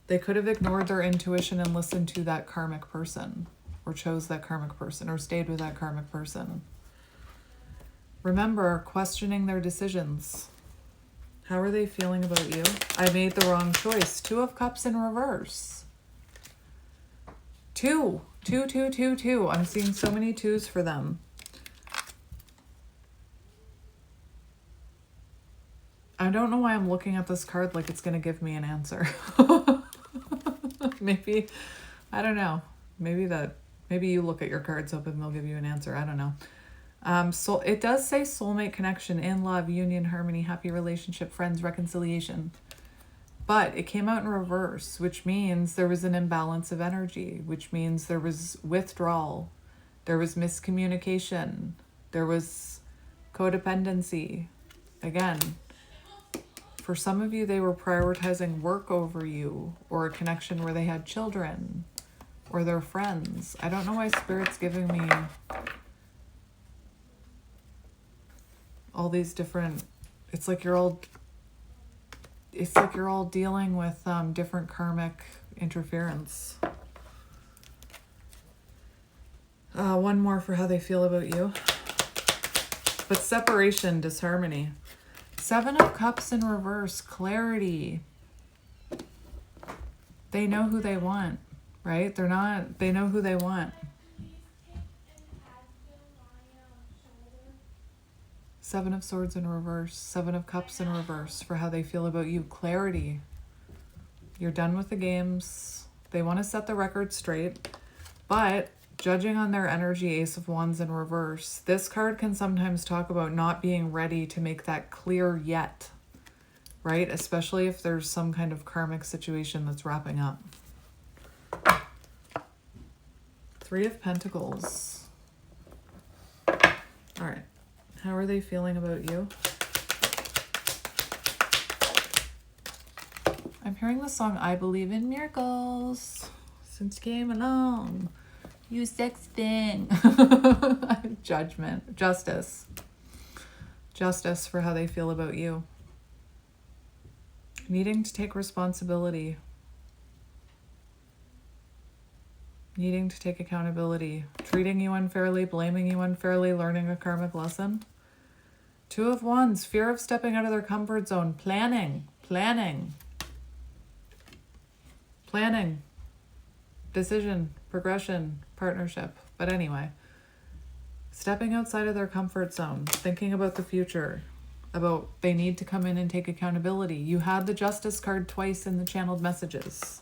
They could have ignored their intuition and listened to that karmic person, or chose that karmic person, or stayed with that karmic person. Remember, questioning their decisions. How are they feeling about you? I made the wrong choice. Two of Cups in reverse. Two. I'm seeing so many twos for them. I don't know why I'm looking at this card like it's going to give me an answer. Maybe, I don't know. Maybe you look at your cards hoping they'll give you an answer. I don't know. So it does say soulmate connection, in love, union, harmony, happy relationship, friends, reconciliation. But it came out in reverse, which means there was an imbalance of energy, which means there was withdrawal, there was miscommunication, there was codependency. Again, for some of you, they were prioritizing work over you, or a connection where they had children or their friends. I don't know why Spirit's giving me all these different, it's like you're all dealing with different karmic interference. One more for how they feel about you. But separation, disharmony. Seven of Cups in reverse, clarity. They know who they want, right? They know who they want. Seven of Swords in reverse, Seven of Cups in reverse for how they feel about you. Clarity. You're done with the games. They want to set the record straight, but judging on their energy, Ace of Wands in reverse, this card can sometimes talk about not being ready to make that clear yet, right? Especially if there's some kind of karmic situation that's wrapping up. Three of Pentacles. All right. How are they feeling about you? I'm hearing the song I Believe in Miracles since you came along. You sex thing. Judgment. Justice. Justice for how they feel about you. Needing to take responsibility. Needing to take accountability. Treating you unfairly, blaming you unfairly, learning a karmic lesson. Two of Wands. Fear of stepping out of their comfort zone. Planning. Decision, progression, partnership. But anyway, stepping outside of their comfort zone, thinking about the future, about they need to come in and take accountability. You had the Justice card twice in the channeled messages.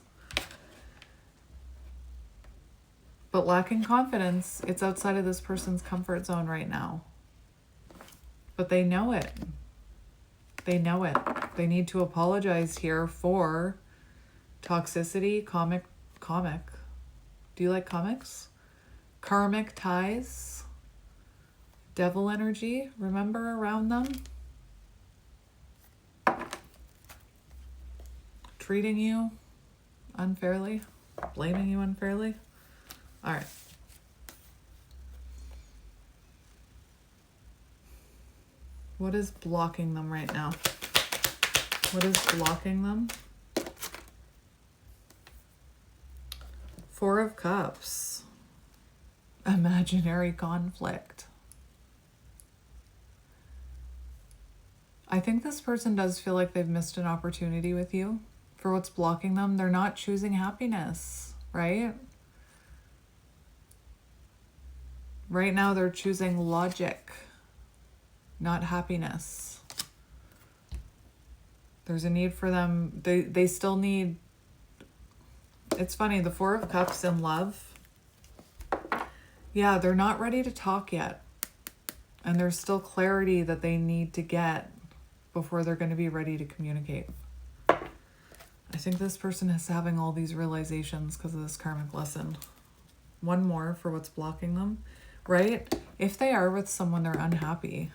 But lacking confidence, it's outside of this person's comfort zone right now. But they know it. They know it. They need to apologize here for toxicity, comic. Do you like comics? Karmic ties. Devil energy, remember, around them. Treating you unfairly. Blaming you unfairly. All right. What is blocking them right now? What is blocking them? Four of Cups. Imaginary conflict. I think this person does feel like they've missed an opportunity with you. For what's blocking them, they're not choosing happiness, right? Right now they're choosing logic, not happiness. There's a need for them. They still need... It's funny, the Four of Cups in love. Yeah, they're not ready to talk yet. And there's still clarity that they need to get before they're going to be ready to communicate. I think this person is having all these realizations because of this karmic lesson. One more for what's blocking them, right? If they are with someone, they're unhappy.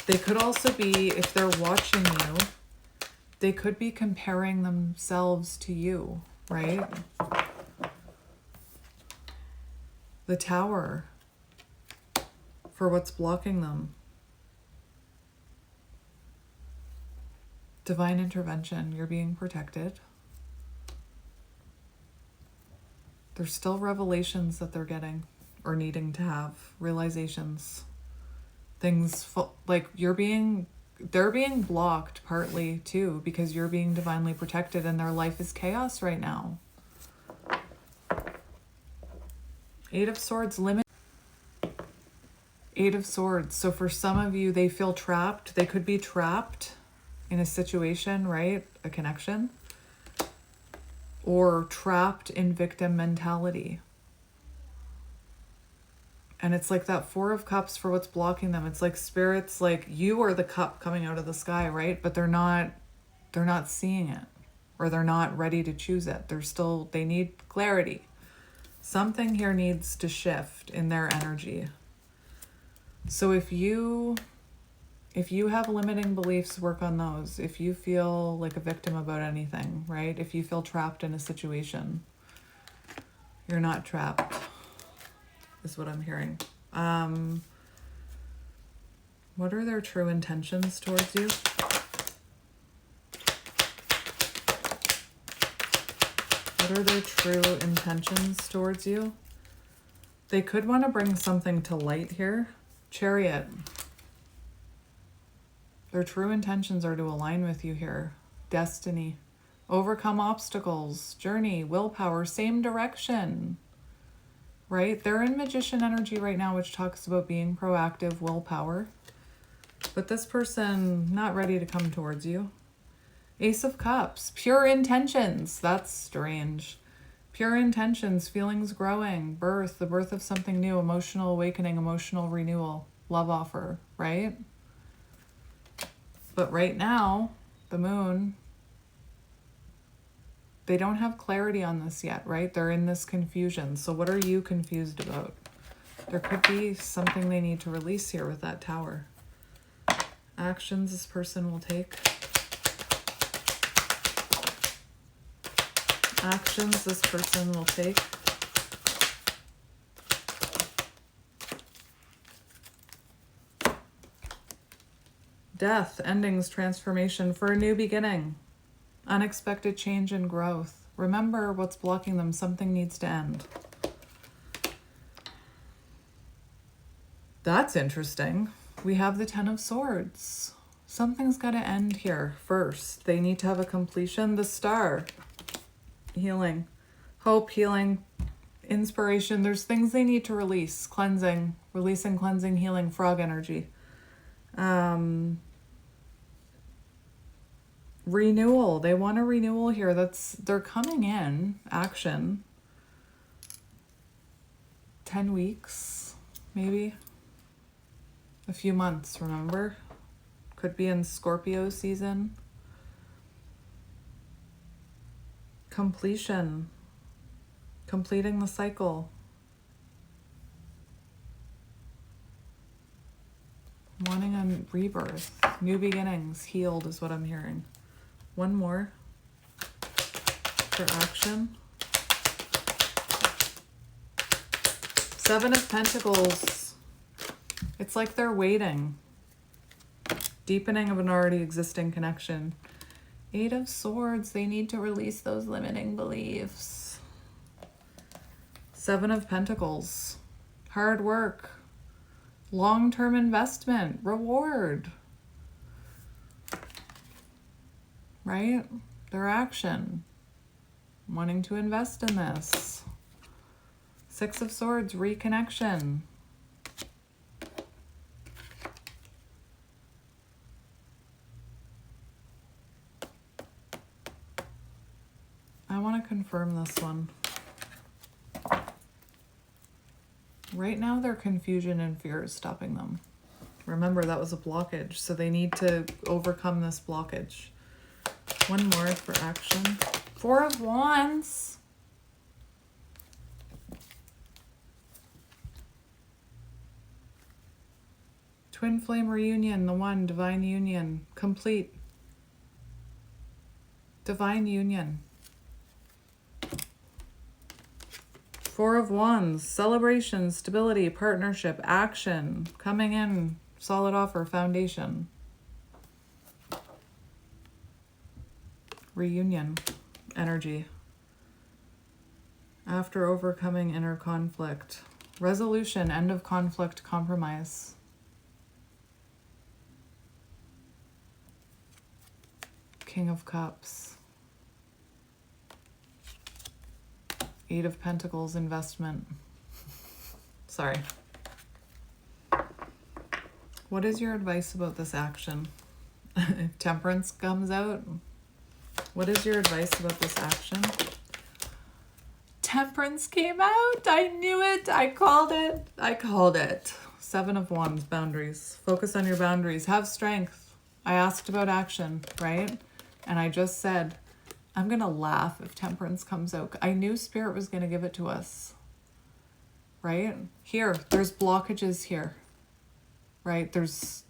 They could also be, if they're watching you, they could be comparing themselves to you, right? The Tower for what's blocking them. Divine intervention, you're being protected. There's still revelations that they're getting or needing to have, realizations. Things like they're being blocked partly too because you're being divinely protected and their life is chaos right now. Eight of Swords, limit. Eight of Swords. So for some of you, they feel trapped. They could be trapped in a situation, right? A connection. Or trapped in victim mentality. And it's like that Four of Cups for what's blocking them. It's like spirits, like you are the cup coming out of the sky, right? But they're not seeing it, or they're not ready to choose it. They need clarity. Something here needs to shift in their energy. So if you have limiting beliefs, work on those. If you feel like a victim about anything, right? If you feel trapped in a situation, you're not trapped, is what I'm hearing. What are their true intentions towards you? What are their true intentions towards you? They could want to bring something to light here. Chariot. Their true intentions are to align with you here. Destiny. Overcome obstacles. Journey. Willpower. Same direction. Right? They're in Magician energy right now, which talks about being proactive, willpower. But this person not ready to come towards you. Ace of Cups. Pure intentions. That's strange. Pure intentions, feelings growing, birth, the birth of something new, emotional awakening, emotional renewal, love offer, right? But right now, the moon, they don't have clarity on this yet, right? They're in this confusion. So what are you confused about? There could be something they need to release here with that Tower. Actions this person will take. Actions this person will take. Death, endings, transformation for a new beginning. Unexpected change and growth. Remember what's blocking them. Something needs to end. That's interesting. We have the Ten of Swords. Something's got to end here first. They need to have a completion. The Star. Healing. Hope, healing, inspiration. There's things they need to release. Cleansing. Releasing, cleansing, healing. Frog energy. Renewal. They want a renewal here. They're coming in. Action. 10 weeks, maybe. A few months, remember? Could be in Scorpio season. Completion. Completing the cycle. Wanting a rebirth. New beginnings. Healed is what I'm hearing. One more for action. Seven of Pentacles. It's like they're waiting. Deepening of an already existing connection. Eight of Swords. They need to release those limiting beliefs. Seven of Pentacles. Hard work. Long-term investment. Reward. Right? Their action. Wanting to invest in this. Six of Swords. Reconnection. I want to confirm this one. Right now, their confusion and fear is stopping them. Remember, that was a blockage, so they need to overcome this blockage. One more for action. Four of Wands. Twin flame reunion, the one, divine union, complete. Divine union. Four of Wands, celebration, stability, partnership, action, coming in, solid offer, foundation. Reunion, energy. After overcoming inner conflict. Resolution, end of conflict, compromise. King of Cups. Eight of Pentacles, investment. Sorry. What is your advice about this action? If Temperance comes out, what is your advice about this action? Temperance came out. I knew it. I called it. I called it. Seven of Wands, boundaries. Focus on your boundaries. Have strength. I asked about action, right? And I just said, I'm going to laugh if Temperance comes out. I knew Spirit was going to give it to us, right? Here, there's blockages here, right? There's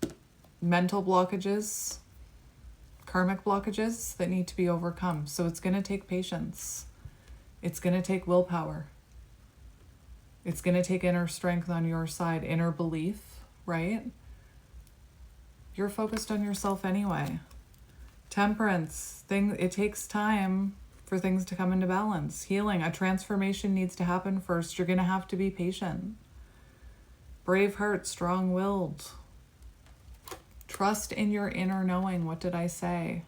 mental blockages, karmic blockages that need to be overcome. So it's going to take patience. It's going to take willpower. It's going to take inner strength on your side, inner belief, right? You're focused on yourself anyway. Temperance, it takes time for things to come into balance. Healing, a transformation needs to happen first. You're going to have to be patient. Brave heart, strong-willed. Trust in your inner knowing. What did I say?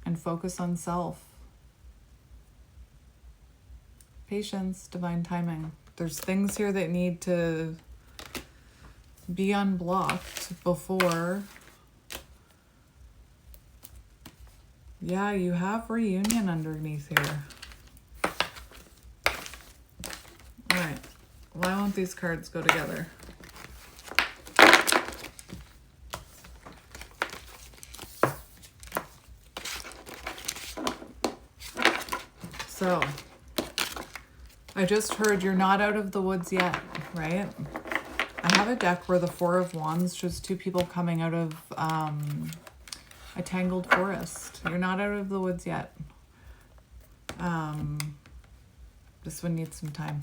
And focus on self. Patience, divine timing. There's things here that need to be unblocked before. Yeah, you have reunion underneath here. All right. Why won't these cards go together? So, I just heard you're not out of the woods yet, right? I have a deck where the Four of Wands shows two people coming out of a tangled forest. You're not out of the woods yet. This one needs some time.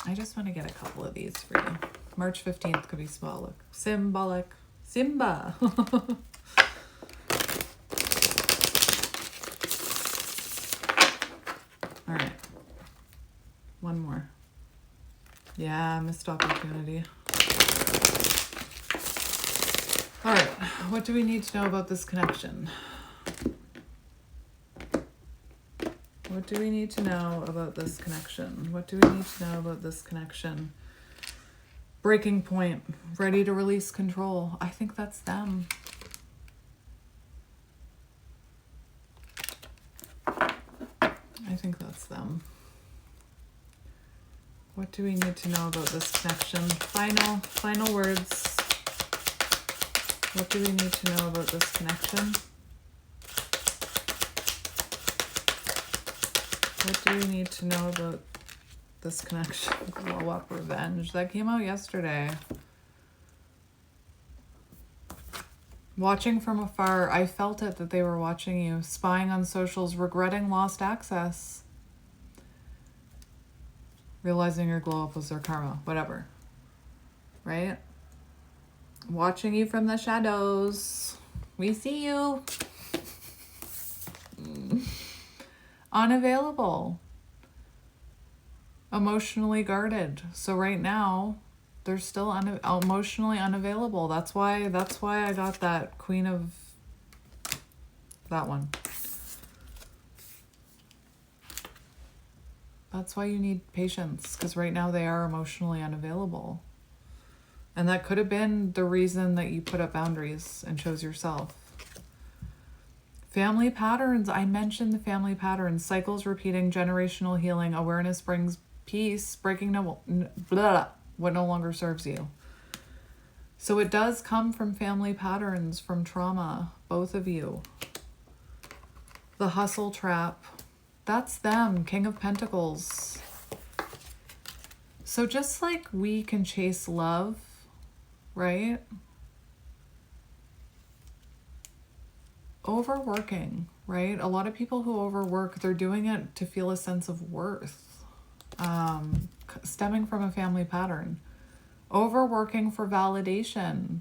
I just want to get a couple of these for you. March 15th could be symbolic. Simba. All right. One more. Yeah, missed opportunity. All right. What do we need to know about this connection? What do we need to know about this connection? What do we need to know about this connection? Breaking point. Ready to release control. I think that's them. I think that's them. What do we need to know about this connection? Final words. What do we need to know about this connection? What do we need to know about this connection? Glow up revenge. That came out yesterday. Watching from afar. I felt it that they were watching you. Spying on socials. Regretting lost access. Realizing your glow up was their karma. Whatever. Right? Watching you from the shadows. We see you. Unavailable. Emotionally guarded. So right now, they're still emotionally unavailable. That's why I got that Queen of that one. That's why you need patience, because right now they are emotionally unavailable. And that could have been the reason that you put up boundaries and chose yourself. Family patterns. I mentioned the family patterns. Cycles repeating, generational healing. Awareness brings peace. Breaking what no longer serves you. So it does come from family patterns, from trauma. Both of you. The hustle trap. That's them. King of Pentacles. So just like we can chase love, right? Overworking, right? A lot of people who overwork, they're doing it to feel a sense of worth, stemming from a family pattern. Overworking for validation,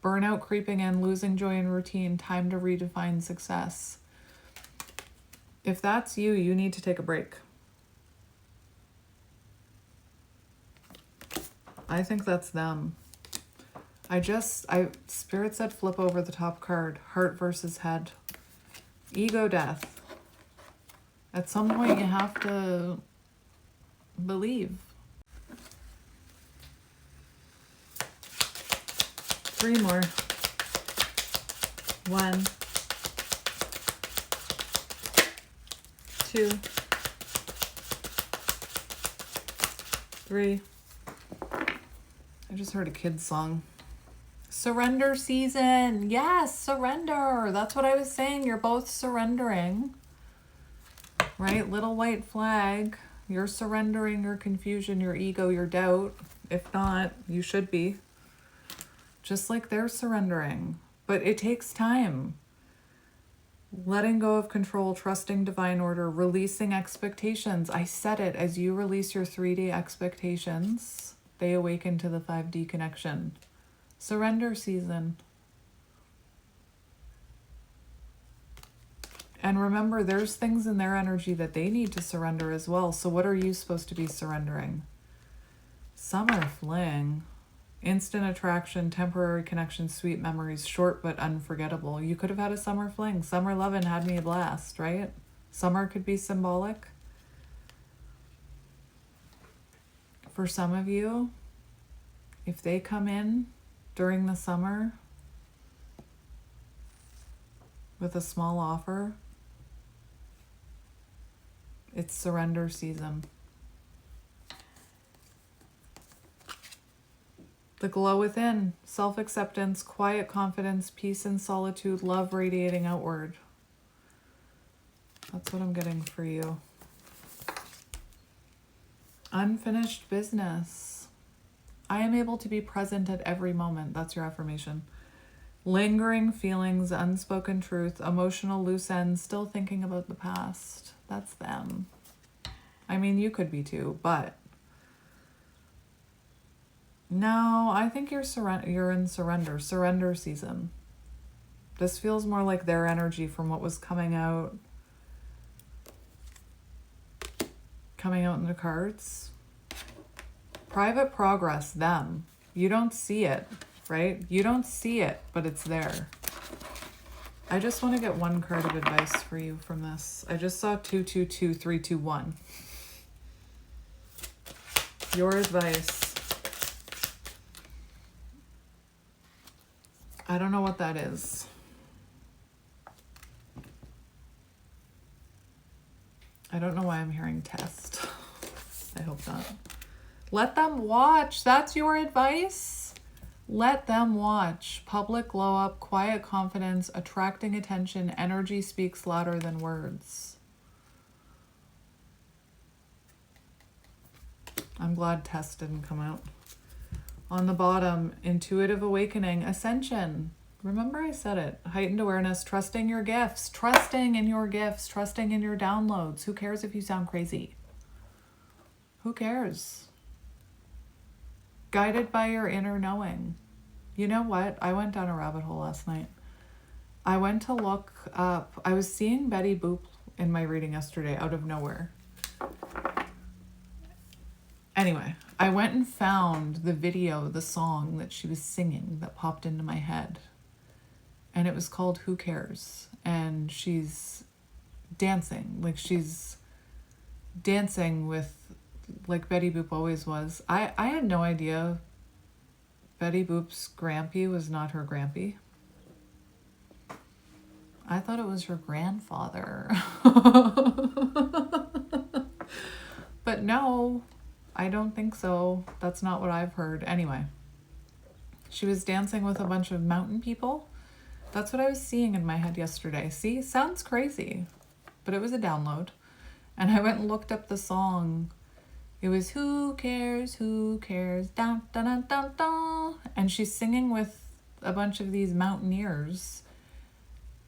burnout creeping in, losing joy in routine, time to redefine success. If that's you, you need to take a break. I think that's them. Spirit said flip over the top card. Heart versus head. Ego death. At some point you have to believe. 3 more. 1, 2, 3. I just heard a kid's song. Surrender season. Yes, surrender. That's what I was saying. You're both surrendering. Right? Little white flag. You're surrendering your confusion, your ego, your doubt. If not, you should be. Just like they're surrendering. But it takes time. Letting go of control, trusting divine order, releasing expectations. I said it. As you release your 3D expectations, they awaken to the 5D connection. Surrender season. And remember, there's things in their energy that they need to surrender as well. So what are you supposed to be surrendering? Summer fling. Instant attraction, temporary connection, sweet memories, short but unforgettable. You could have had a summer fling. Summer lovin' had me a blast, right? Summer could be symbolic. For some of you, if they come in during the summer with a small offer, it's surrender season. The glow within, self-acceptance, quiet confidence, peace and solitude, love radiating outward. That's what I'm getting for you. Unfinished business. I am able to be present at every moment. That's your affirmation. Lingering feelings, unspoken truth, emotional loose ends, still thinking about the past. That's them. I mean, you could be too, but no, I think you're in surrender season. This feels more like their energy from what was coming out in the cards. Private progress, them. You don't see it, right? You don't see it, but it's there. I just want to get one card of advice for you from this. I just saw 222321. Your advice. I don't know what that is. I don't know why I'm hearing test. I hope not. Let them watch. That's your advice. Let them watch. Public glow up, quiet confidence, attracting attention, energy speaks louder than words. I'm glad test didn't come out. On the bottom, intuitive awakening, ascension. Remember I said it. Heightened awareness, trusting your gifts, trusting in your gifts, trusting in your downloads. Who cares if you sound crazy? Who cares? Guided by your inner knowing. You know what? I went down a rabbit hole last night. I went to look up, I was seeing Betty Boop in my reading yesterday out of nowhere. Anyway, I went and found the video, the song that she was singing that popped into my head. And it was called Who Cares? And she's dancing. Like she's dancing with, like Betty Boop always was. I had no idea Betty Boop's grampy was not her grampy. I thought it was her grandfather. But no, I don't think so. That's not what I've heard. Anyway, she was dancing with a bunch of mountain people. That's what I was seeing in my head yesterday. See, sounds crazy, but it was a download. And I went and looked up the song. It was Who Cares, Who Cares, dun, dun, dun, dun, dun. And she's singing with a bunch of these mountaineers.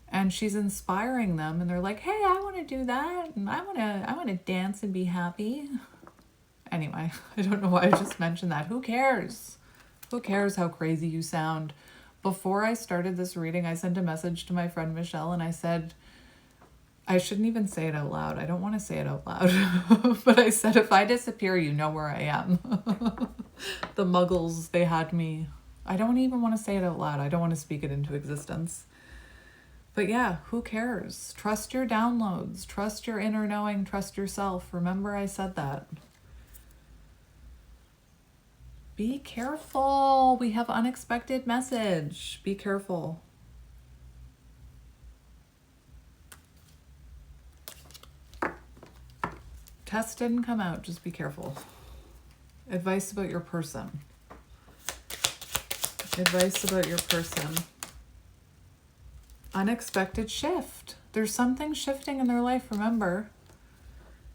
And she's inspiring them. And they're like, hey, I want to do that. And I want to dance and be happy. Anyway, I don't know why I just mentioned that. Who cares? Who cares how crazy you sound? Before I started this reading, I sent a message to my friend Michelle and I said, I shouldn't even say it out loud. I don't want to say it out loud. But I said, if I disappear, you know where I am. The muggles, they had me. I don't even want to say it out loud. I don't want to speak it into existence. But yeah, who cares? Trust your downloads. Trust your inner knowing. Trust yourself. Remember I said that. Be careful. We have unexpected message. Be careful. Test didn't come out. Just be careful. Advice about your person. Advice about your person. Unexpected shift. There's something shifting in their life, remember.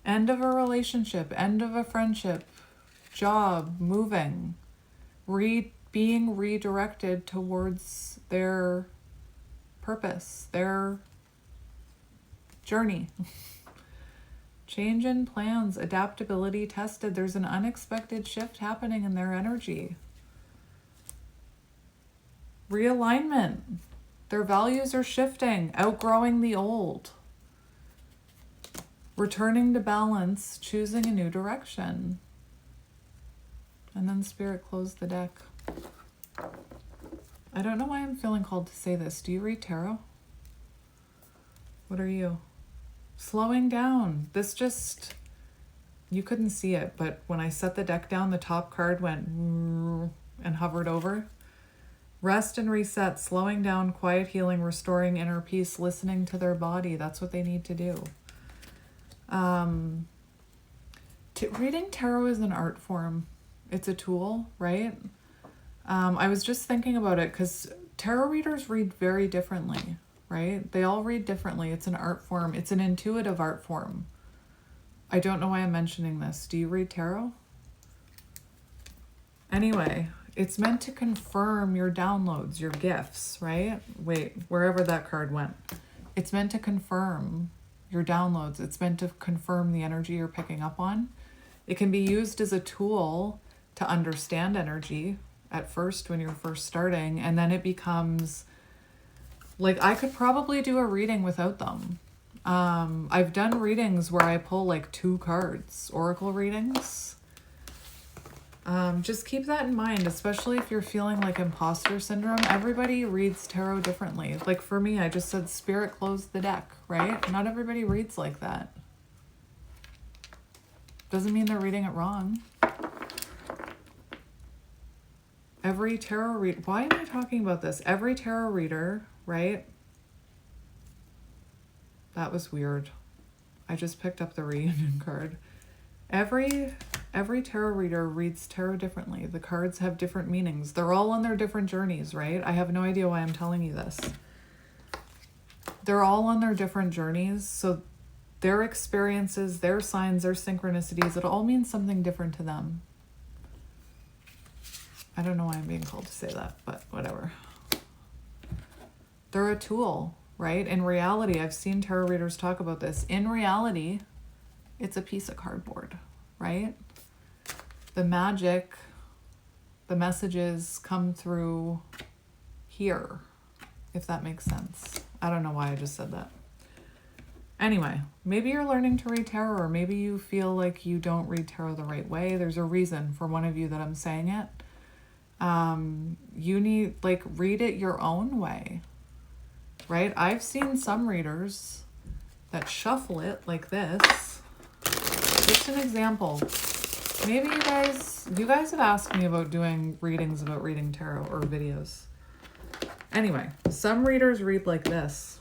End of a relationship. End of a friendship. Job, moving, being redirected towards their purpose, their journey. Change in plans, adaptability tested. There's an unexpected shift happening in their energy. Realignment. Their values are shifting, outgrowing the old. Returning to balance, choosing a new direction. And then Spirit closed the deck. I don't know why I'm feeling called to say this. Do you read tarot? What are you? Slowing down. This just, you couldn't see it, but when I set the deck down, the top card went and hovered over. Rest and reset, slowing down, quiet healing, restoring inner peace, listening to their body. That's what they need to do. Reading tarot is an art form. It's a tool, right? I was just thinking about it because tarot readers read very differently, right? They all read differently. It's an art form. It's an intuitive art form. I don't know why I'm mentioning this. Do you read tarot? Anyway, it's meant to confirm your downloads, your gifts, right? Wait, wherever that card went. It's meant to confirm your downloads. It's meant to confirm the energy you're picking up on. It can be used as a tool to understand energy at first when you're first starting, and then it becomes like, I could probably do a reading without them. I've done readings where I pull like 2 cards, oracle readings. Just keep that in mind, especially if you're feeling like imposter syndrome. Everybody reads tarot differently. Like for me, I just said Spirit closed the deck, right? Not everybody reads like that. Doesn't mean they're reading it wrong. Every tarot read. Why am I talking about this? Every tarot reader, right? That was weird. I just picked up the reunion card. Every tarot reader reads tarot differently. The cards have different meanings. They're all on their different journeys, right? I have no idea why I'm telling you this. They're all on their different journeys, so their experiences, their signs, their synchronicities, it all means something different to them. I don't know why I'm being called to say that, but whatever. They're a tool, right? In reality, I've seen tarot readers talk about this. In reality, it's a piece of cardboard, right? The magic, the messages come through here, if that makes sense. I don't know why I just said that. Anyway, maybe you're learning to read tarot, or maybe you feel like you don't read tarot the right way. There's a reason for one of you that I'm saying it. You need, like, read it your own way, right? I've seen some readers that shuffle it like this. Just an example. Maybe you guys have asked me about doing readings about reading tarot or videos. Anyway, some readers read like this.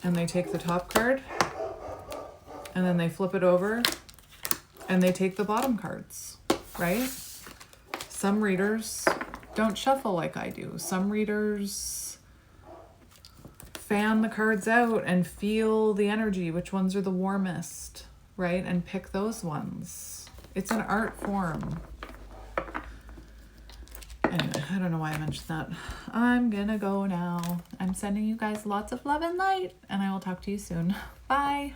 And they take the top card, and then they flip it over, and they take the bottom cards, right? Some readers don't shuffle like I do. Some readers fan the cards out and feel the energy, which ones are the warmest, right? And pick those ones. It's an art form. Anyway, I don't know why I mentioned that. I'm gonna go now. I'm sending you guys lots of love and light, and I will talk to you soon. Bye.